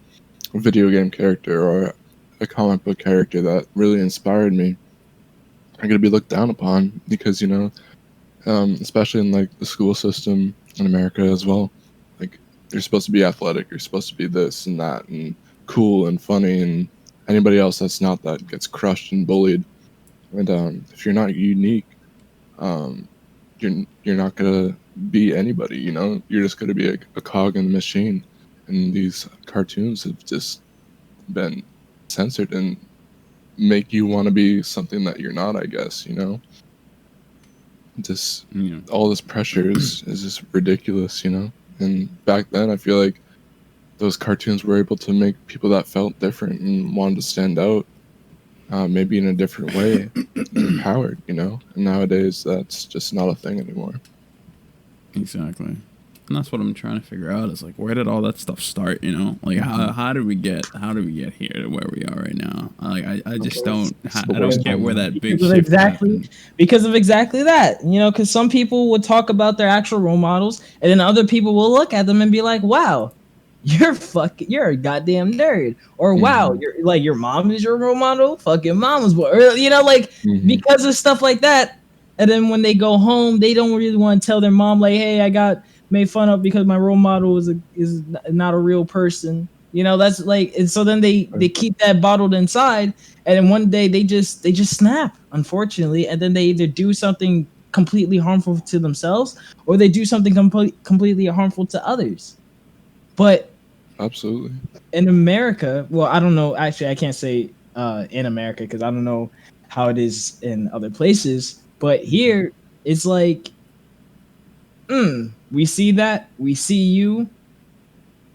video game character or a comic book character that really inspired me, I'm going to be looked down upon because, you know, especially in like the school system in America as well, like you're supposed to be athletic, you're supposed to be this and that and cool and funny, and anybody else that's not that gets crushed and bullied. And if you're not unique, you're not gonna be anybody, you know. You're just gonna be a cog in the machine. And these cartoons have just been censored and make you want to be something that you're not, I guess, you know. Just all this pressure is just ridiculous, you know. And back then I feel like those cartoons were able to make people that felt different and wanted to stand out, maybe in a different way, empowered, you know. And nowadays that's just not a thing anymore. Exactly. And that's what I'm trying to figure out is like, where did all that stuff start, you know? Like how did we get here to where we are right now? Like I just don't get where that big shift happened. Because of exactly that, you know, because some people would talk about their actual role models and then other people will look at them and be like, wow, you're a goddamn nerd, or wow, you're like, your mom is your role model, fucking mama's boy, or, you know, like because of stuff like that. And then when they go home, they don't really want to tell their mom like, hey, I got made fun of because my role model is not a real person. You know, that's like, and so then they keep that bottled inside, and then one day they just snap, unfortunately, and then they either do something completely harmful to themselves or they do something completely harmful to others. But absolutely, in America, well, I don't know. Actually, I can't say in America because I don't know how it is in other places. But here, it's like, we see that, we see you,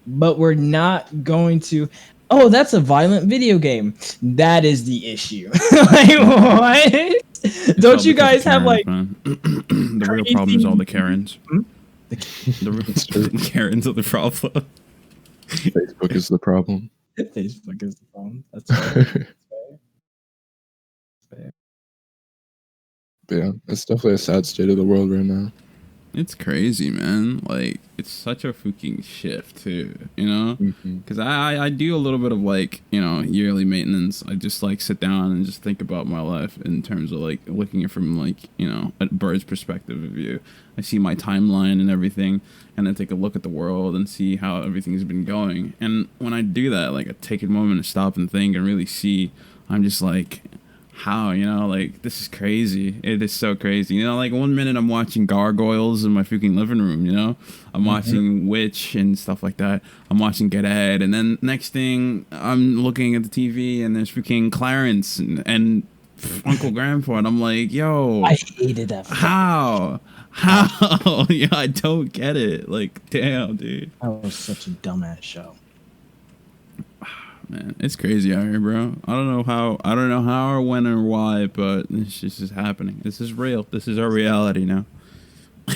but we're not going to. Oh, that's a violent video game. That is the issue. Like, what? Don't you guys have like the real problem is all the Karens. The Karens are the problem. Facebook is the problem. Facebook is the problem. That's right. Yeah, it's definitely a sad state of the world right now. It's crazy, man. Like, it's such a freaking shift too, you know? Because I do a little bit of like, you know, yearly maintenance. I just like sit down and just think about my life in terms of like looking at it from like, you know, a bird's perspective of view. I see my timeline and everything, and I take a look at the world and see how everything's been going. And when I do that, like I take a moment to stop and think and really see, I'm just like, how, you know, like, this is crazy. It is so crazy. You know, like, one minute I'm watching Gargoyles in my freaking living room, you know? I'm watching Witch and stuff like that. I'm watching Get Ed. And then next thing, I'm looking at the TV and there's freaking Clarence and Uncle Grandpa. And I'm like, yo. I hated that. How? Yeah, I don't get it. Like, damn, dude. That was such a dumbass show. Man, it's crazy out here, bro. I don't know how or when or why, but it's just happening. This is real. This is our reality now.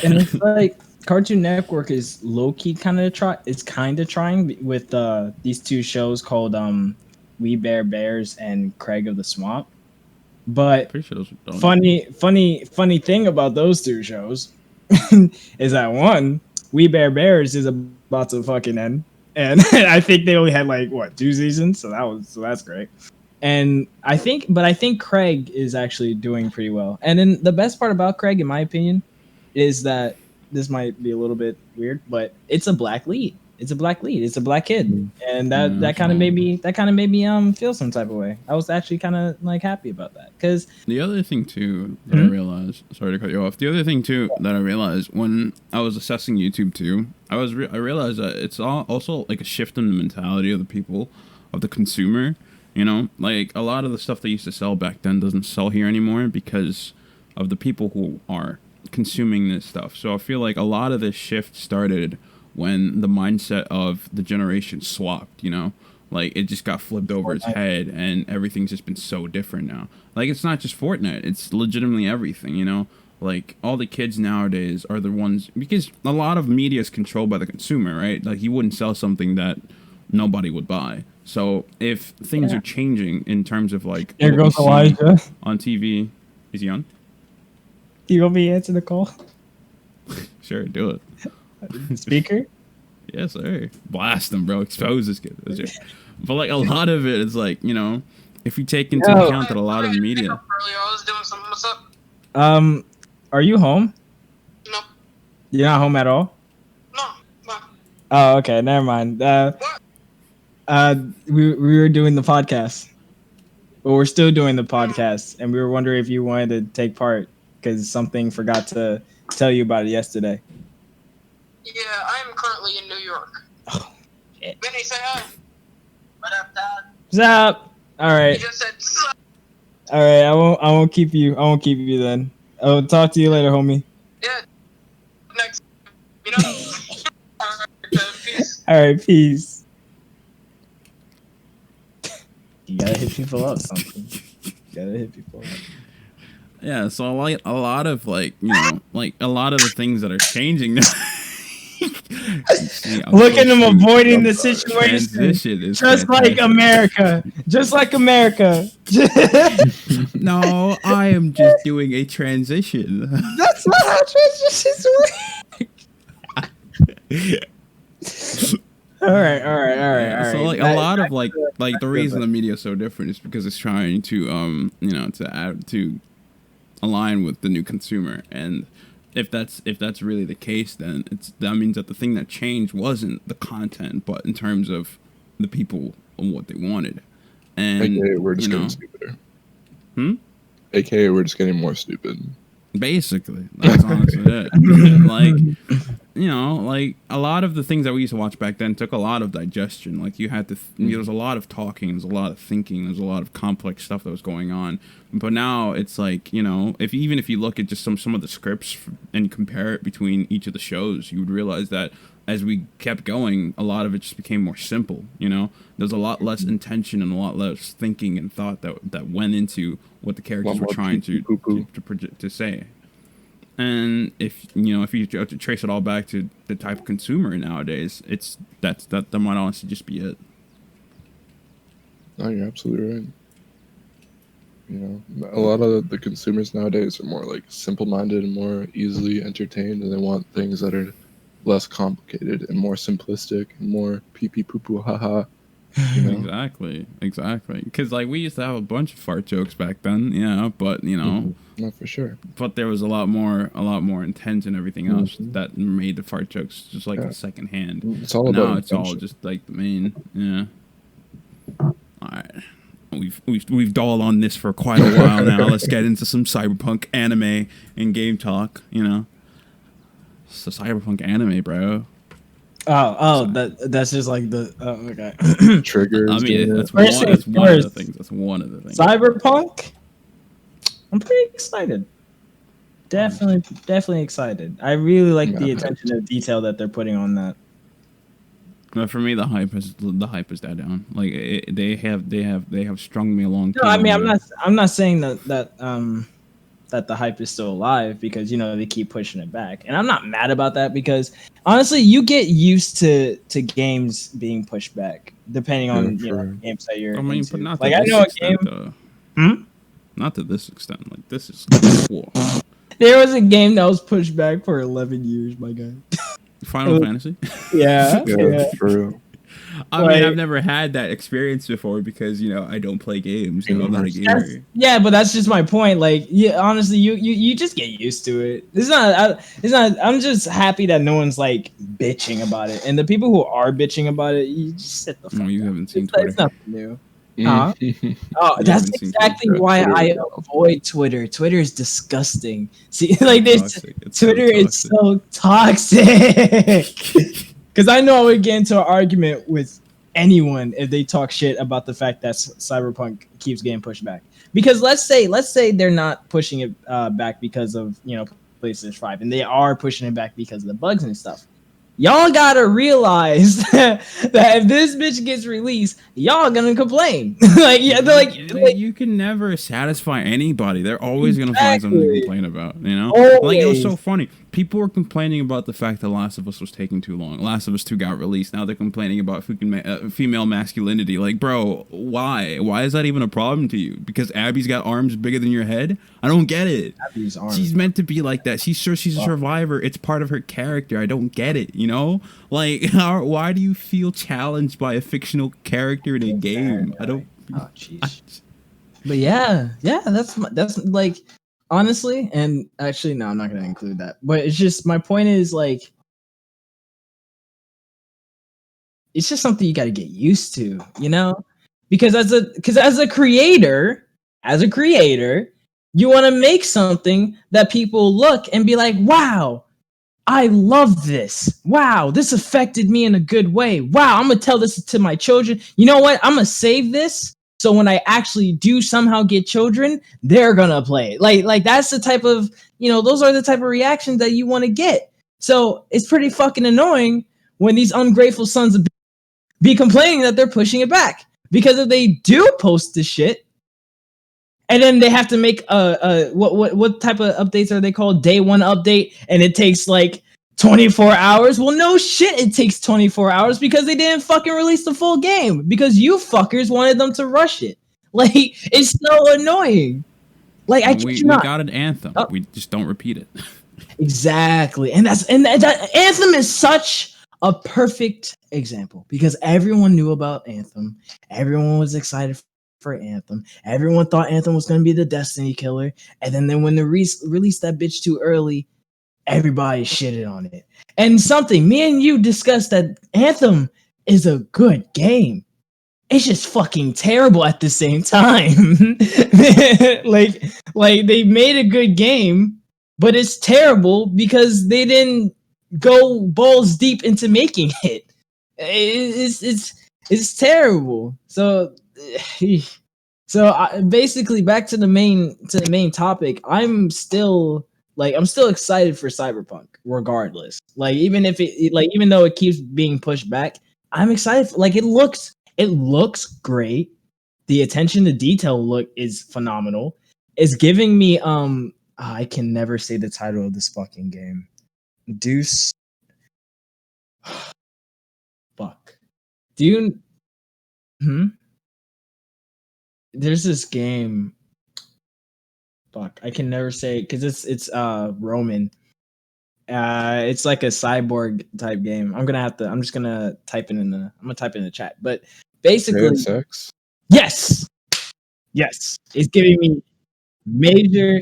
And it's like, Cartoon Network is low key kind of It's kind of trying with these two shows called We Bear Bears and Craig of the Swamp. But Pretty sure those are done. funny thing about those two shows is that one, We Bear Bears is about to fucking end, and I think they only had like what 2 seasons, so that's great. And I think Craig is actually doing pretty well. And then the best part about Craig, in my opinion, is that this might be a little bit weird, but it's a black lead. It's a black lead. It's a black kid, and that kind of made me feel some type of way. I was actually kind of like happy about that because The other thing too that I realized, sorry to cut you off. The other thing too that I realized when I was assessing YouTube too, I realized that it's also like a shift in the mentality of the people, of the consumer. You know, like a lot of the stuff they used to sell back then doesn't sell here anymore because of the people who are consuming this stuff. So I feel like a lot of this shift started when the mindset of the generation swapped, you know? Like it just got flipped over its head and everything's just been so different now. Like it's not just Fortnite, it's legitimately everything, you know? Like all the kids nowadays are the ones, because a lot of media is controlled by the consumer, right? Like you wouldn't sell something that nobody would buy. So if things are changing in terms of like there goes Elijah on TV, is he on? You want me to answer the call? Sure, do it. Speaker? Yes, sir. Blast them, bro. Expose this kid. But like a lot of it is like, you know, if you take into account that a lot of media. I was doing something. What's up? Are you home? No. You're not home at all? No. Oh, okay. Never mind. We were doing the podcast. Well, we're still doing the podcast, and we were wondering if you wanted to take part because something forgot to tell you about it yesterday. Yeah, I'm currently in New York. Oh, shit. Vinny, say hi. What up, Dad? What's up? All You right. just said. Sup. All right. I won't keep you. Then. I'll talk to you later, homie. Yeah. Next. You know. Peace. All right. Peace. You gotta hit people up. Something. You gotta hit people up. Yeah, so like a lot of like, you know, like a lot of the things that are changing now. Look at them avoiding the situation. Just like America. Just like America. No, I am just doing a transition. That's not how transitions work. All right. So like a lot of like the reason the media is so different is because it's trying to you know, to align with the new consumer. And if that's really the case, then that means that the thing that changed wasn't the content, but in terms of the people and what they wanted. And AKA we're just getting stupider. AKA we're just getting more stupid. Basically, that's honestly it. Like, you know, like a lot of the things that we used to watch back then took a lot of digestion. Like you had to, there was a lot of talking, there was a lot of thinking, there's a lot of complex stuff that was going on. But now it's like, you know, if you look at just some of the scripts and compare it between each of the shows, you would realize that as we kept going, a lot of it just became more simple. You know, there's a lot less intention and a lot less thinking and thought that went into what the characters were trying to say. And if you trace it all back to the type of consumer nowadays, that might honestly just be it. No, you're absolutely right. You know, a lot of the consumers nowadays are more like simple-minded and more easily entertained, and they want things that are less complicated and more simplistic and more pee-pee poo-poo haha. You know? Exactly. Because like we used to have a bunch of fart jokes back then, yeah, but you know, not for sure. But there was a lot more intent and everything else that made the fart jokes just like a second hand. It's all about now it's all just like the main, yeah. All right. We've dolled on this for quite a while now. Let's get into some cyberpunk anime and game talk. You know, it's a cyberpunk anime, bro. That's just like the okay. Triggers. I mean, that's one of the things. That's one of the things. Cyberpunk. I'm pretty excited. Definitely excited. I really like the attention to detail that they're putting on that. But for me, the hype is dead down. Like they have strung me along. No, I mean I'm not saying that that the hype is still alive because they keep pushing it back, and I'm not mad about that because honestly, you get used to games being pushed back depending on games that you're into. But not like to I this know extent, a game. Not to this extent. Like this is cool. There was a game that was pushed back for 11 years, my guy. Final Fantasy. Yeah, for real. I mean, I've never had that experience before because I don't play games. I'm not a gamer. Yeah, but that's just my point. Like, honestly, you just get used to it. It's not. I'm just happy that no one's like bitching about it, and the people who are bitching about it, you just sit the fuck. You down. haven't seen Twitter. It's nothing new. Oh, that's exactly why I avoid Twitter. Twitter is disgusting. See, like this, Twitter is so toxic. Because I know I would get into an argument with anyone if they talk shit about the fact that Cyberpunk keeps getting pushed back. Because let's say they're not pushing it back because of PlayStation 5, and they are pushing it back because of the bugs and stuff. Y'all gotta realize that if this bitch gets released, y'all gonna complain. like you can never satisfy anybody. They're always gonna find something to complain about. Like it was so funny. People were complaining about the fact that Last of Us was taking too long. Last of Us 2 got released. Now they're complaining about female masculinity. Like, bro, why? Why is that even a problem to you? Because Abby's got arms bigger than your head? I don't get it. Abby's arms. She's meant to be like that. She's a survivor. It's part of her character. I don't get it. Like, why do you feel challenged by a fictional character in a game? I don't. Oh, jeez. But yeah, that's like. Honestly, and actually, no, I'm not going to include that. But it's just, my point is, like, it's just something you got to get used to, Because as a creator, you want to make something that people look and be like, wow, I love this. Wow, this affected me in a good way. Wow, I'm going to tell this to my children. You know what? I'm going to save this. So when I actually do somehow get children, they're gonna play it. Like that's the type of, those are the type of reactions that you want to get. So it's pretty fucking annoying when these ungrateful sons of be complaining that they're pushing it back. Because if they do post this shit, and then they have to make what type of updates are they called? Day 1 update, and it takes like 24 hours? Well, no shit, it takes 24 hours because they didn't fucking release the full game because you fuckers wanted them to rush it. Like, it's so annoying. Like, we got an Anthem. We just don't repeat it. Exactly. And that Anthem is such a perfect example because everyone knew about Anthem. Everyone was excited for Anthem. Everyone thought Anthem was going to be the Destiny killer. And then when they released that bitch too early, everybody shitted on it. And me and you discussed that Anthem is a good game. It's just fucking terrible at the same time. like they made a good game, but it's terrible because they didn't go balls deep into making it. It's terrible. So basically back to the main topic. I'm still excited for Cyberpunk, regardless. Like even though it keeps being pushed back, I'm excited. It looks great. The attention to detail is phenomenal. It's giving me I can never say the title of this fucking game. Deuce. Fuck. Do you? There's this game. Fuck, I can never say because it's Roman. It's like a cyborg type game. I'm just gonna type it in the chat. But basically, sex. Yes. It's giving me major.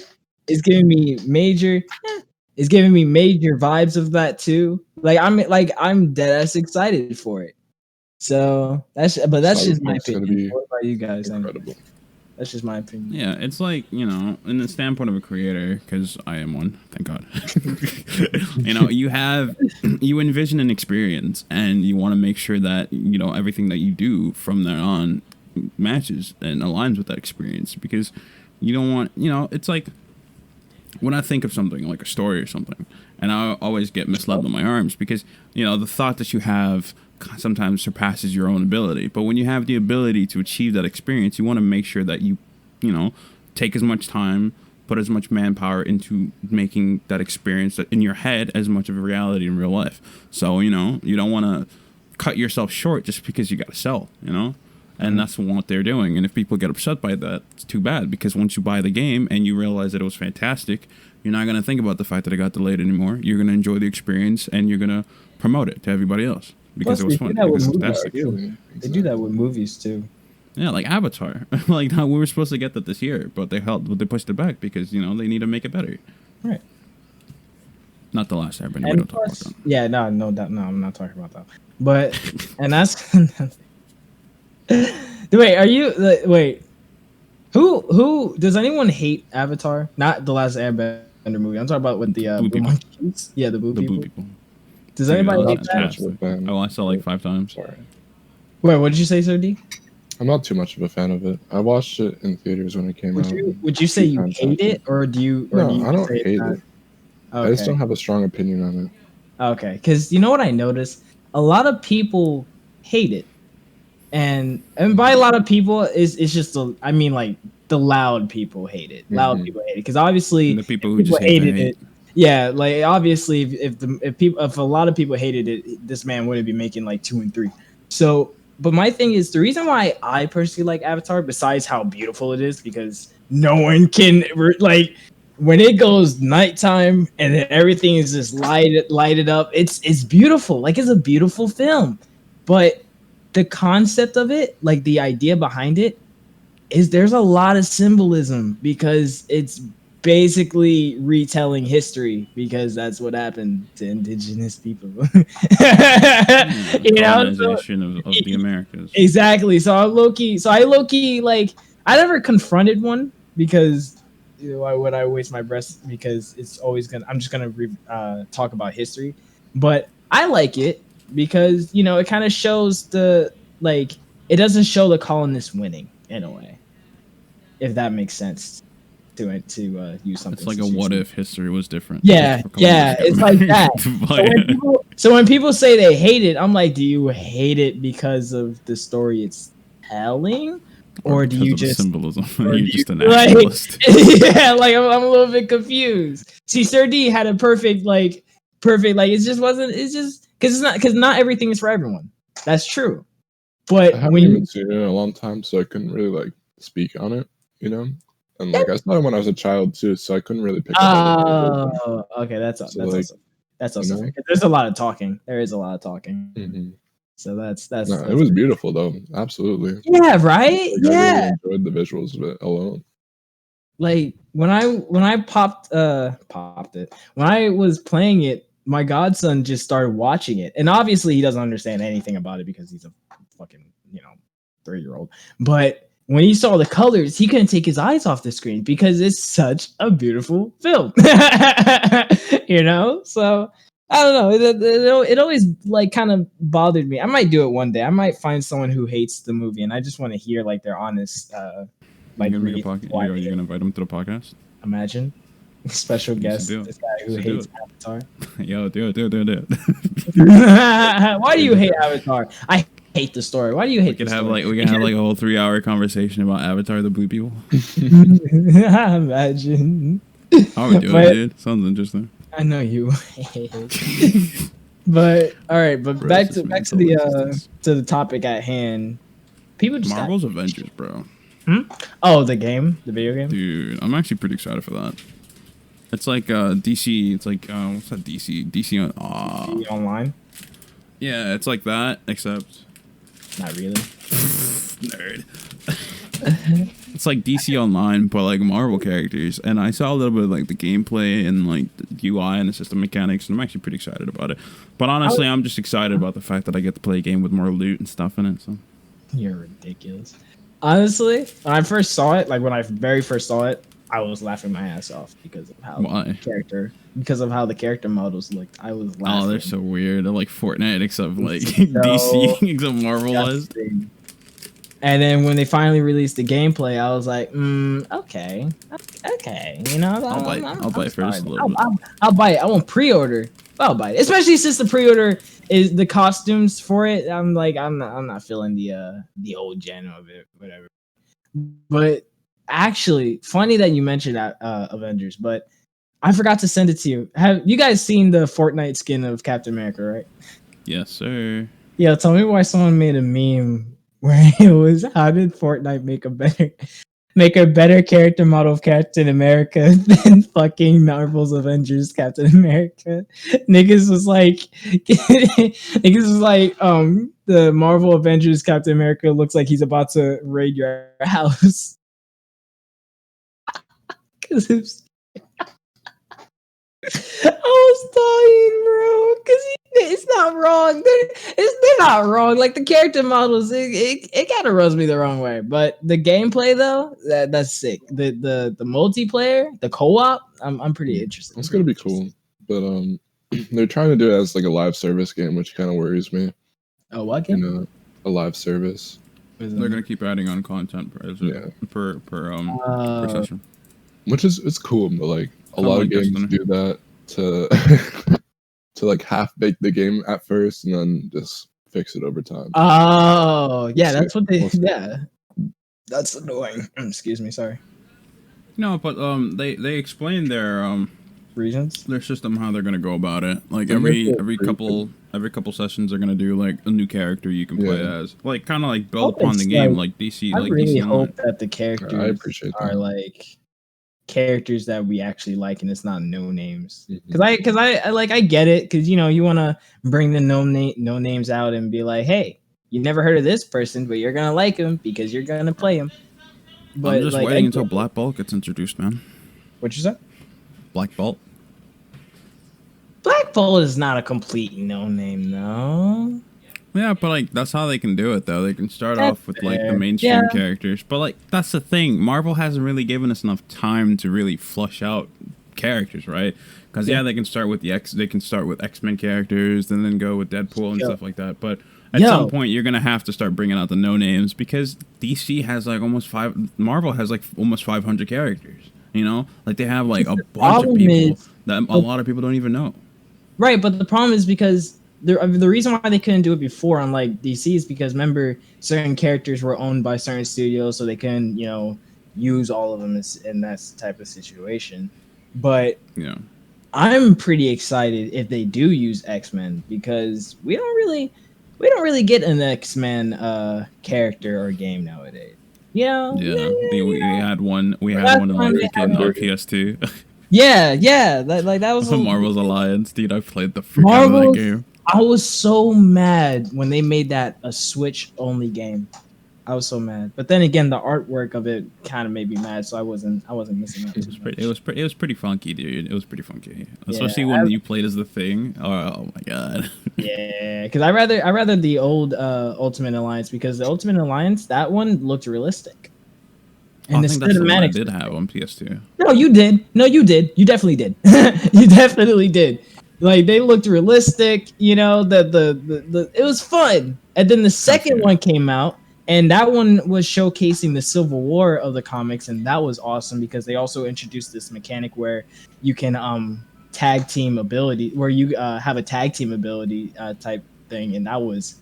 It's giving me major vibes of that too. I'm dead ass excited for it. So that's just my opinion. What about you guys? Incredible. That's just my opinion. Yeah, it's like, in the standpoint of a creator, because I am one, thank God. You envision an experience and you want to make sure that, everything that you do from there on matches and aligns with that experience because you don't want, it's like when I think of something like a story or something, and I always get misled on my arms because, the thought that you have sometimes surpasses your own ability. But when you have the ability to achieve that experience, you want to make sure that you take as much time, put as much manpower into making that experience in your head as much of a reality in real life. So, you know, you don't want to cut yourself short just because you got to sell, you know? And that's what they're doing. And if people get upset by that, it's too bad, because once you buy the game and you realize that it was fantastic, you're not going to think about the fact that it got delayed anymore. You're going to enjoy the experience and you're going to promote it to everybody else because it was fun. Because it's fantastic. They do that with movies too. Yeah, like Avatar. Like, we were supposed to get that this year, but they pushed it back because, you know, they need to make it better. Right. Not the last Airbender. We don't talk about that. Yeah, no, I'm not talking about that. But and that's wait. Who does anyone hate Avatar? Not the last Airbender movie. I'm talking about with the blue monkeys. Yeah, the blue people. Does anybody hate that? Oh, I saw like 5 times. Sorry. Wait, what did you say, Sir D? I'm not too much of a fan of it. I watched it in theaters when it came out. Would you say you hate it, or do you? No, I don't hate it. Okay. I just don't have a strong opinion on it. Okay, because you know what I noticed? A lot of people hate it, and by a lot of people, it's just I mean, like the loud people hate it. Loud people hate it because obviously the people who just hated it. Yeah, like obviously, if a lot of people hated it, this man wouldn't be making like 2 and 3. So. But my thing is, the reason why I personally like Avatar, besides how beautiful it is, because no one can like when it goes nighttime and then everything is just lighted up. It's beautiful. Like, it's a beautiful film. But the concept of it, like the idea behind it, is there's a lot of symbolism because it's basically retelling history, because that's what happened to indigenous people. You know, colonization of the Americas. Exactly. So I low key like I never confronted one because why would I waste my breath? Because it's always I'm just gonna talk about history, but I like it because you know it kind of shows it doesn't show the colonists winning in a way, if that makes sense. To use something. It's like a what if history was different. Yeah, it's like that. So when people say they hate it, I'm like, do you hate it because of the story it's telling, or do you just symbolism? You're just an nationalist. Yeah, like I'm a little bit confused. See, Sir D had a perfect like it just wasn't. It's just because not everything is for everyone. That's true. But I haven't even seen it in a long time, so I couldn't really like speak on it. You know. And like I saw it when I was a child too, so I couldn't really pick up. Oh, okay, that's awesome. There's a lot of talking. There is a lot of talking. Mm-hmm. So that's it was beautiful though, absolutely. Yeah, right. Like, yeah, I really enjoyed the visuals of it alone. Like when I popped it when I was playing it, my godson just started watching it, and obviously he doesn't understand anything about it because he's a fucking 3-year-old, but. When he saw the colors, he couldn't take his eyes off the screen because it's such a beautiful film. You know? So, I don't know. It always, like, kind of bothered me. I might do it one day. I might find someone who hates the movie, and I just want to hear, like, their honest, like, Are you going to invite them to the podcast? Imagine. Special guest. This guy who hates Avatar. Yo, do it. Why do you hate Avatar? I hate the story. Why do you hate the story? We can have like a whole 3-hour conversation about Avatar: The Blue People. Imagine. How we doing, dude? Sounds interesting. I know you. But all right, but back to the topic at hand. People just Marvel's Avengers, bro. Oh, the game, the video game. Dude, I'm actually pretty excited for that. It's like DC. It's like what's that DC? DC Online. Yeah, it's like that, except not really. Nerd. It's like DC Online, but like Marvel characters. And I saw a little bit of like the gameplay and like the UI and the system mechanics, and I'm actually pretty excited about it. But honestly, I'm just excited about the fact that I get to play a game with more loot and stuff in it. So you're ridiculous. Honestly, when I first saw it, like when I very first saw it, I was laughing my ass off because of how the character models looked. I was laughing. Oh, they're so weird. They're like Fortnite, except like DC, except Marvel was. And then when they finally released the gameplay, I was like, okay, you know, I'll buy it first a little bit. I'll buy it. I won't pre-order. I'll buy it, especially since the pre-order is the costumes for it. I'm like, I'm not feeling the old gen of it, whatever. But actually, funny that you mentioned that Avengers, but I forgot to send it to you. Have you guys seen the Fortnite skin of Captain America, right? Yes, sir. Yeah, tell me why someone made a meme where it was, how did Fortnite make a better character model of Captain America than fucking Marvel's Avengers Captain America? Niggas was like, the Marvel Avengers Captain America looks like he's about to raid your house. Cause it's I was dying, bro. Cause it's not wrong. They're not wrong. Like the character models, it kind of rubs me the wrong way. But the gameplay though, that's sick. The multiplayer, the co-op, I'm pretty interested. It's gonna be cool, but they're trying to do it as like a live service game, which kind of worries me. Oh, what game? You know, a live service. They're gonna keep adding on content per session. Which is it's cool, but like a lot of games do that to to like half bake the game at first and then just fix it over time. Oh, yeah, that's what they. Yeah, that's annoying. Excuse me, sorry. No, but they explain their reasons, their system, how they're gonna go about it. Like every couple sessions, they're gonna do like a new character you can play as, like kind of like build upon the game, like DC. I like really DC hope that the characters I appreciate that. are like characters that we actually like, and it's not no names. Mm-hmm. Because I get it, because you know you want to bring the no names out and be like, hey, you never heard of this person, but you're gonna like him because you're gonna play him. But I'm just like, waiting until Black Bolt gets introduced, man. What you said? Black Bolt. Black Bolt is not a complete no name, though. Yeah, but like that's how they can do it, though. They can start off with like the mainstream Yeah. characters, but like that's the thing. Marvel hasn't really given us enough time to really flush out characters, right? Because they can start with they can start with X-Men characters, and then go with Deadpool and stuff like that. But at some point, you're gonna have to start bringing out the no names, because DC has like Marvel has like almost 500 characters. You know, like they have like a bunch of people that a lot of people don't even know. Right, but the problem is because the reason why they couldn't do it before, unlike DC, is because remember certain characters were owned by certain studios, so they couldn't, you know, use all of them in that type of situation. But yeah, I'm pretty excited if they do use X-Men, because we don't really get an X-Men character or game nowadays. You know? We had one in like freaking PS2. Yeah, that was Marvel's Alliance, dude. I played the freak out of that game. I was so mad when they made that a Switch only game. I was so mad. But then again, the artwork of it kind of made me mad, so I wasn't missing out. It was pretty funky, dude. It was pretty funky, especially when you played as the Thing. Oh my god. Yeah, because I rather the old Ultimate Alliance, because the Ultimate Alliance, that one looked realistic. And I think that's the one I did have on PS2. No, you did. You definitely did. You definitely did. Like, they looked realistic, you know, the it was fun. And then the second one came out, and that one was showcasing the Civil War of the comics, and that was awesome because they also introduced this mechanic where you can tag team ability, where you have a tag team ability type thing, and that was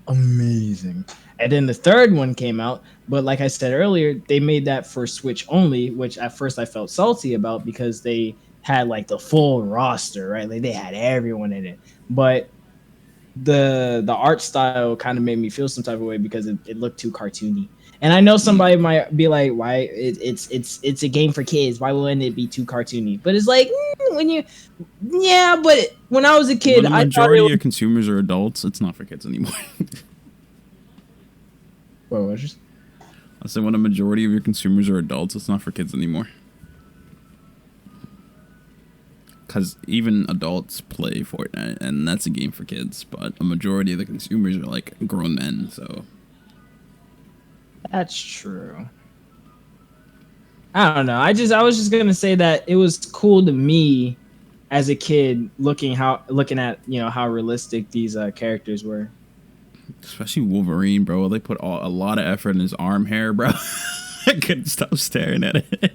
amazing. And then the third one came out, but like I said earlier, they made that for Switch only, which at first I felt salty about because they had like the full roster, right? Like they had everyone in it. But the art style kind of made me feel some type of way because it looked too cartoony. And I know somebody might be like, why it's a game for kids, why wouldn't it be too cartoony? But it's like but when I was a kid, when the majority of consumers are adults, it's not for kids anymore. What was yours? I said when a majority of your consumers are adults, it's not for kids anymore. Because even adults play Fortnite, and that's a game for kids, but a majority of the consumers are like grown men, so. That's true. I don't know. I was just gonna say that it was cool to me as a kid looking at, you know, how realistic these characters were. Especially Wolverine, bro. They put a lot of effort in his arm hair, bro. I couldn't stop staring at it.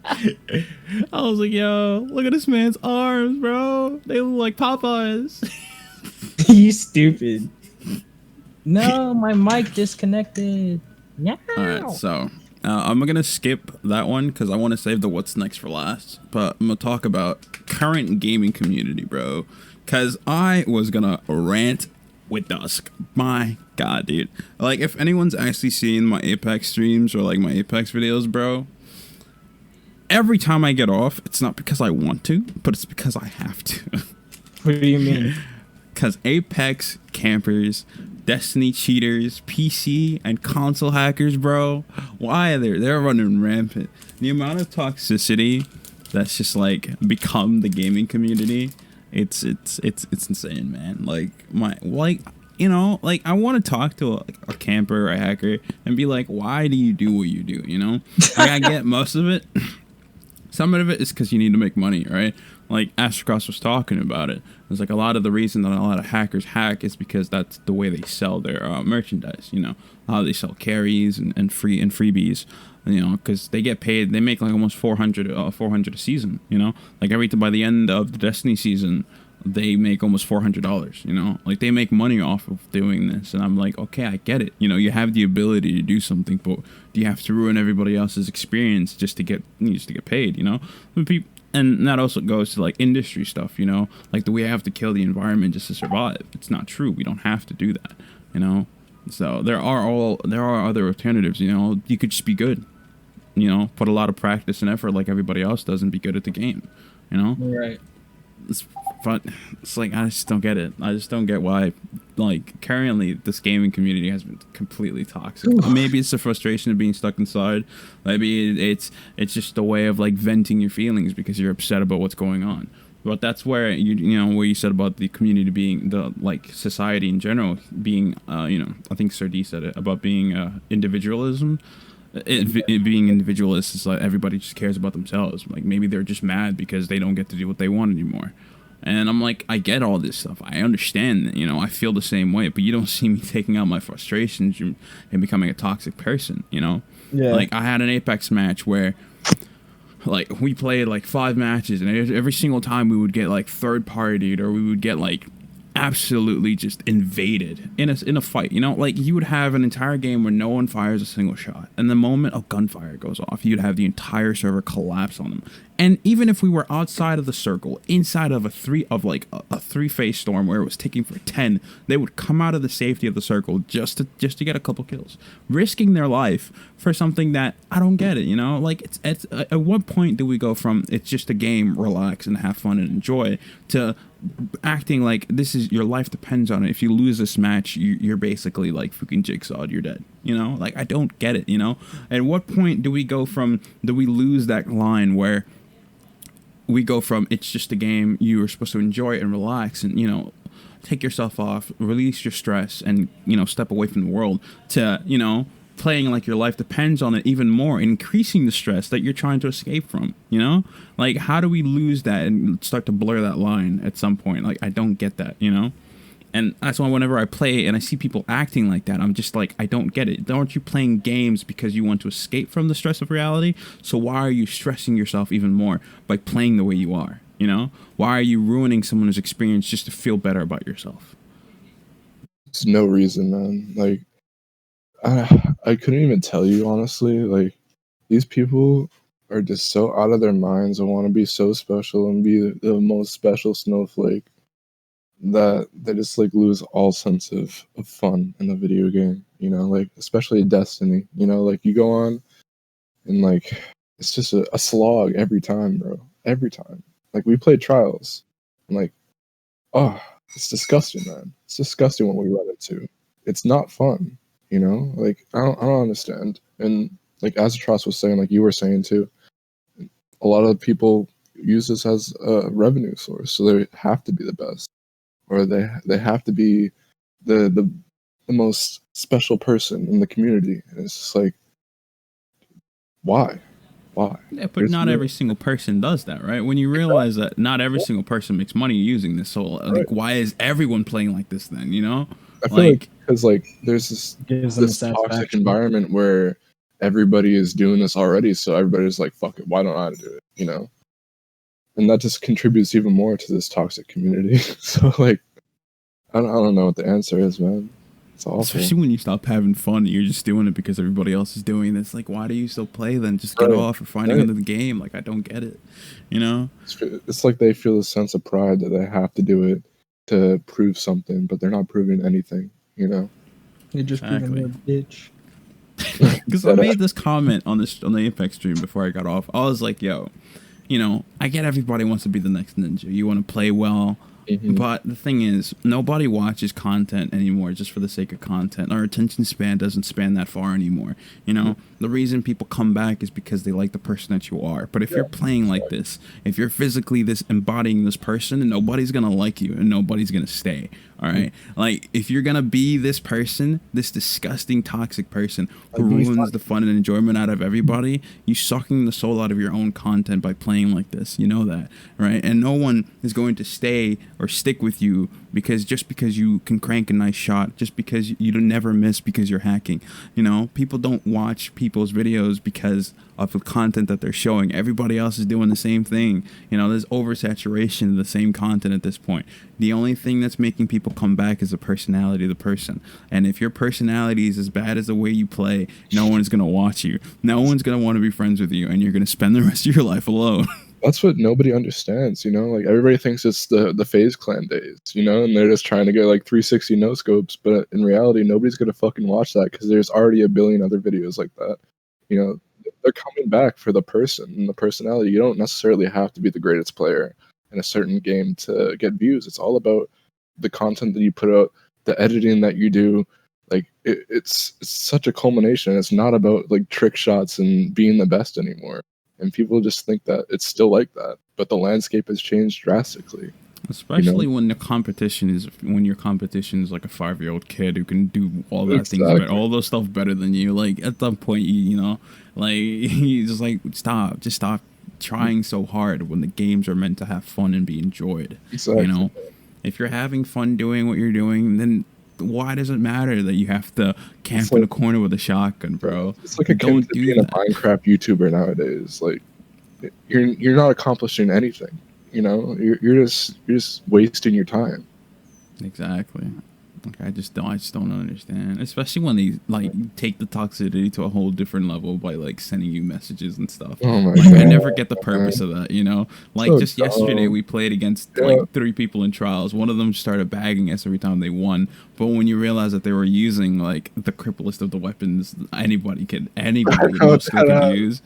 I was like, yo, look at this man's arms, bro. They look like Popeyes. You stupid. No, my mic disconnected. Yeah. All right, so I'm gonna skip that one because I want to save the what's next for last. But I'm gonna talk about current gaming community, bro. Because I was gonna rant with Dusk. My God, dude. Like, if anyone's actually seen my Apex streams or like my Apex videos, bro, every time I get off, it's not because I want to, but it's because I have to. What do you mean? Because Apex campers, Destiny cheaters, PC and console hackers, bro, why are they're running rampant. The amount of toxicity that's just like become the gaming community, it's insane, man. Like I want to talk to a camper or a hacker and be like, why do you do what you do? You know, like, I get most of it. Some of it is because you need to make money, right? Like Astrocross was talking about it. It's like a lot of the reason that a lot of hackers hack is because that's the way they sell their merchandise. You know, how they sell carries and freebies. You know, because they get paid. They make like almost 400 a season. You know, like by the end of the Destiny season, they make almost $400. You know, like they make money off of doing this. And I'm like, okay, I get it. You know, you have the ability to do something, but do you have to ruin everybody else's experience just to get paid? You know, and that also goes to like industry stuff, you know, like we have to kill the environment just to survive. It's not true. We don't have to do that, you know. So there are other alternatives, you know. You could just be good, you know, put a lot of practice and effort like everybody else does and be good at the game, you know. Right. It's like, I just don't get it. I just don't get why, like, currently this gaming community has been completely toxic. Maybe it's the frustration of being stuck inside. Maybe it's just a way of like venting your feelings because you're upset about what's going on. But that's where you know what you said about the community being the like society in general being you know, I think Sir D said it about being individualism. It being individualist is like everybody just cares about themselves. Like maybe they're just mad because they don't get to do what they want anymore. And I'm like, I get all this stuff. I understand that, you know, I feel the same way, but you don't see me taking out my frustrations and becoming a toxic person, you know? Yeah. Like I had an Apex match where like we played like 5 matches and every single time we would get like third partied or we would get like absolutely just invaded in a fight, you know. Like you would have an entire game where no one fires a single shot, and the moment a gunfire goes off, you'd have the entire server collapse on them. And even if we were outside of the circle, inside of a three-phase storm where it was ticking for 10, they would come out of the safety of the circle just to get a couple kills, risking their life for something that I don't get it, you know. Like it's at what point do we go from it's just a game, relax and have fun and enjoy, to acting like this is your life depends on it? If you lose this match, you're basically like fucking Jigsawed, you're dead, you know. Like I don't get it, you know. At what point do we lose that line where we go from it's just a game, you are supposed to enjoy it and relax and, you know, take yourself off, release your stress and, you know, step away from the world, to, you know, playing like your life depends on it even more, increasing the stress that you're trying to escape from, you know? Like, how do we lose that and start to blur that line at some point? Like, I don't get that, you know? And that's why whenever I play and I see people acting like that, I'm just like, I don't get it. Aren't you playing games because you want to escape from the stress of reality? So why are you stressing yourself even more by playing the way you are, you know? Why are you ruining someone's experience just to feel better about yourself? There's no reason, man. Like, I couldn't even tell you, honestly. Like, these people are just so out of their minds and want to be so special and be the most special snowflake that they just like lose all sense of fun in the video game, you know, like especially Destiny, you know, like you go on and like it's just a slog every time, bro. Every time. Like we played Trials and like, oh, it's disgusting, man. It's disgusting what we run into. It's not fun, you know? Like I don't understand. And like as Atross was saying, like you were saying too, a lot of people use this as a revenue source, so they have to be the best. Or they have to be the most special person in the community. And it's just like, why? Yeah, but not every single person does that, right? When you realize that not every single person makes money using this, so like, why is everyone playing like this then? You know, I feel like because like there's this toxic environment where everybody is doing this already, so everybody's like, fuck it, why don't I do it? You know. And that just contributes even more to this toxic community. So, like, I don't know what the answer is, man. It's awful. Especially when you stop having fun, you're just doing it because everybody else is doing it. It's like, why do you still play then? Just get off or find another game. Like, I don't get it, you know? It's like they feel a sense of pride that they have to do it to prove something, but they're not proving anything, you know? You're just proving you're a bitch. Because I made this comment on the Apex stream before I got off. I was like, yo, you know, I get everybody wants to be the next ninja. You want to play well. But the thing is, nobody watches content anymore just for the sake of content. Our attention span doesn't span that far anymore. You know, the reason people come back is because they like the person that you are. But if you're playing like this, if you're physically this embodying this person, nobody's going to like you and nobody's going to stay. All right. Like, if you're going to be this person, this disgusting, toxic person who ruins the fun and enjoyment out of everybody, you sucking the soul out of your own content by playing like this. You know that, right? And no one is going to stay or stick with you because you can crank a nice shot, just because you don't never miss because you're hacking. You know, people don't watch people's videos because of the content that they're showing. Everybody else is doing the same thing. You know, there's oversaturation of the same content at this point. The only thing that's making people come back is the personality of the person. And if your personality is as bad as the way you play, no one's going to watch you. No one's going to want to be friends with you, and you're going to spend the rest of your life alone. That's what nobody understands, you know? Like, everybody thinks it's the FaZe Clan days, you know? And they're just trying to get, like, 360 no-scopes. But in reality, nobody's going to fucking watch that because there's already a billion other videos like that. You know, they're coming back for the person and the personality. You don't necessarily have to be the greatest player in a certain game to get views. It's all about the content that you put out, the editing that you do. Like, it's such a culmination. It's not about, like, trick shots and being the best anymore. And people just think that it's still like that. But the landscape has changed drastically. Especially when your competition is like a 5-year-old kid who can do all that things better, all those stuff better than you. Like, at that point, you know, like, you just like, stop trying so hard when the games are meant to have fun and be enjoyed. Exactly. You know, if you're having fun doing what you're doing, then why does it matter that you have to camp in a corner with a shotgun, bro? It's like don't do being a Minecraft YouTuber nowadays. Like, you're not accomplishing anything. You know, you're just wasting your time. Exactly. Like, I just don't understand. Especially when they like take the toxicity to a whole different level by like sending you messages and stuff. Oh my God. God, I never get the purpose of that, you know? Like, so just yesterday we played against like 3 people in trials. One of them started bagging us every time they won. But when you realize that they were using like the cripplest of the weapons anybody could use,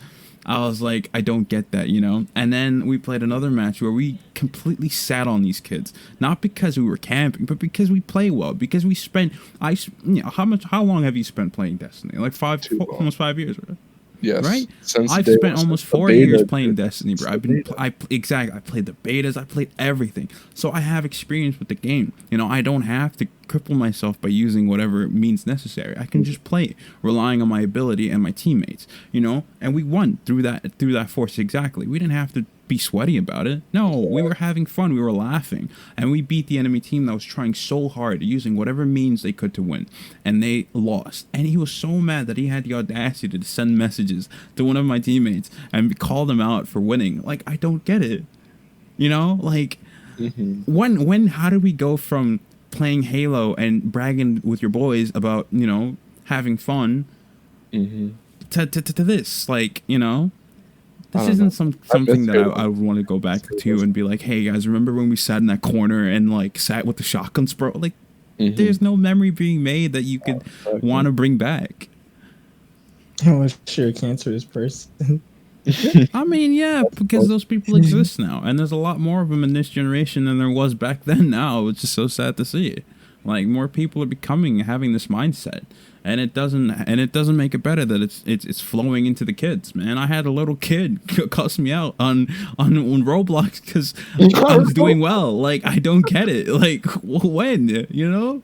I was like, I don't get that, you know? And then we played another match where we completely sat on these kids. Not because we were camping, but because we play well. Because we spent, how long have you spent playing Destiny? Like almost 5 years, right? Yes. Right? Since I've spent almost 4 years playing Destiny, bro. I played the betas, I played everything. So I have experience with the game. You know, I don't have to cripple myself by using whatever means necessary. I can just play, relying on my ability and my teammates, you know? And we won through that force exactly. We didn't have to be sweaty about it. No, we were having fun, we were laughing, and we beat the enemy team that was trying so hard, using whatever means they could to win, and they lost. And he was so mad that he had the audacity to send messages to one of my teammates and call them out for winning. Like, I don't get it, you know? Like, how did we go from playing Halo and bragging with your boys about, you know, having fun to this? Like, you know, this isn't something that I would want to go back to and be like, hey guys, remember when we sat in that corner and like sat with the shotguns, bro? Like, there's no memory being made that you could want to bring back. Oh, sure, cancerous person. I mean, yeah, because those people exist now, and there's a lot more of them in this generation than there was back then. Now it's just so sad to see it. Like, more people are having this mindset, and it doesn't make it better that it's flowing into the kids. Man, I had a little kid cuss me out on Roblox because I was doing well. Like, I don't get it. Like, when, you know?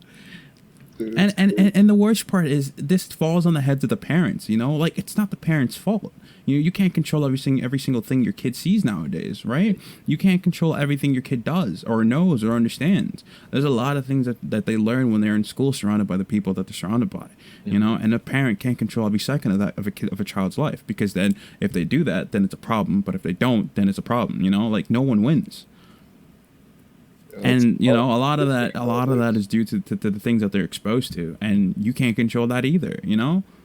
And the worst part is this falls on the heads of the parents, you know? Like, it's not the parents' fault. You can't control every single thing your kid sees nowadays, right? You can't control everything your kid does or knows or understands. There's a lot of things that they learn when they're in school surrounded by the people that they're surrounded by, you know? And a parent can't control every second of a child's life, because then if they do that, then it's a problem. But if they don't, then it's a problem, you know? Like, no one wins. And a lot of that is due to the things that they're exposed to, and you can't control that either.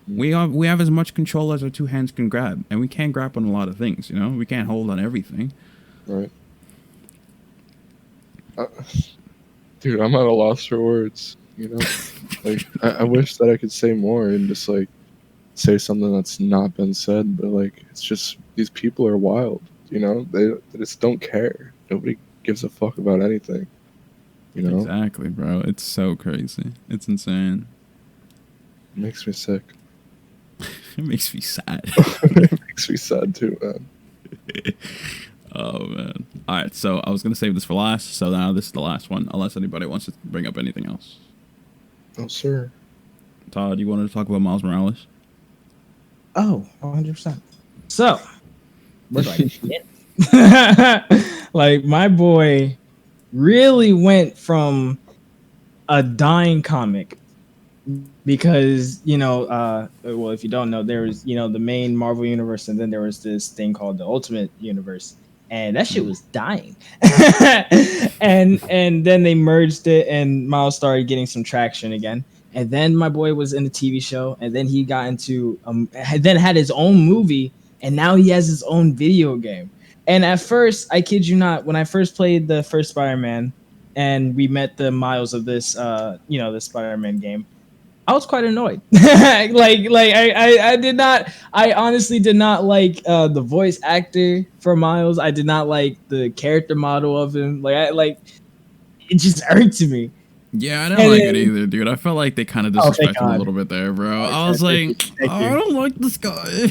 We have as much control as our two hands can grab, and we can't grab on a lot of things. We can't hold on everything. Right. Dude, I'm at a loss for words. Like I wish that I could say more and just like say something that's not been said, but like it's just these people are wild. They just don't care. Nobody gives a fuck about anything. Exactly, bro. It's so crazy. It's insane. It makes me sick. It makes me sad. It makes me sad too, man. Oh man. All right, so I was gonna save this for last, so now this is the last one, unless anybody wants to bring up anything else. Oh, sir. Todd, you wanted to talk about Miles Morales? Oh, 100%. So, where do I begin? Like, my boy really went from a dying comic because, well, if you don't know, there was, the main Marvel universe, and then there was this thing called the Ultimate Universe, and that shit was dying. and then they merged it, and Miles started getting some traction again. And then my boy was in the TV show, and then he got into then had his own movie, and now he has his own video game. And at first, I kid you not, when I first played the first Spider-Man, and we met the Miles of this, the Spider-Man game, I was quite annoyed. I honestly did not like the voice actor for Miles. I did not like the character model of him. It just irked me. Yeah, I didn't like it either, dude. I felt like they kind of disrespected him a little bit there, bro. Okay, I was like, I don't like this guy.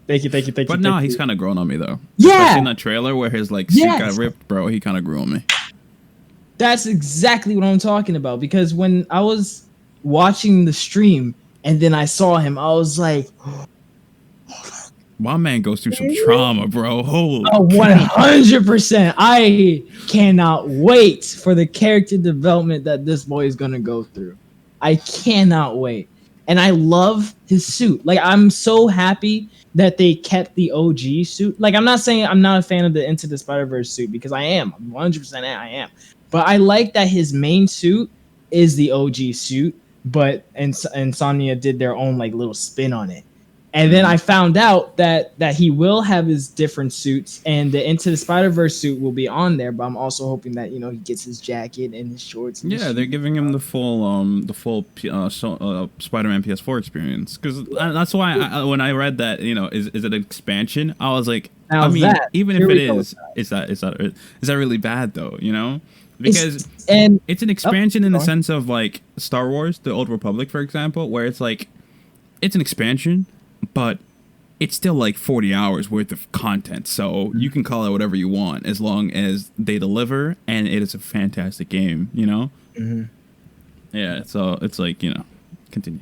Thank you. But no, he's kind of grown on me, though. Yeah. Especially in that trailer where his, suit got ripped, bro. He kind of grew on me. That's exactly what I'm talking about. Because when I was watching the stream and then I saw him, I was like... My man goes through some trauma, bro. Holy 100%. I cannot wait for the character development that this boy is going to go through. I cannot wait. And I love his suit. I'm so happy that they kept the OG suit. I'm not saying I'm not a fan of the Into the Spider-Verse suit, because I am. 100% I am. But I like that his main suit is the OG suit, but Insomnia did their own little spin on it. And then I found out that he will have his different suits, and the Into the Spider-Verse suit will be on there. But I'm also hoping that he gets his jacket and his shorts. And they're giving him the full Spider-Man PS4 experience, because that's why when I read that is it an expansion, I was like, even if it is that really bad though? Because it's an expansion in the sense of Star Wars, The Old Republic, for example, where it's it's an expansion, but it's still 40 hours worth of content. So you can call it whatever you want as long as they deliver, and it is a fantastic game, Mm-hmm. Yeah, so it's continue.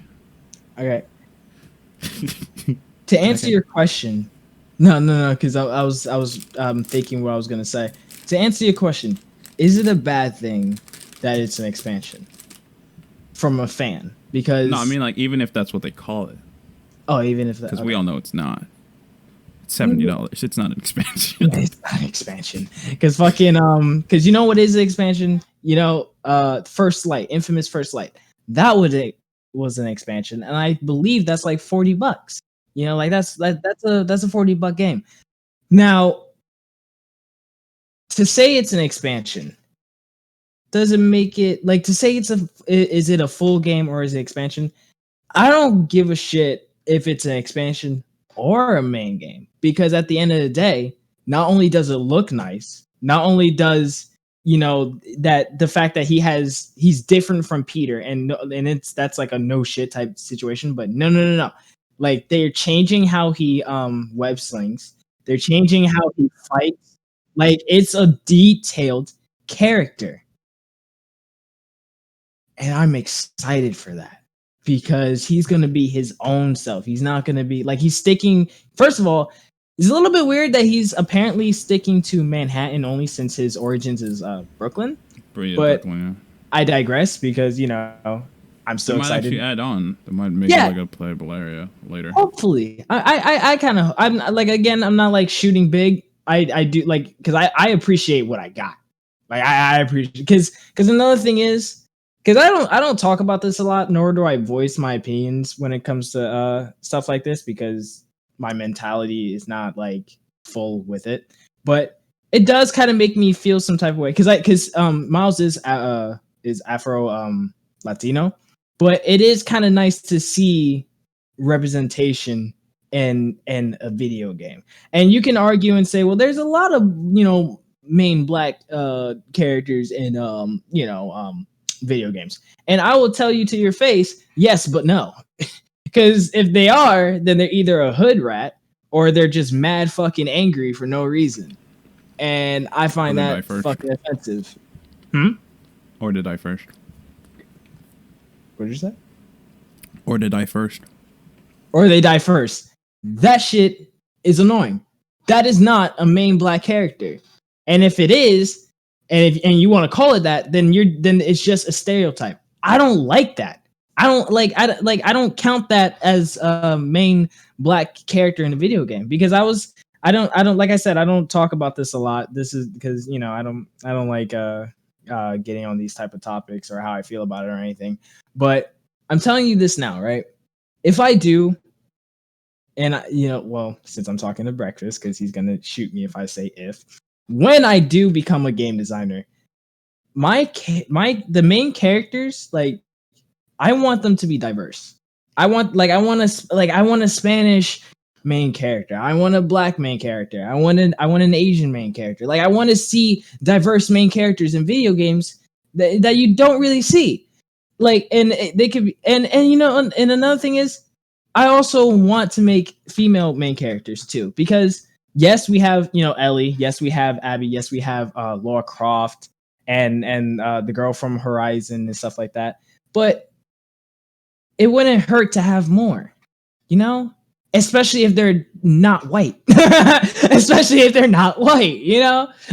Okay. To answer your question, no, because I was thinking what I was gonna say. To answer your question, is it a bad thing that it's an expansion from a fan? Because no, I mean even if that's what they call it. Oh, even if that, because we all know it's not. It's $70. It's not an expansion. It's not an expansion. Because because you know what is an expansion? First Light, infamous First Light. That was an expansion, and I believe that's $40. That's a $40 game. Now, to say it's an expansion doesn't make it to say is it a full game or is it expansion? I don't give a shit if it's an expansion or a main game, because at the end of the day, not only does it look nice, not only does that the fact that he's different from Peter, and that's a no shit type situation, but no. They're changing how he web slings. They're changing how he fights. It's a detailed character. And I'm excited for that. Because he's going to be his own self. He's not going to be he's sticking. First of all, it's a little bit weird that he's apparently sticking to Manhattan only, since his origins is Brooklyn. But Brooklyn, yeah. I digress, because I'm so excited. Might actually add on. They might make it a playable area later. Hopefully, I'm not shooting big. I do because I appreciate what I got. Like I appreciate, because another thing is, because I don't talk about this a lot, nor do I voice my opinions when it comes to stuff like this, because my mentality is not like full with it. But it does kind of make me feel some type of way, because Miles is Afro Latino, but it is kind of nice to see representation in a video game. And you can argue and say, well, there's a lot of main black characters in video games, and I will tell you to your face, yes, but no. Because if they are, then they're either a hood rat or they're just mad fucking angry for no reason, and I find that fucking offensive. Or did I first? What did you say? Or did I first? Or they die first. That shit is annoying. That is not a main black character. And if it is, and you want to call it that, then it's just a stereotype. I don't like that. I don't count that as a main black character in a video game, because I don't like I said, I don't talk about this a lot. This is because I don't like getting on these type of topics or how I feel about it or anything. But I'm telling you this now, right? If I do, and since I'm talking to Breakfast, because he's gonna shoot me if I say if, when I do become a game designer, the main characters, like, I want them to be diverse. I want a Spanish main character. I want a black main character. I want an Asian main character. Like, I want to see diverse main characters in video games that you don't really see. Like, and they could be, and another thing is, I also want to make female main characters too, because yes, we have Ellie, yes, we have Abby, yes, we have Lara Croft and the girl from Horizon and stuff like that. But it wouldn't hurt to have more, especially if they're not white. Especially if they're not white,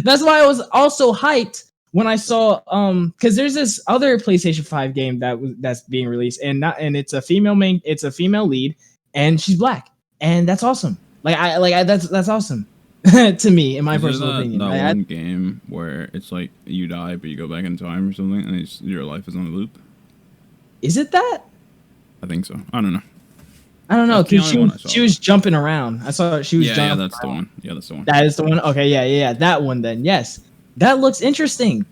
That's why I was also hyped when I saw because there's this other PlayStation 5 game that's being released, and it's a female lead, and she's black, and that's awesome. That's awesome to me, in my personal opinion. That one game where it's like you die but you go back in time or something, and your life is on a loop. Is it that? I think so. I don't know. I don't know, because she was jumping around. I saw she was jumping. Yeah, that's the one. Yeah, that's the one. That is the one. Okay, yeah, that one then. Yes. That looks interesting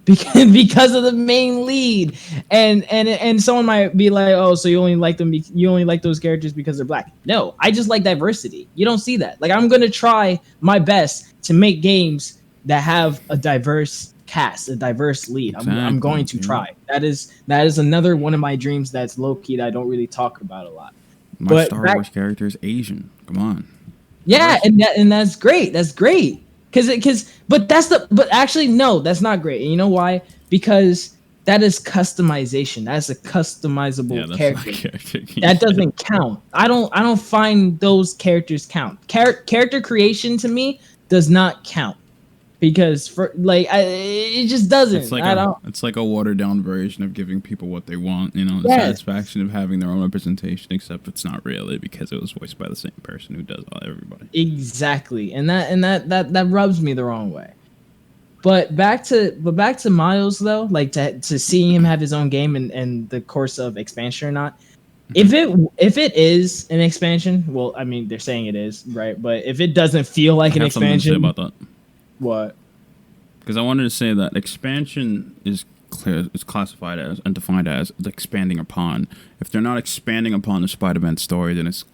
because of the main lead, and someone might be like, oh, so you only like those characters because they're black. No, I just like diversity. You don't see that. Like, I'm gonna try my best to make games that have a diverse cast, a diverse lead. Exactly. I'm going to try. That is another one of my dreams that's low key that I don't really talk about a lot. My Star Wars character is Asian. Come on. Yeah, and that's great. That's great. But actually, no, that's not great. And you know why? Because that is customization. That's a customizable character. That doesn't count. I don't find those characters count. Character creation to me does not count, because it just doesn't. It's like a watered down version of giving people what they want. The satisfaction of having their own representation, except it's not really, because it was voiced by the same person who does everybody. Exactly, and that rubs me the wrong way. But back to Miles though, like to seeing him have his own game and the course of expansion or not. If it is an expansion, well, I mean, they're saying it is, right? But if it doesn't feel like an expansion, something to say about that. What? Because I wanted to say that expansion is classified as and defined as expanding upon. If they're not expanding upon the Spider-Man story, then it's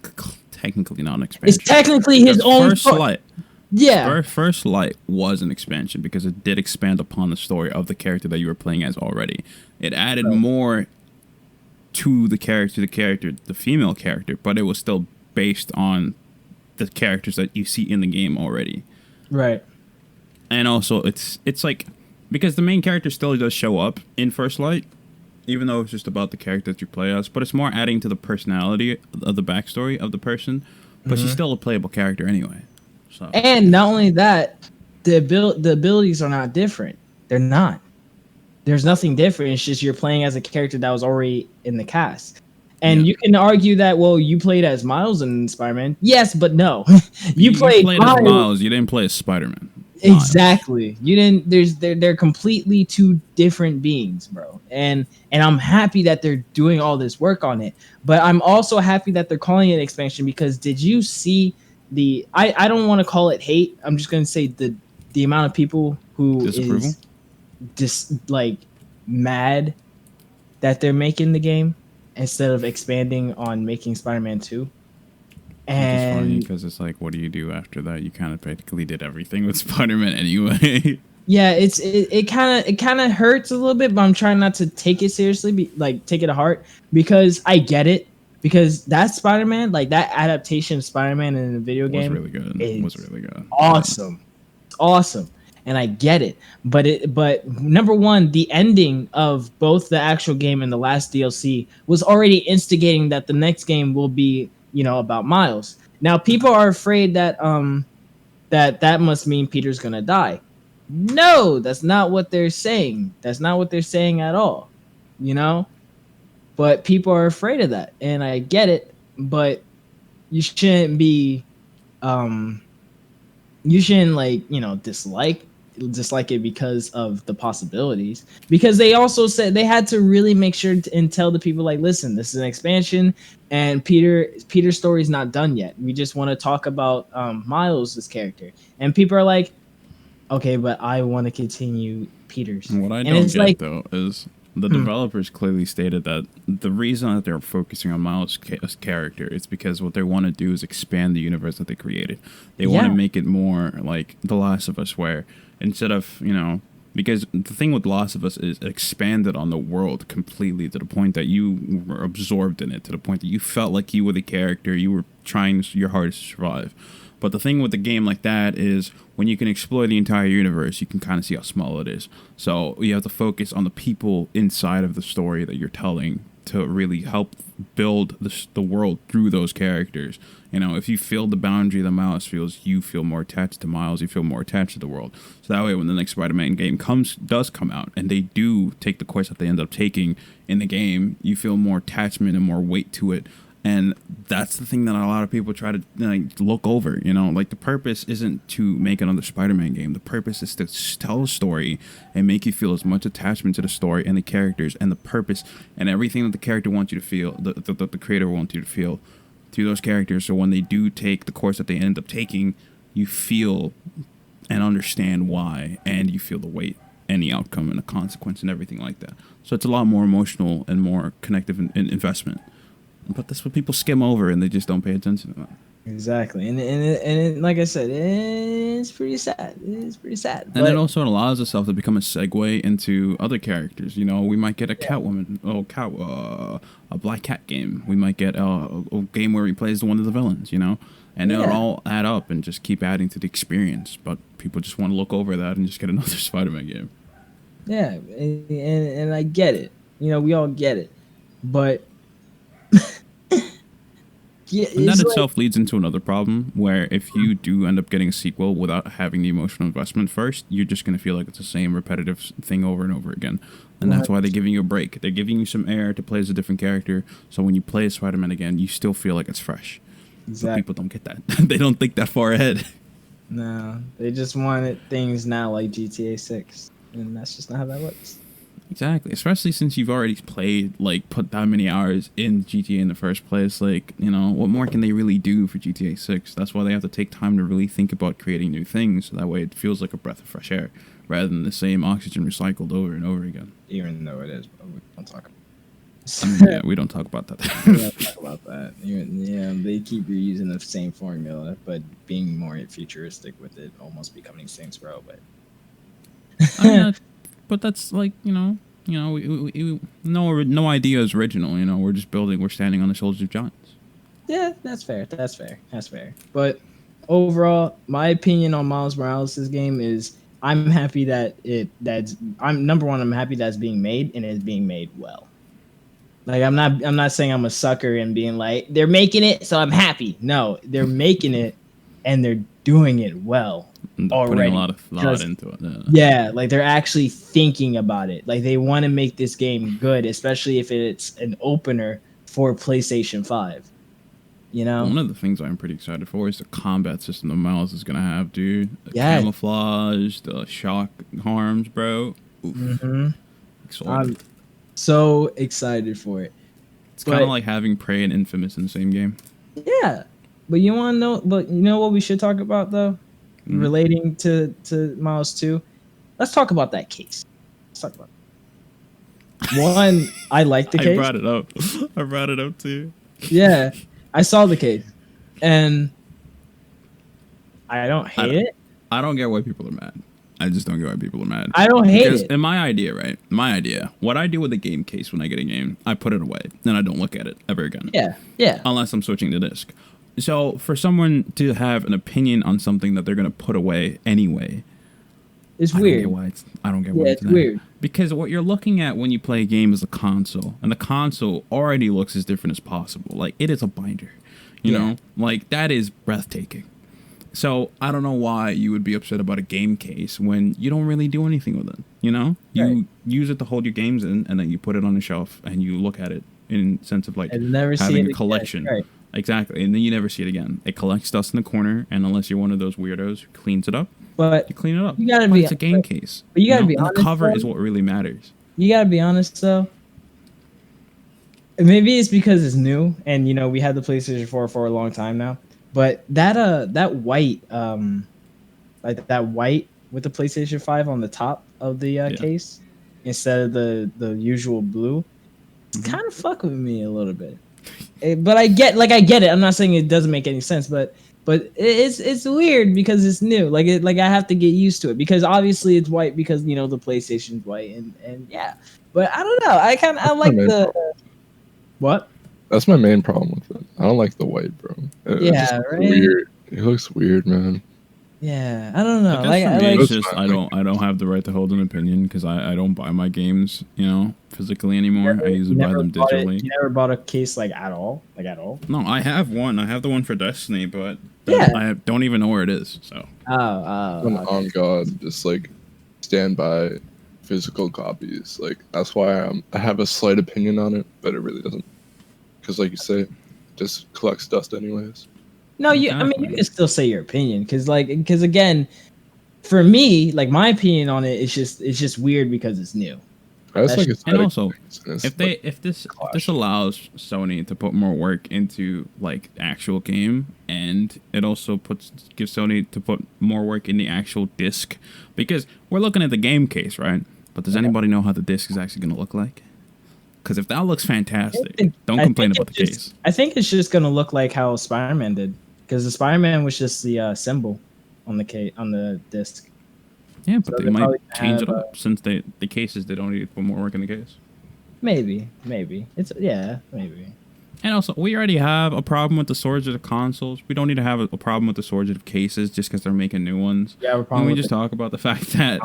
technically not an expansion. It's technically his own First Light. Yeah. First Light was an expansion because it did expand upon the story of the character that you were playing as already. It added more to the female character, but it was still based on the characters that you see in the game already. Right. And also, it's like, because the main character still does show up in First Light, even though it's just about the character that you play as, but it's more adding to the personality of the backstory of the person, but she's still a playable character anyway. So. And not only that, the abilities are not different. They're not. There's nothing different. It's just you're playing as a character that was already in the cast. And you can argue that, well, you played as Miles in Spider-Man. Yes, but no. you played as Miles. You didn't play as Spider-Man. Exactly. You didn't. They're completely two different beings, bro. And I'm happy that they're doing all this work on it. But I'm also happy that they're calling it expansion because did you see the? I don't want to call it hate. I'm just gonna say the amount of people who Disapproval? is just like mad that they're making the game instead of expanding on making Spider-Man 2. Which is funny And because it's like, what do you do after that? You kind of practically did everything with Spider-Man anyway. yeah, it kind of hurts a little bit, but I'm trying not to take it seriously, like take it to heart because I get it because that Spider-Man, like that adaptation of Spider-Man in a video was game, really good. is Was really good. awesome, awesome, and I get it. But number one, the ending of both the actual game and the last DLC was already instigating that the next game will be about Miles. Now people are afraid that that must mean Peter's gonna die. No, that's not what they're saying. That's not what they're saying at all. You know? But people are afraid of that. And I get it, but you shouldn't be you shouldn't dislike it because of the possibilities. Because they also said they had to really make sure and tell the people like, listen, this is an expansion and Peter's story is not done yet. We just want to talk about Miles' character. And people are like, okay, but I want to continue Peter's. And what I and don't it's get like, though is the developers clearly stated that the reason that they're focusing on Miles' character is because what they want to do is expand the universe that they created. They want to make it more like The Last of Us, where instead of because the thing with The Last of Us is it expanded on the world completely to the point that you were absorbed in it, to the point that you felt like you were the character, you were trying your hardest to survive. But the thing with a game like that is when you can explore the entire universe, you can kind of see how small it is. So you have to focus on the people inside of the story that you're telling to really help build the world through those characters. If you feel the boundary that Miles feels, you feel more attached to Miles, you feel more attached to the world. So that way when the next Spider-Man game does come out, and they do take the course that they end up taking in the game, you feel more attachment and more weight to it. And that's the thing that a lot of people try to look over, like the purpose isn't to make another Spider-Man game. The purpose is to tell a story and make you feel as much attachment to the story and the characters and the purpose and everything that the character wants you to feel, the creator wants you to feel through those characters. So when they do take the course that they end up taking, you feel and understand why, and you feel the weight and the outcome and the consequence and everything like that. So it's a lot more emotional and more connective investment. But that's what people skim over and they just don't pay attention to that. Exactly. And like I said, it's pretty sad. It's pretty sad. And it also allows itself to become a segue into other characters. We might get a Catwoman, a Black Cat game. We might get a game where he plays one of the villains, And it'll all add up and just keep adding to the experience. But people just want to look over that and just get another Spider-Man game. Yeah, and I get it. We all get it. But yeah, and that itself leads into another problem where if you do end up getting a sequel without having the emotional investment first, you're just going to feel like it's the same repetitive thing over and over again. And that's why they're giving you a break. They're giving you some air to play as a different character. So when you play as Spider-Man again, you still feel like it's fresh. Exactly. But people don't get that. They don't think that far ahead. No, they just wanted things now like GTA 6. And that's just not how that works. Exactly, especially since you've already played, put that many hours in GTA in the first place. What more can they really do for GTA 6? That's why they have to take time to really think about creating new things, so that way it feels like a breath of fresh air, rather than the same oxygen recycled over and over again. Even though it is, but we don't talk about yeah, we don't talk about that. We don't talk about that. They keep reusing the same formula, but being more futuristic with it, almost becoming Saints Row, but... But that's we no idea is original. We're just building. We're standing on the shoulders of giants. Yeah, that's fair. But overall, my opinion on Miles Morales' game is I'm happy that I'm happy that it's being made and it's being made well. I'm not saying I'm a sucker and being like they're making it, so I'm happy. No, they're making it and they're doing it well. Already. Putting a lot of thought into it. Yeah, they're actually thinking about it. They want to make this game good, especially if it's an opener for PlayStation 5. You know, one of the things I'm pretty excited for is the combat system the Miles is gonna have, dude. The Yeah. camouflage, the shock harms, bro. Oof. Mm-hmm. Excited. I'm so excited for it. It's kind of but- like having Prey and Infamous in the same game. Yeah, but you want to know? But you know what we should talk about though, relating to Miles 2. Let's talk about that case. Let's talk about it. One. I like the case. I brought it up. I brought it up too. Yeah, I saw the case, and I don't hate it. I don't get why people are mad. I just don't get why people are mad. I don't hate because it. in my idea, right? My idea. What I do with a game case when I get a game, I put it away and I don't look at it ever again. Yeah. Unless I'm switching the disc. So for someone to have an opinion on something that they're gonna put away anyway, It's I weird. I don't get why It's that. weird. Because what you're looking at when you play a game is a console, and the console already looks as different as possible. Like it is a binder, you know, like that is breathtaking. So I don't know why you would be upset about a game case when you don't really do anything with it. You know, you use it to hold your games in, and then you put it on a shelf and you look at it in sense of like And never see having it a collection. again. Right. Exactly, and then you never see it again. It collects dust in the corner, and unless you're one of those weirdos who cleans it up, But you clean it up. You gotta But be- it's a game case. but you gotta be and honest, the cover though. is what really matters. you gotta be honest though. Maybe it's because it's new, and you know we had the PlayStation 4 for a long time now. But that white like that white with the PlayStation 5 on the top of the case instead of the usual blue, it's kind of fuck with me a little bit. But I get it. I'm not saying it doesn't make any sense, but it's weird because it's new. Like I have to get used to it because obviously it's white because you know the PlayStation's white and yeah. But I don't know. I like the what? That's my main problem with it. I don't like the white, bro. It's Yeah, just right? Weird. It looks weird, man. Yeah, I don't know. I guess for me, like it's just I don't have the right to hold an opinion because I don't buy my games, you know, physically anymore. I usually buy them digitally. You never bought a case like at all? Like at all? No, I have one. I have the one for Destiny, but Yeah. I don't even know where it is. So I'm on God, just like stand by physical copies. Like that's why I have a slight opinion on it, but it really doesn't. Because like you say, it just collects dust anyways. No, I mean you can still say your opinion because again, for me, like my opinion on it is just weird because it's new. That's like and also it's if this allows Sony to put more work into like the actual game, and it also gives Sony to put more work in the actual disc, because we're looking at the game case, right? But does anybody know how the disc is actually going to look like? Because if that looks fantastic, don't complain about the case. I think it's just gonna look like how Spider-Man did, because the Spider-Man was just the symbol on the disc. Yeah, but So they might probably change it have, up since the cases they don't need to put more work in the case. Maybe it's maybe. And also, we already have a problem with the swords of the consoles. We don't need to have a problem with the swords of cases just because they're making new ones. Yeah, we're Can we just talk about the fact that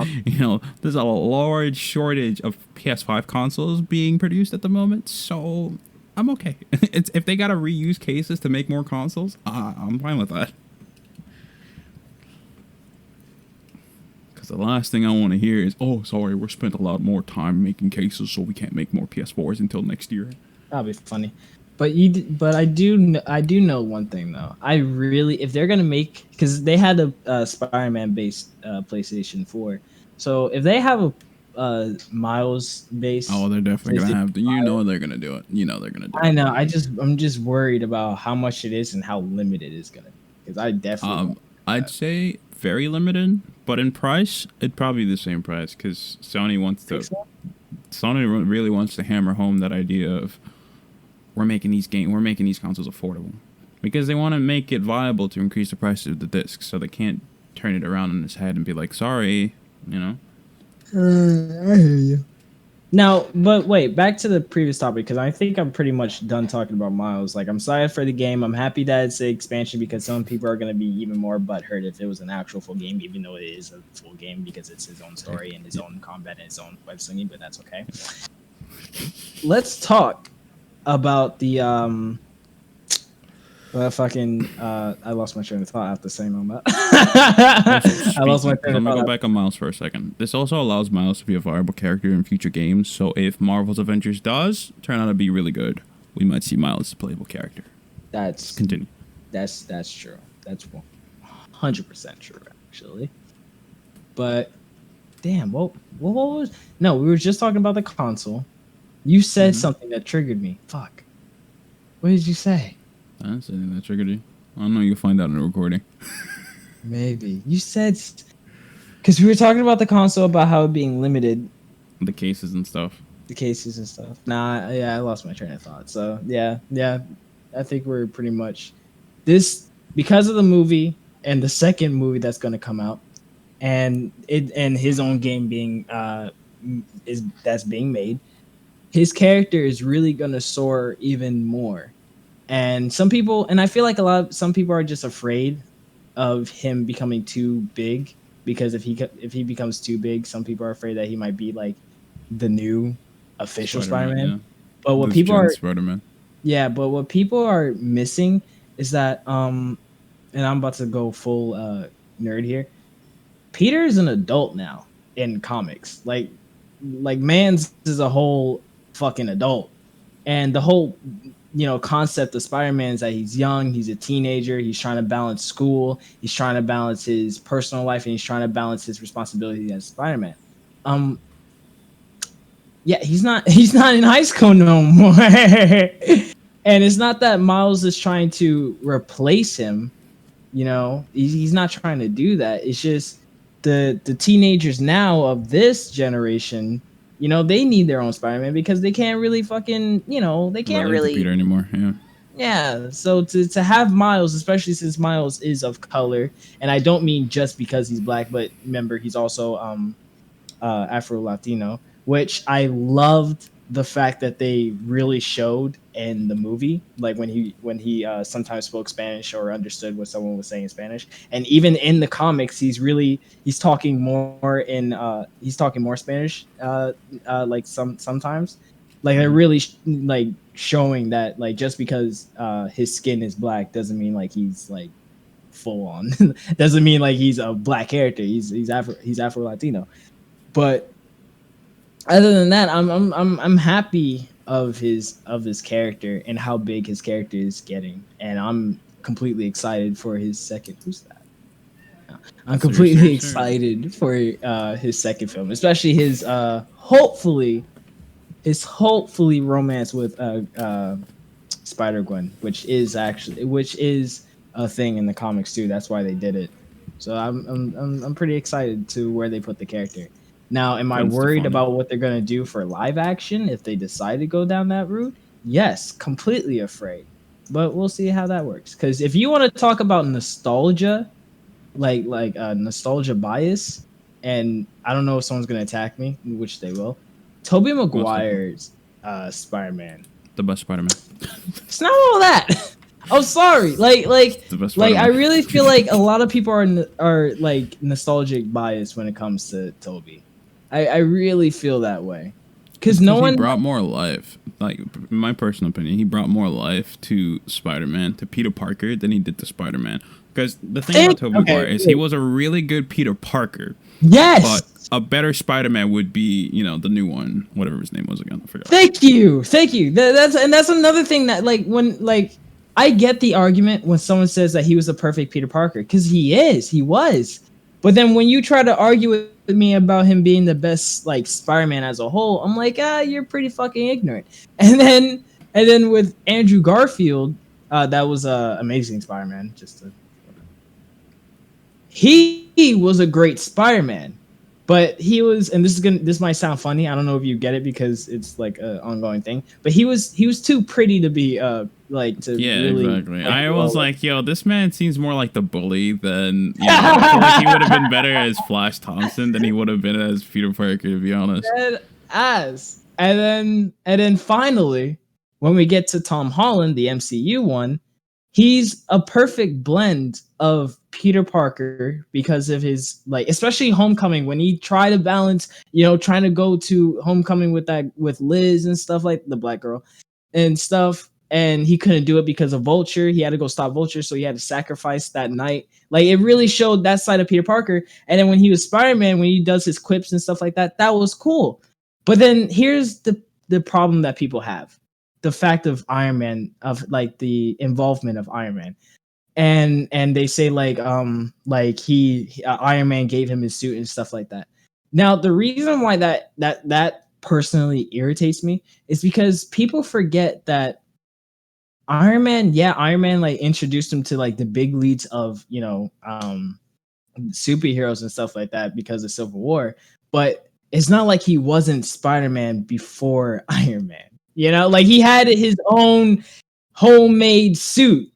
there's a large shortage of PS5 consoles being produced at the moment? So I'm okay. If they gotta reuse cases to make more consoles, I'm fine with that. Because the last thing I want to hear is, "Oh, sorry, we're spent a lot more time making cases, so we can't make more PS4s until next year." That'll be funny. But I do know one thing though. I really, if they're gonna make, because they had a Spider-Man based PlayStation 4, so if they have a Miles based, Oh, they're definitely gonna have to. You know they're gonna do it. You know they're gonna do it. I know. I'm just worried about how much it is and how limited it's gonna be. Because I definitely. I'd say very limited, but in price, it'd probably be the same price because Sony really wants to hammer home that idea of we're making these consoles affordable, because they want to make it viable to increase the price of the discs, so they can't turn it around on its head and be like, sorry, you know. I hear you. Now, but wait, back to the previous topic, because I think I'm pretty much done talking about Miles. Like, I'm excited for the game. I'm happy that it's an expansion because some people are going to be even more butthurt if it was an actual full game, even though it is a full game because it's his own story and his own combat and his own web slinging, but that's okay. Let's talk about the I lost my train of thought after saying all that. I lost my train of I'm gonna thought. go back on Miles for a second. This also allows Miles to be a viable character in future games. So if Marvel's Avengers does turn out to be really good, we might see Miles as a playable character. That's Continue. That's true. That's 100% true, actually. But damn, what was? No, we were just talking about the console. You said something that triggered me. Fuck. What did you say? That's anything that triggered you. I don't know. You'll find out in the recording. Maybe you said because we were talking about the console, about how it being limited, The cases and stuff. the cases and stuff. Nah, yeah, I lost my train of thought. So yeah, I think we're pretty much this because of the movie and the second movie that's going to come out, and his own game being that's being made. His character is really going to soar even more. And some people, and I feel like some people are just afraid of him becoming too big, because if he becomes too big, some people are afraid that he might be like the new official Spider-Man. Yeah. But what This people Gen are Spider-Man. yeah, but what people are missing is that and I'm about to go full nerd here. Peter is an adult now in comics. Like Mans is a whole fucking adult. And the whole concept of Spider-Man is that he's young, he's a teenager, he's trying to balance school, he's trying to balance his personal life, and he's trying to balance his responsibility as Spider-Man. Yeah, he's not in high school no more. And it's not that Miles is trying to replace him, he's not trying to do that. It's just the teenagers now of this generation, they need their own Spider-Man, because they can't really fucking, they can't really Peter anymore. Yeah. Yeah, so to have Miles, especially since Miles is of color, and I don't mean just because he's black, but remember he's also Afro Latino, which I loved the fact that they really showed in the movie, like when he sometimes spoke Spanish or understood what someone was saying in Spanish, and even in the comics he's talking more Spanish, like sometimes, like they're really like showing that, like, just because his skin is black doesn't mean like he's like full on doesn't mean like he's a black character. He's Afro Latino. But other than that, I'm happy of his character and how big his character is getting, and I'm completely excited for his second. Who's that? I'm completely excited for his second film, especially his hopefully romance with Spider-Gwen, which is a thing in the comics too. That's why they did it. So I'm pretty excited to where they put the character. Now, am I worried about what they're gonna do for live action if they decide to go down that route? Yes, completely afraid. But we'll see how that works. Because if you want to talk about nostalgia, like nostalgia bias, and I don't know if someone's gonna attack me, which they will. Tobey Maguire's Spider-Man, the best Spider-Man. It's not all that. I'm sorry. Like I really feel like a lot of people are like nostalgic bias when it comes to Tobey. I really feel that way, because he brought more life. Like, in my personal opinion, he brought more life to Spider-Man, to Peter Parker, than he did to Spider-Man. Because the thing about Tobey Maguire is he was a really good Peter Parker. Yes. But a better Spider-Man would be, the new one, whatever his name was again. I forgot. Thank you. That's another thing that, like, when, like, I get the argument when someone says that he was a perfect Peter Parker, because he was. But then when you try to argue with me about him being the best, like, Spider-Man as a whole, I'm like, you're pretty fucking ignorant. And then with Andrew Garfield, that was Amazing Spider-Man. He was a great Spider-Man, but he was, and this might sound funny. I don't know if you get it because it's like an ongoing thing, but he was too pretty to be exactly. I was like, yo, this man seems more like the bully than I feel like he would have been better as Flash Thompson than he would have been as Peter Parker, to be honest. And then finally, when we get to Tom Holland, the MCU one, he's a perfect blend of Peter Parker because of his, like, especially Homecoming, when he tried to balance, trying to go to Homecoming with Liz and stuff, like the black girl and stuff, and he couldn't do it because of Vulture. He had to go stop Vulture, so he had to sacrifice that night. Like, it really showed that side of Peter Parker. And then when he was Spider-Man, when he does his quips and stuff like that, that was cool. But then here's the problem that people have. the fact of Iron Man, of like the involvement of Iron Man. And they say like Iron Man gave him his suit and stuff like that. Now the reason why that personally irritates me is because people forget that Iron Man like introduced him to like the big leads of superheroes and stuff like that because of Civil War, but it's not like he wasn't Spider-Man before Iron Man. Like he had his own homemade suit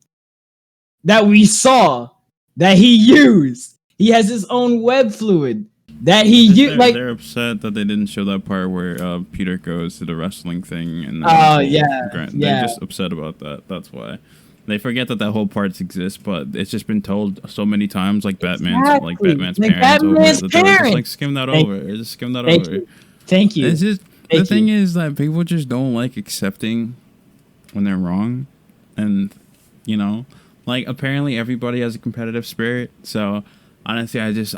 that we saw, that he used. He has his own web fluid that he used. Like they're upset that they didn't show that part where Peter goes to the wrestling thing, and they're just upset about that. That's why they forget that whole part exists. But it's just been told so many times, like Batman's parents. Just skim that over. Just skim that over. Thank you. It's just the thing is that people just don't like accepting when they're wrong, and like apparently everybody has a competitive spirit. So honestly, I just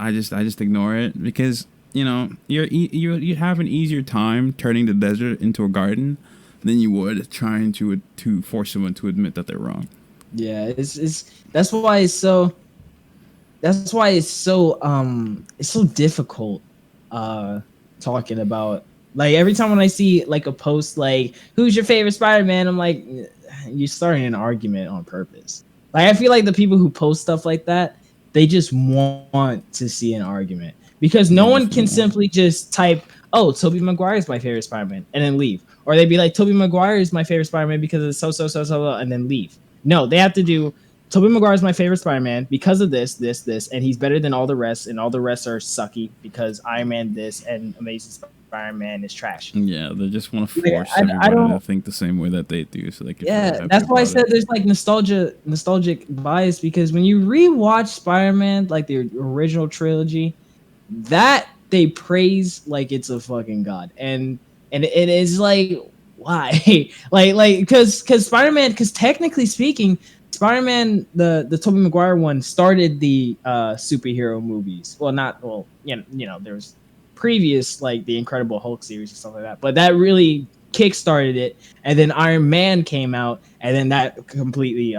ignore it because you have an easier time turning the desert into a garden than you would trying to force someone to admit that they're wrong. Yeah, that's why it's so difficult talking about, like, every time when I see like a post like who's your favorite Spider-Man, I'm like, you're starting an argument on purpose. Like, I feel like the people who post stuff like that, they just want to see an argument because no one can simply just type, oh, Tobey Maguire is my favorite Spider-Man and then leave. Or they'd be like, Tobey Maguire is my favorite Spider-Man because of so, and then leave. No, they have to do, Tobey Maguire is my favorite Spider-Man because of this, and he's better than all the rest, and all the rest are sucky because Iron Man this and Amazing Spider-Man is trash. Yeah, they just want to force everybody to think the same way that they do, so they can. Yeah, that's why I said there's like nostalgic bias, because when you rewatch Spider-Man, like the original trilogy, that they praise like it's a fucking god, and it is like, why? like because Spider-Man, because technically speaking, Spider-Man, the Tobey Maguire one started the superhero movies. Well, there was previous, like the Incredible Hulk series and stuff like that, but that really kickstarted it. And then Iron Man came out, and then that completely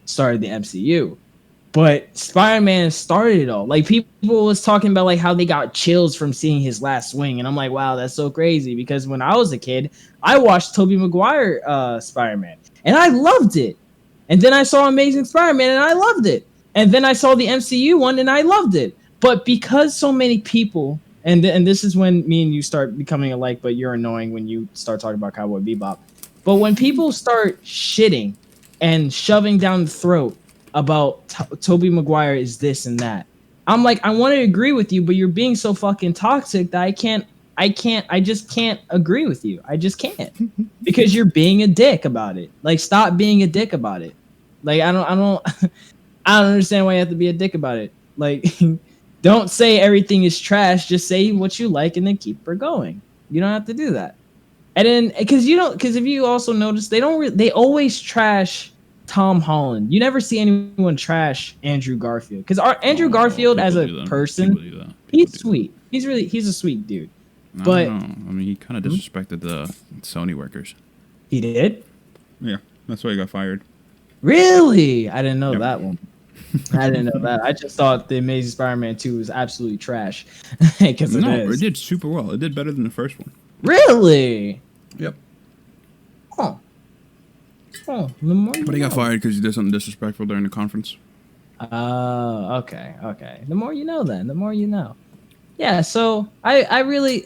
started the MCU. But Spider-Man started it all. Like, people was talking about like how they got chills from seeing his last swing, and I'm like, wow, that's so crazy, because when I was a kid, I watched Tobey Maguire Spider-Man, and I loved it. And then I saw Amazing Spider-Man, and I loved it. And then I saw the MCU one, and I loved it. But because so many people, and this is when me and you start becoming alike, but you're annoying when you start talking about Cowboy Bebop. But when people start shitting and shoving down the throat about Tobey Maguire is this and that, I'm like, I want to agree with you, but you're being so fucking toxic that I just can't agree with you. I just can't. Because you're being a dick about it. Like, stop being a dick about it. Like, I don't understand why you have to be a dick about it. Like, don't say everything is trash. Just say what you like and then keep her going. You don't have to do that. And then, because if you also notice, they always trash Tom Holland. You never see anyone trash Andrew Garfield, because Andrew Garfield as a person, he's sweet. He's a sweet dude. But I mean, he kind of disrespected the Sony workers. He did? Yeah, that's why he got fired. Really? I didn't know that one. I didn't know that. I just thought the Amazing Spider-Man 2 was absolutely trash. It did super well. It did better than the first one. Really? Yep. Oh, the more but he got fired because he did something disrespectful during the conference. Okay. The more you know, then. The more you know. Yeah, so I really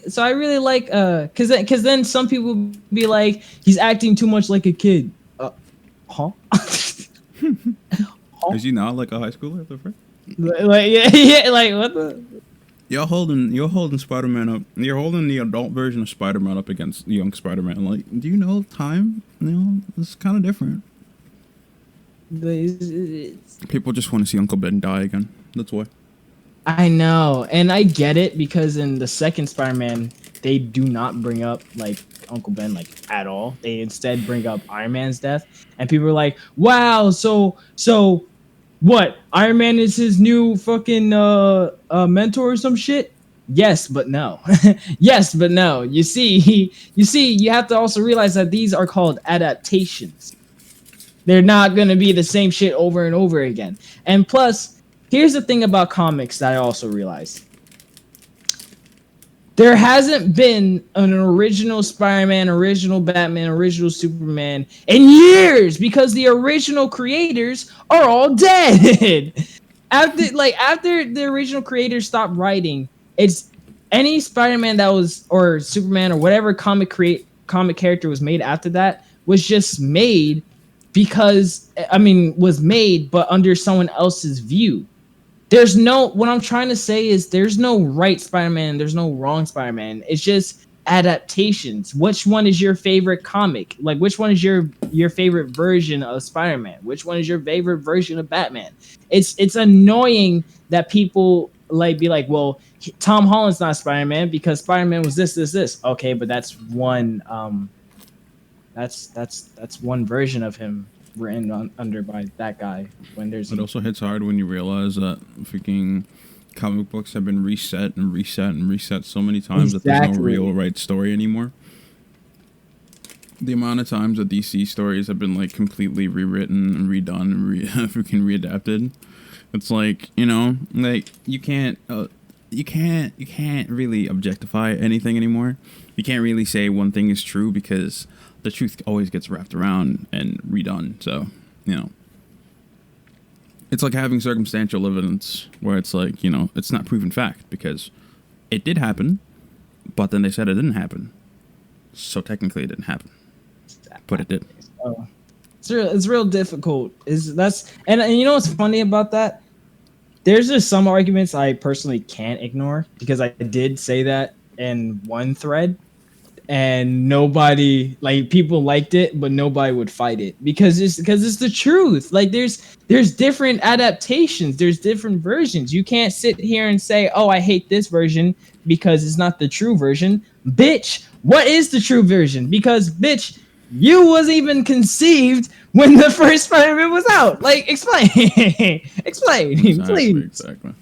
like, because then some people be like, he's acting too much like a kid. Huh? Is he not like a high schooler at the first? Like, yeah, like, what the? You're holding Spider-Man up. You're holding the adult version of Spider-Man up against young Spider-Man. Like, do you know time? It's kind of different. People just want to see Uncle Ben die again. That's why. I know, and I get it, because in the second Spider-Man, they do not bring up like Uncle Ben like at all. They instead bring up Iron Man's death, and people are like, "Wow, so what? Iron Man is his new fucking mentor or some shit?" Yes, but no. Yes, but no. You have to also realize that these are called adaptations. They're not going to be the same shit over and over again. And plus, here's the thing about comics that I also realized. There hasn't been an original Spider-Man, original Batman, original Superman in years because the original creators are all dead. after the original creators stopped writing, it's any Spider-Man that was or Superman or whatever comic character was made after that was just made because was made but under someone else's view. There's no what I'm trying to say is there's no right Spider-Man, there's no wrong Spider-Man. It's just adaptations. Which one is your favorite comic? Like which one is your favorite version of Spider-Man? Which one is your favorite version of Batman? It's annoying that people like be like, well, Tom Holland's not Spider-Man because Spider-Man was this. Okay, but that's one that's one version of him written under by that guy. When there's it also hits hard when you realize that freaking comic books have been reset so many times that there's no real right story anymore. The amount of times that DC stories have been like completely rewritten and redone and freaking readapted, it's like, you know, like you can't really objectify anything anymore. You can't really say one thing is true because the truth always gets wrapped around and redone. So, you know, it's like having circumstantial evidence where it's like, you know, it's not proven fact because it did happen, but then they said it didn't happen. So technically it didn't happen, but it did. Oh, it's real difficult. And you know what's funny about that? There's just some arguments I personally can't ignore because I did say that in one thread. And nobody, like, people liked it, but nobody would fight it because it's the truth. Like there's different adaptations, there's different versions. You can't sit here and say, oh, I hate this version because it's not the true version. Bitch, what is the true version? Because bitch, you wasn't even conceived when the first Spider-Man was out. Like, explain. Explain, please. Exactly.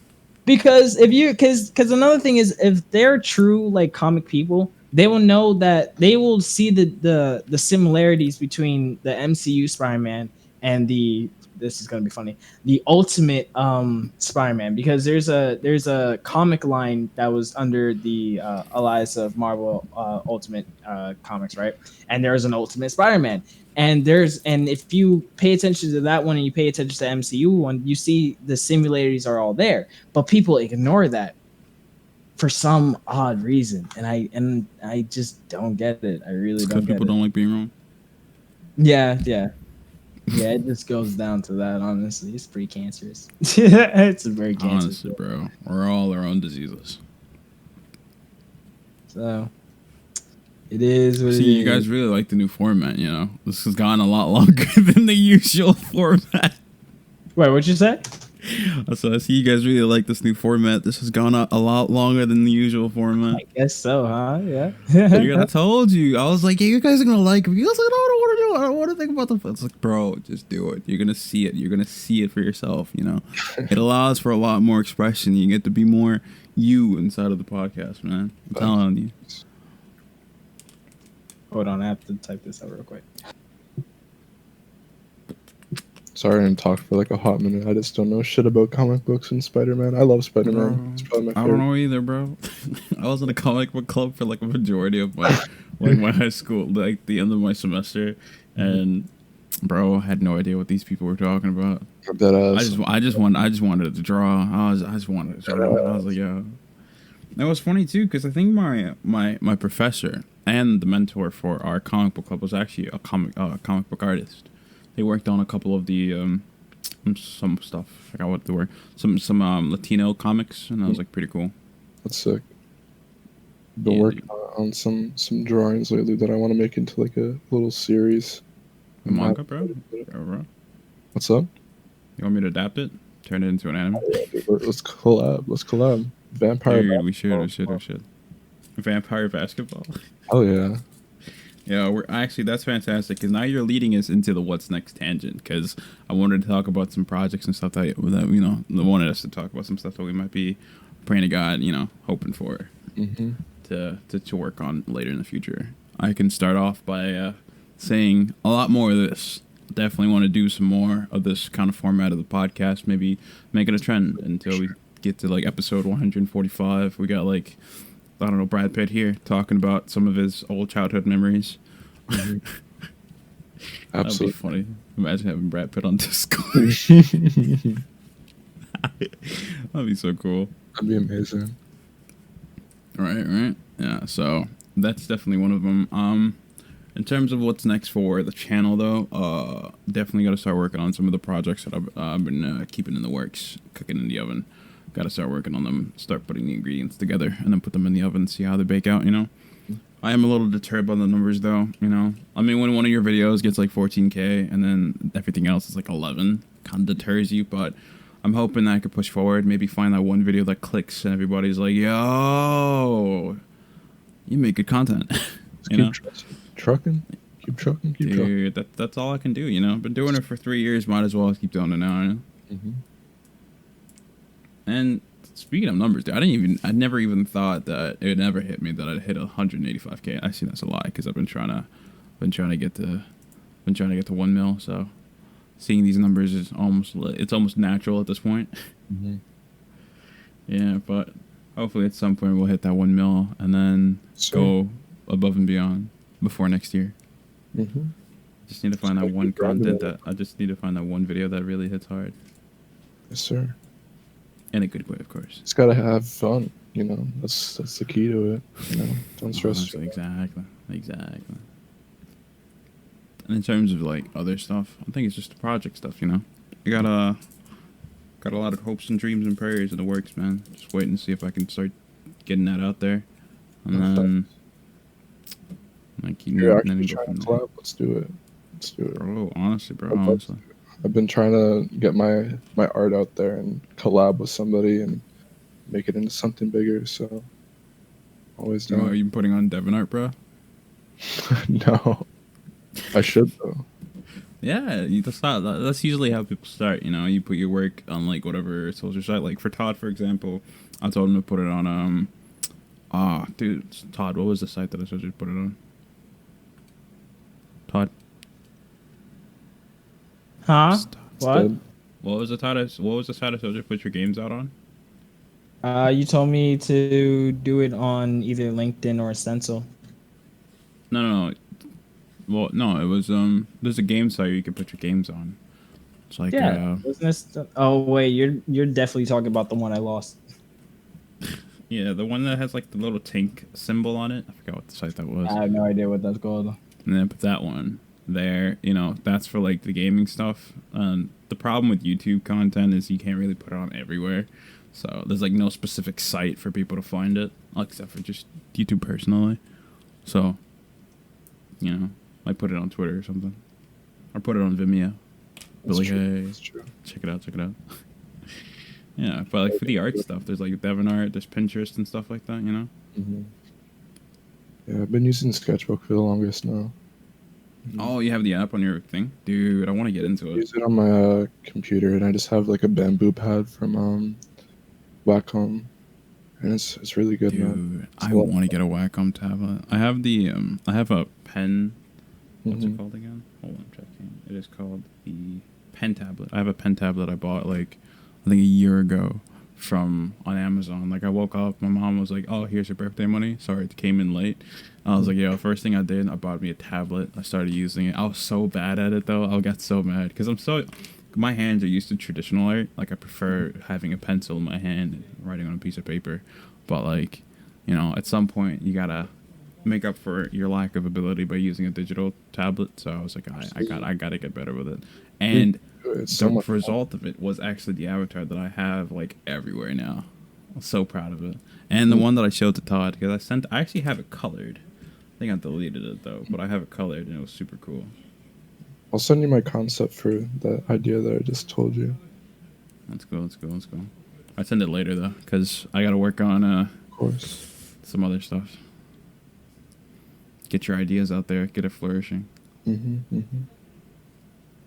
Because because another thing is, if they're true like comic people, they will know that they will see the similarities between the MCU Spider-Man and this is gonna be funny, the Ultimate Spider-Man, because there's a comic line that was under the alliance of Marvel Ultimate comics, right? And there's an Ultimate Spider-Man. And if you pay attention to that one and you pay attention to the MCU one, you see the similarities are all there. But people ignore that for some odd reason, and I just don't get it. I really don't get it. Because people don't like being wrong. Yeah. It just goes down to that. Honestly, it's pretty cancerous. It's a very cancerous. Honestly, bro, we're all our own diseases. So it is what See, you guys really like the new format, you know? This has gone a lot longer than the usual format. Wait, what'd you say? So I see you guys really like this new format. This has gone a lot longer than the usual format. I guess so, huh? Yeah. I told you. I was like, yeah, you guys are going to like it. You guys are like, no, I don't want to do it. I don't want to think about the... It's like, bro, just do it. You're going to see it. You're going to see it for yourself, you know? It allows for a lot more expression. You get to be more you inside of the podcast, man. I'm telling you. Hold on, I have to type this out real quick. Sorry, I didn't talk for like a hot minute. I just don't know shit about comic books and Spider-Man. I love Spider-Man. It's probably my favorite. I don't know either, bro. I was in a comic book club for like a majority of my my high school, like the end of my semester, and bro, I had no idea what these people were talking about. I just wanted to draw. I just wanted to draw. I was like, yeah. That was funny too, because I think my professor and the mentor for our comic book club was actually a comic book artist. They worked on a couple of the some stuff. I forgot what they were. Some Latino comics, and that was like pretty cool. That's sick. Been working on some drawings lately that I want to make into like a little series. A manga, bro? What's up? You want me to adapt it? Turn it into an anime? Let's collab. Vampire. Dude, we should. Vampire basketball. Oh yeah. Yeah, that's fantastic, because now you're leading us into the what's next tangent, because I wanted to talk about some projects and stuff that you know, wanted us to talk about some stuff that we might be praying to God, hoping for Mm-hmm. to work on later in the future. I can start off by saying a lot more of this. Definitely want to do some more of this kind of format of the podcast. Maybe make it a trend until we get to like episode 145. We got like, I don't know, Brad Pitt here talking about some of his old childhood memories. Mm-hmm. That'd be funny. Imagine having Brad Pitt on Discord. That'd be so cool. That'd be amazing. Right. Yeah, so that's definitely one of them. In terms of what's next for the channel, though, definitely got to start working on some of the projects that I've been keeping in the works, cooking in the oven. Got to start working on them, start putting the ingredients together, and then put them in the oven, see how they bake out, I am a little deterred by the numbers, though, I mean, when one of your videos gets like 14K and then everything else is like 11, kind of deters you, but I'm hoping that I could push forward, maybe find that one video that clicks and everybody's like, yo, you make good content. Keep trucking. Dude, that's all I can do, Been doing it for 3 years, might as well keep doing it now, Mm-hmm. And speaking of numbers, dude, I never even thought that it would never hit me that I'd hit 185K. Actually, that's a lie because I've been trying to get to 1 mil. So seeing these numbers is almost natural at this point. Mm-hmm. Yeah, but hopefully at some point we'll hit that 1 mil and then go above and beyond before next year. Mm-hmm. Just need to find that one I just need to find that one video that really hits hard. Yes, sir. In a good way, of course. Just gotta have fun, That's the key to it. Don't stress. Honestly, exactly. And in terms of like other stuff, I think it's just the project stuff. I got a lot of hopes and dreams and prayers in the works, man. Just waiting to see if I can start getting that out there, and then You're actually trying to collab. Let's do it. Bro, honestly. I've been trying to get my art out there and collab with somebody and make it into something bigger. So always doing. Are you putting on Devon art, bro? No, I should though. Yeah, that's usually how people start. You put your work on like whatever social site. Like for Todd, for example, I told him to put it on Todd, what was the site that I told you to put it on? Todd. Huh? What? What was the site I told you to put your games out on? You told me to do it on either LinkedIn or Stencil. No. Well, no, it was there's a game site you can put your games on. It's like wasn't this? Oh wait, you're definitely talking about the one I lost. Yeah, the one that has like the little tank symbol on it. I forgot what the site that was. I have no idea what that's called. And then put that one there. That's for like the gaming stuff. The problem with YouTube content is you can't really put it on everywhere. So there's like no specific site for people to find it, except for just YouTube personally. So, I put it on Twitter or something, or put it on Vimeo. But like, hey, check it out. Yeah, but like for the art stuff, there's like Devon art, there's Pinterest and stuff like that. Mm-hmm. Yeah, I've been using Sketchbook for the longest now. Oh, you have the app on your thing? Dude, I want to get into it. I use it on my computer, and I just have like a bamboo pad from Wacom, and it's really good. Dude, man. I want to get a Wacom tablet. I have I have a pen. What's it called again? Hold on, I'm checking. It is called the pen tablet. I have a pen tablet I bought like I think a year ago on Amazon. Like I woke up, my mom was like, "Oh, here's your birthday money. Sorry, it came in late." I was like, "Yo, first thing I did, I bought me a tablet. I started using it. I was so bad at it though. I got so mad because my hands are used to traditional art. Like I prefer having a pencil in my hand and writing on a piece of paper. But like, at some point you gotta make up for your lack of ability by using a digital tablet. So I was like, I gotta get better with it. And the result of it was actually the avatar that I have like everywhere now. I'm so proud of it. And the one that I showed to Todd, because I actually have it colored. I think I deleted it though, but I have it colored and it was super cool. I'll send you my concept for the idea that I just told you. Let's go. I'll send it later though, because I gotta work on of course, some other stuff. Get your ideas out there, get it flourishing.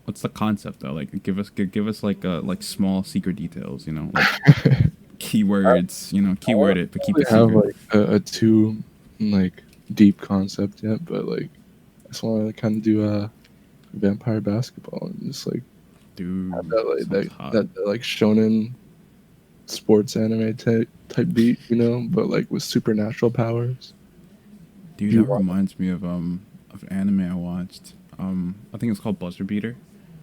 What's the concept though? Like, give us like small secret details. Like, keywords, keyword it, but keep it have secret. like a too like deep concept yet, but like I just want to kind of do vampire basketball and just like Dude, have that like sounds hot. that like shonen sports anime type beat, but like with supernatural powers. Dude, You that want- reminds me of anime I watched. I think it's called Buzzer Beater.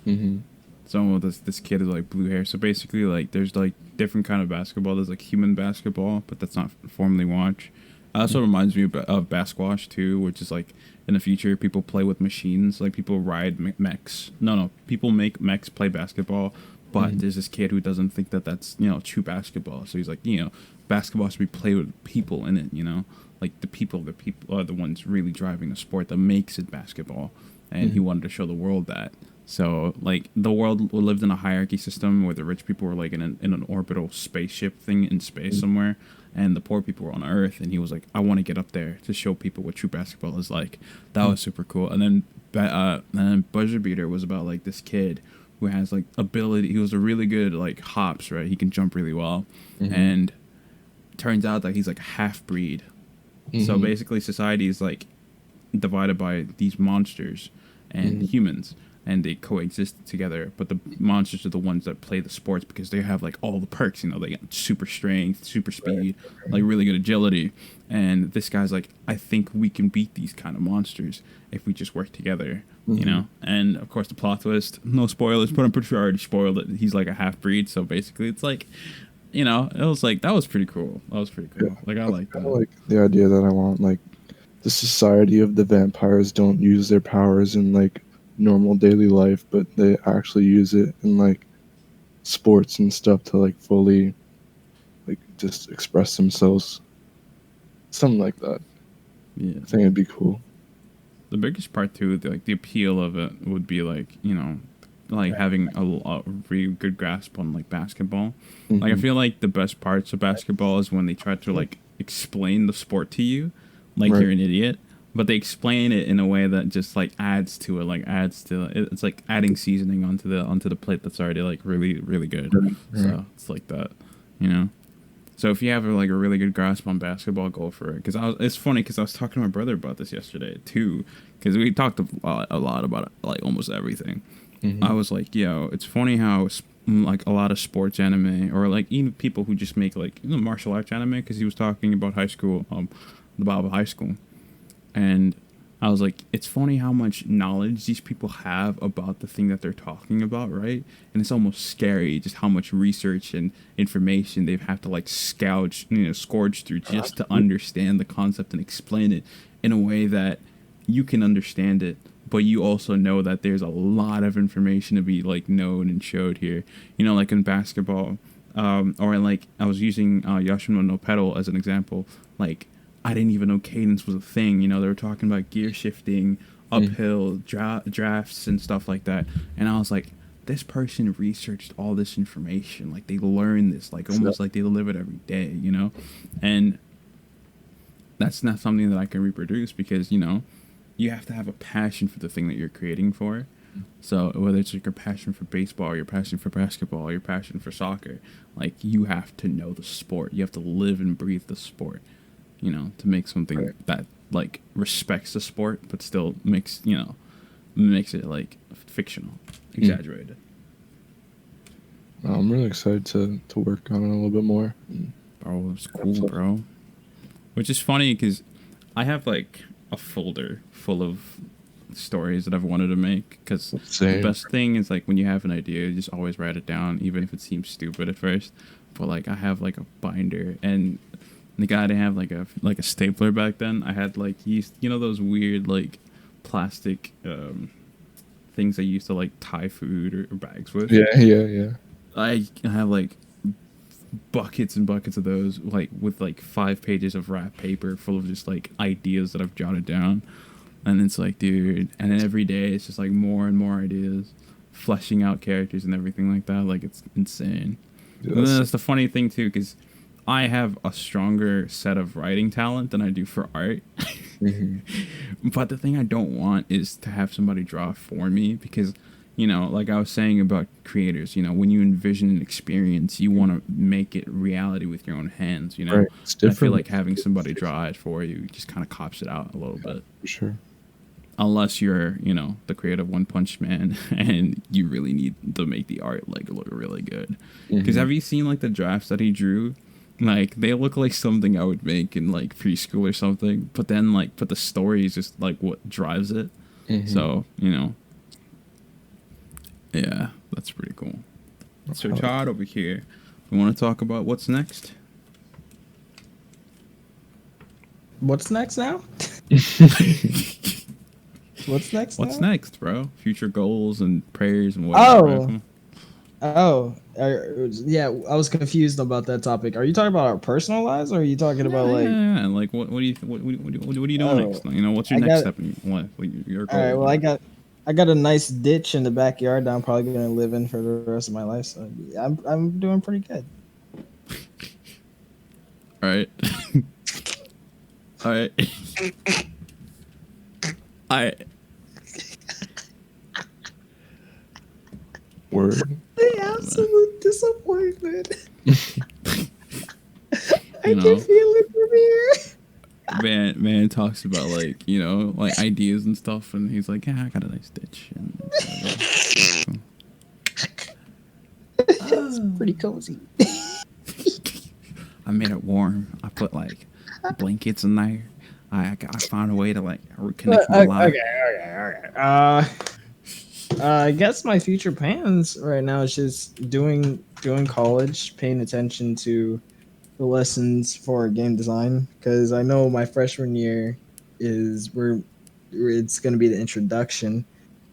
Mm-hmm. So this kid is like blue hair. So basically, like there's like different kind of basketball. There's like human basketball, but that's not formally watch. Also reminds me of Basquash too, which is like in the future people play with machines. Like people ride mechs. No, people make mechs play basketball. But there's this kid who doesn't think that that's true basketball. So he's like basketball should be played with people in it. Like the people are the ones really driving the sport that makes it basketball. And he wanted to show the world that. So, like, the world lived in a hierarchy system where the rich people were, like, in an orbital spaceship thing in space somewhere, and the poor people were on Earth, and he was like, I want to get up there to show people what true basketball is like. That was super cool. And then Buzzer Beater was about, like, this kid who has, like, ability. He was a really good, like, hops, right? He can jump really well. And turns out that he's, like, a half-breed. So, basically, society is, like, divided by these monsters and humans, and they coexist together, but the monsters are the ones that play the sports because they have like all the perks. They got super strength, super speed, like really good agility. And this guy's like, I think we can beat these kind of monsters if we just work together. And of course the plot twist, no spoilers, but I'm pretty sure I already spoiled it. He's like a half-breed, so basically it's like it was like, that was pretty cool. Like I like that. I like the idea that I want like the society of the vampires don't use their powers in like normal daily life, but they actually use it in like sports and stuff to like fully like just express themselves. Something like that. Yeah. I think it'd be cool. The biggest part too, like the appeal of it would be like, like having a really good grasp on like basketball. Like I feel like the best parts of basketball is when they try to like explain the sport to you, like you're an idiot, but they explain it in a way that just like adds to it, it's like adding seasoning onto the plate that's already like really, really good. So it's like that, So if you have like a really good grasp on basketball, go for it. It's funny because I was talking to my brother about this yesterday too, because we talked a lot about it, like almost everything. I was like, it's funny how like a lot of sports anime, or like even people who just make like martial arts anime, because he was talking about high school, the Bible high school, and I was like, it's funny how much knowledge these people have about the thing that they're talking about, right? And it's almost scary just how much research and information they've had to like scourge through just to understand the concept and explain it in a way that you can understand it, but you also know that there's a lot of information to be like known and showed here. Like in basketball, or like I was using Yashima no Pedal as an example. Like I didn't even know cadence was a thing. They were talking about gear shifting, uphill drafts and stuff like that. And I was like, this person researched all this information. Like they learn this, like almost like they live it every day, And that's not something that I can reproduce because, you have to have a passion for the thing that you're creating for. So whether it's like your passion for baseball, or your passion for basketball, or your passion for soccer, like you have to know the sport. You have to live and breathe the sport, to make something that like respects the sport, but still makes it like fictional, exaggerated. I'm really excited to work on it a little bit more. Bro, it's cool, bro. Which is funny because I have like a folder full of stories that I've wanted to make, because the best thing is like when you have an idea, you just always write it down, even if it seems stupid at first. But like I have like a binder, and the guy didn't have like a stapler back then. I had like used those weird like plastic things I used to like tie food or bags with. Yeah. I have like buckets and buckets of those, like with like 5 pages of wrap paper full of just like ideas that I've jotted down. And it's like, dude, and then every day it's just like more and more ideas, fleshing out characters and everything like that. Like it's insane. And then that's the funny thing too, because I have a stronger set of writing talent than I do for art. But the thing I don't want is to have somebody draw for me, because you know, like I was saying about creators, you know, when you envision an experience, you want to make it reality with your own hands, you know. Right. It's I feel different. like having somebody draw it for you just kind of cops it out a little bit. For sure. Unless you're, you know, the creative One Punch Man and you really need to make the art like look really good. Because have you seen like the drafts that he drew? Like they look like something I would make in like preschool or something. But then the story is just like what drives it. So, you know. Yeah, that's pretty cool. So Todd over here, we want to talk about what's next. What's next now? What's next? What's now? next, bro? Future goals and prayers and whatnot. Yeah. I was confused about that topic. Are you talking about our personal lives, or are you talking about like? Yeah, like what are you doing next? You know, what's your next step? What your goal? All right. Well, I got a nice ditch in the backyard that I'm probably gonna live in for the rest of my life. So I'm doing pretty good. All right. All right. Word. The absolute disappointment. I know, can feel it from here. Man talks about like, you know, like ideas and stuff, and he's like, yeah, I got a nice ditch. And It's pretty cozy. I made it warm. I put like blankets in there. I found a way to like reconnect my life. Okay. I guess my future plans right now is just doing college, paying attention to the lessons for game design, because I know my freshman year it's going to be the introduction,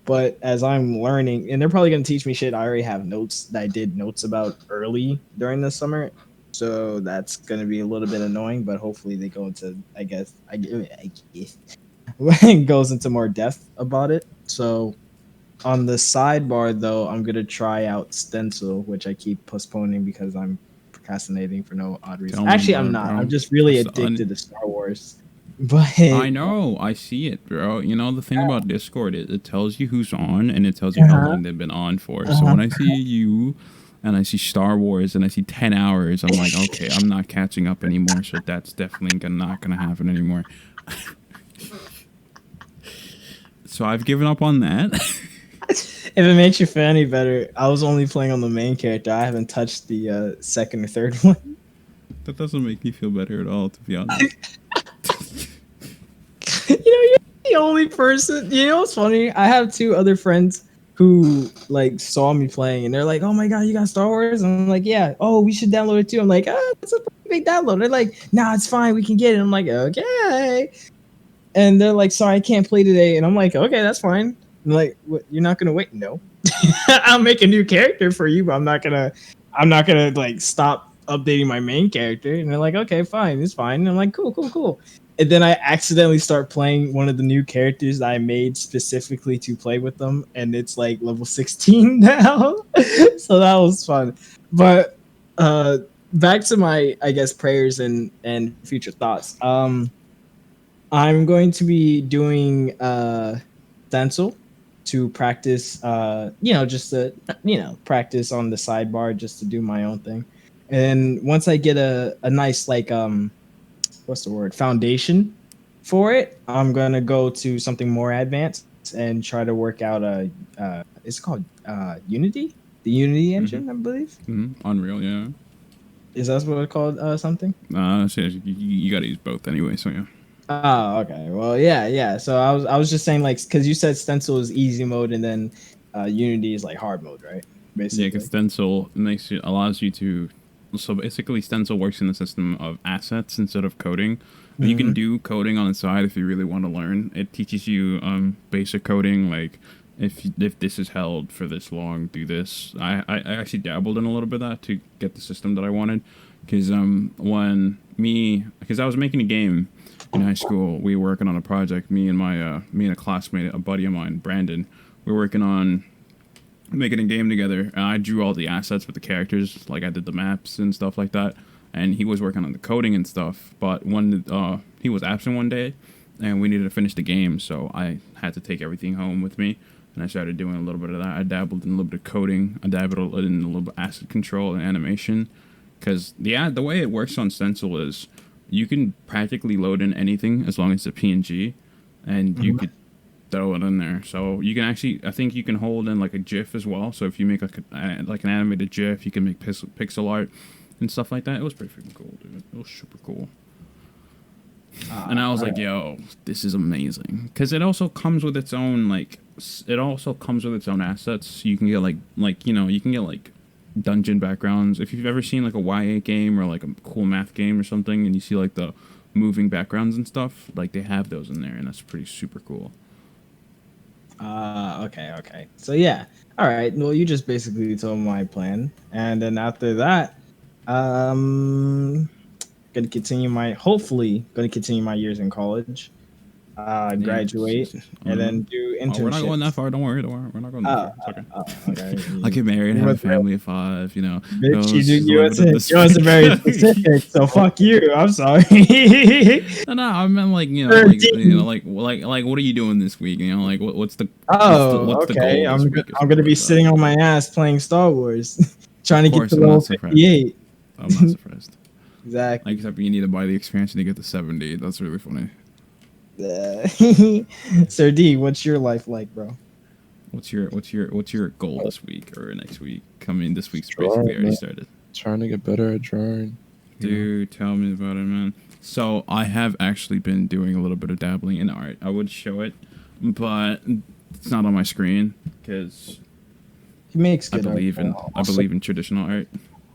but as I'm learning, and they're probably going to teach me shit I already have notes that I did notes about early during the summer, so that's going to be a little bit annoying, but hopefully they go into I guess it goes into more depth about it. So on the sidebar, though, I'm gonna try out Stencil, which I keep postponing because I'm procrastinating for no odd reason. Actually, I'm not. I'm just really addicted to Star Wars. But I know, I see it, bro. You know the thing about Discord, it tells you who's on and it tells you how long they've been on for. So when I see you and I see Star Wars and I see 10 hours, I'm like, okay, I'm not catching up anymore. So that's definitely not gonna happen anymore. So I've given up on that. If it makes you feel any better, I was only playing on the main character. I haven't touched the second or third one. That doesn't make me feel better at all, to be honest. You know, you're the only person. You know what's funny? I have two other friends who like saw me playing, and they're like, "Oh my god, you got Star Wars?" And I'm like, "Yeah." "Oh, we should download it too." I'm like, "That's a pretty big download." They're like, "Nah, it's fine. We can get it." I'm like, "Okay." And they're like, "Sorry, I can't play today." And I'm like, "Okay, that's fine." I'm like, what, you're not gonna wait? No. I'll make a new character for you, but I'm not gonna like stop updating my main character. And they're like, okay, fine, it's fine. And I'm like, cool. And then I accidentally start playing one of the new characters that I made specifically to play with them, and it's like level 16 now. So that was fun. But back to my, I guess, prayers and future thoughts. I'm going to be doing stencil to practice, just to, practice on the sidebar just to do my own thing. And once I get a nice, like, what's the word, foundation for it, I'm going to go to something more advanced and try to work out it's called Unity? The Unity engine, I believe. Unreal, yeah. Is that what it's called, something? So you got to use both anyway, so yeah. Oh, okay. Well, yeah. So I was just saying, like, because you said stencil is easy mode, and then Unity is like hard mode, right? Basically. Yeah, because stencil allows you to. So basically, stencil works in the system of assets instead of coding. But you can do coding on the side if you really want to learn. It teaches you basic coding, like if this is held for this long, do this. I actually dabbled in a little bit of that to get the system that I wanted, because because I was making a game in high school. We were working on a project. Me and a classmate, a buddy of mine, Brandon. We were working on making a game together. And I drew all the assets with the characters, like I did the maps and stuff like that. And he was working on the coding and stuff. But when he was absent one day, and we needed to finish the game, so I had to take everything home with me. and I started doing a little bit of that. I dabbled in a little bit of coding. I dabbled in a little bit of asset control and animation, because the way it works on Stencil is you can practically load in anything as long as it's a PNG, and you could throw it in there. So you can actually, I think you can hold in like a GIF as well. So if you make like an animated GIF, you can make pixel art and stuff like that. It was pretty freaking cool, dude. It was super cool. And I was like, yo, this is amazing. Because it also comes with its own, assets. You can get you can get like dungeon backgrounds. If you've ever seen like a YA game or like a cool math game or something, and you see like the moving backgrounds and stuff, like they have those in there, and that's pretty super cool. Okay. So yeah. All right. Well, you just basically told my plan, and then after that, hopefully gonna continue my years in college, graduate, and then do internships. We're not going that far. Don't worry. We're not going that far. It's okay. Okay. I get married, have a family of 5. You know, Bitch, yours are very specific. So fuck you. I'm sorry. No, I meant like like what are you doing this week? You know, like what's the what's the goal I'm gonna be sitting on my ass playing Star Wars, trying to get to level 58. I'm not surprised. Exactly. Except you need to buy the expansion to get to 70. That's really funny. Sir D, what's your life like, bro? What's your goal this week or next week? This week's basically already started. Trying to get better at drawing. Dude, tell me about it, man. So I have actually been doing a little bit of dabbling in art. I would show it, but it's not on my screen because he makes good I believe in traditional art.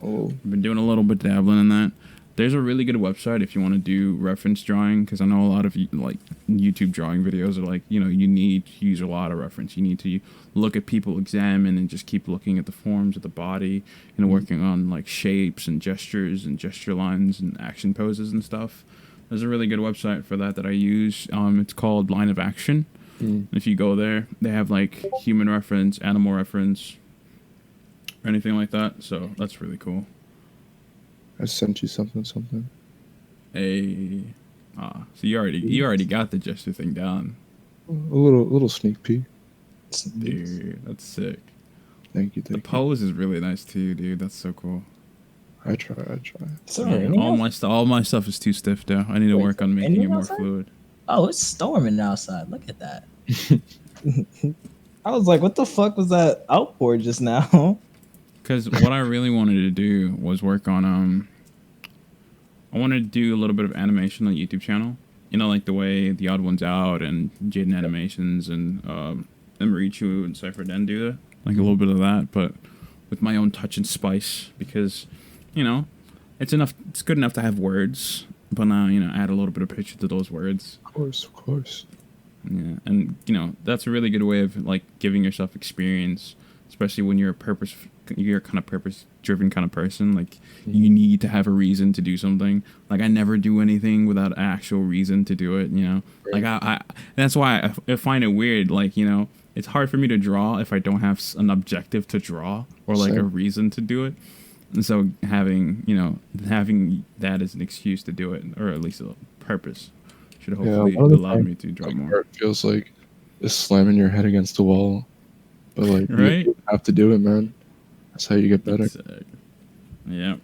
Oh. I've been doing a little bit dabbling in that. There's a really good website if you want to do reference drawing, because I know a lot of like YouTube drawing videos are like, you know, you need to use a lot of reference. You need to look at people, examine, and just keep looking at the forms of the body, you know, working on like shapes and gestures and gesture lines and action poses and stuff. There's a really good website for that I use. It's called Line of Action. If you go there, they have like human reference, animal reference, or anything like that. So that's really cool. I sent you something. Hey, so you already got the gesture thing down. A little sneak peek. Dude, that's sick. Thank you. The pose is really nice too, dude. That's so cool. I try. Sorry, all my stuff is too stiff though. I need to work on making it more fluid. Oh, it's storming outside. Look at that. I was like, what the fuck was that outboard just now? Because what I really wanted to do was work on I wanted to do a little bit of animation on the YouTube channel. You know, like the way the Odd Ones Out and Jaden Animations and Emarichu and Cypher Den do that. Like a little bit of that, but with my own touch and spice, because, you know, it's good enough to have words, but now, you know, add a little bit of picture to those words. Of course. Yeah, and, you know, that's a really good way of, like, giving yourself experience, especially when you're a kind of purpose-driven kind of person. Like, you need to have a reason to do something. Like, I never do anything without an actual reason to do it, you know? Right. Like, I that's why I find it weird, like, you know, it's hard for me to draw if I don't have an objective to draw or, like, a reason to do it. And so having that as an excuse to do it, or at least a purpose, should hopefully allow me to draw more. Art feels like just slamming your head against the wall. But, like, right? You have to do it, man. That's how you get better. Yeah.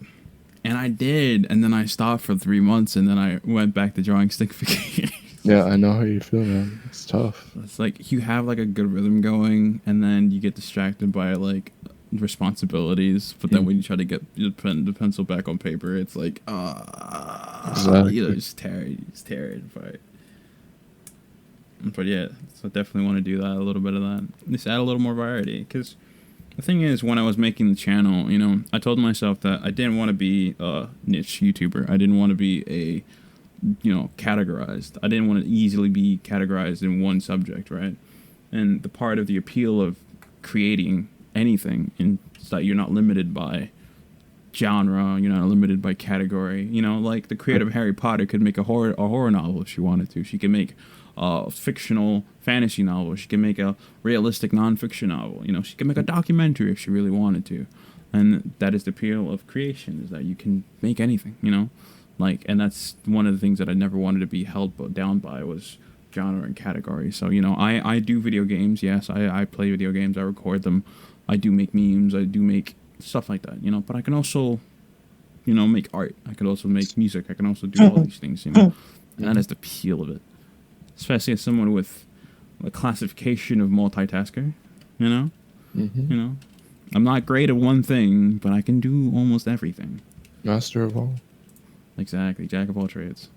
And I did, and then I stopped for 3 months, and then I went back to drawing stick figures. Yeah, I know how you feel, man. It's tough. It's like you have, like, a good rhythm going, and then you get distracted by, like, responsibilities, but then when you try to get the pencil back on paper, it's like, exactly. You know, just terrified. But yeah, so I definitely want to do that, a little bit of that. Just add a little more variety, because the thing is, when I was making the channel, you know, I told myself that I didn't want to be a niche YouTuber. I didn't want to be a, you know, categorized. I didn't want to easily be categorized in one subject, right? And the part of the appeal of creating anything is that you're not limited by genre, you're not limited by category. You know, like the creator of Harry Potter could make a horror novel if she wanted to. She could make a fictional fantasy novel. She can make a realistic nonfiction novel. You know, she can make a documentary if she really wanted to. And that is the appeal of creation, is that you can make anything, you know? Like, and that's one of the things that I never wanted to be held down by, was genre and category. So, you know, I do video games. Yes, I play video games. I record them. I do make memes. I do make stuff like that, you know. But I can also, you know, make art. I can also make music. I can also do all these things, you know. And that is the appeal of it. Especially as someone with a classification of multitasker, you know. You know, I'm not great at one thing, but I can do almost everything. Master of all. Exactly, jack of all trades.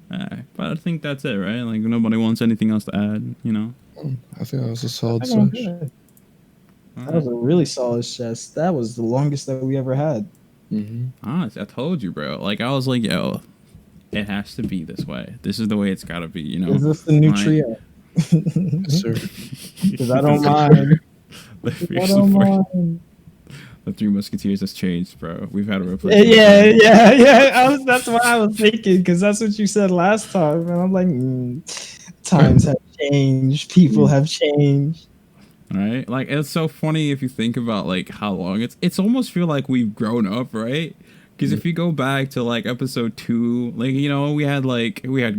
But I think that's it, right? Like, nobody wants anything else to add, you know? I think that was a solid I think I'm sesh. good. That was a really solid chest. That was the longest that we ever had. Honestly, I told you, bro. Like, I was like, yo, it has to be this way. This is the way it's gotta be, you know? Is this the new Like, trio? Yes, sir. Because I don't mind. I don't mind. The Three Musketeers has changed, bro. We've had a replace. Yeah. That's what I was thinking, because that's what you said last time. And I'm like, times have changed. People have changed. Right? Like, it's so funny if you think about, like, how long it's almost feel like we've grown up, right? Because if you go back to, like, episode 2, like, you know, we had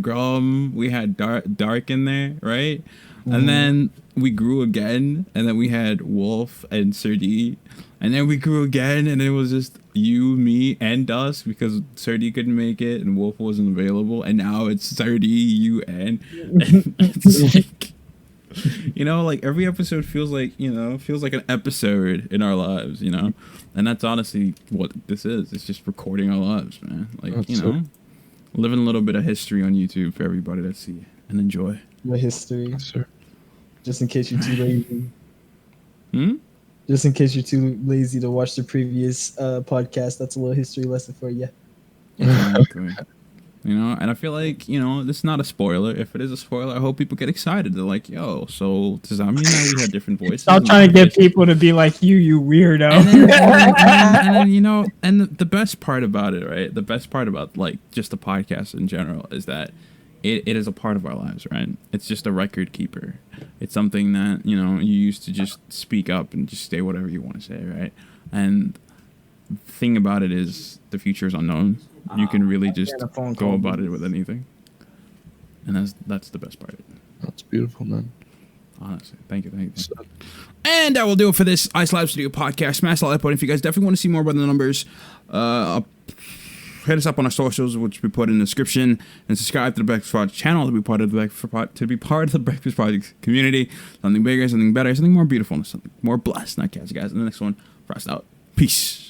Grum, we had Dark in there, right? And then we grew again, and then we had Wolf and Sir D, and then we grew again, and it was just you, me, and us, because Sir D couldn't make it, and Wolf wasn't available, and now it's Sir D, you, and it's like, you know, like, every episode feels like an episode in our lives, you know? And that's honestly what this is. It's just recording our lives, man. Like, That's you know, living a little bit of history on YouTube for everybody to see and enjoy. The history. Yes, sir. Just in case you're too lazy. Just in case you're too lazy to watch the previous podcast, that's a little history lesson for you. Exactly. You know, and I feel like, you know, this is not a spoiler. If it is a spoiler, I hope people get excited. They're like, yo, so does that mean that we had different voices? Stop trying to get people to be like you weirdo. And then, you know, and the best part about it, right? The best part about, like, just the podcast in general is that it is a part of our lives, right? It's just a record keeper. It's something that, you know, you used to just speak up and just say whatever you want to say, right? And the thing about it is the future is unknown. You can really just go about it with anything. And that's the best part of it. That's beautiful, man. Honestly. Thank you. And that will do it for this Ice Lab Studio podcast. Smash the like button if you guys definitely want to see more about the numbers. Hit us up on our socials, which we put in the description, and subscribe to the Breakfast Project channel to be part of the Breakfast Project community. Something bigger, something better, something more beautiful, and something more blessed. Not catch you guys in the next one. Frost out. Peace.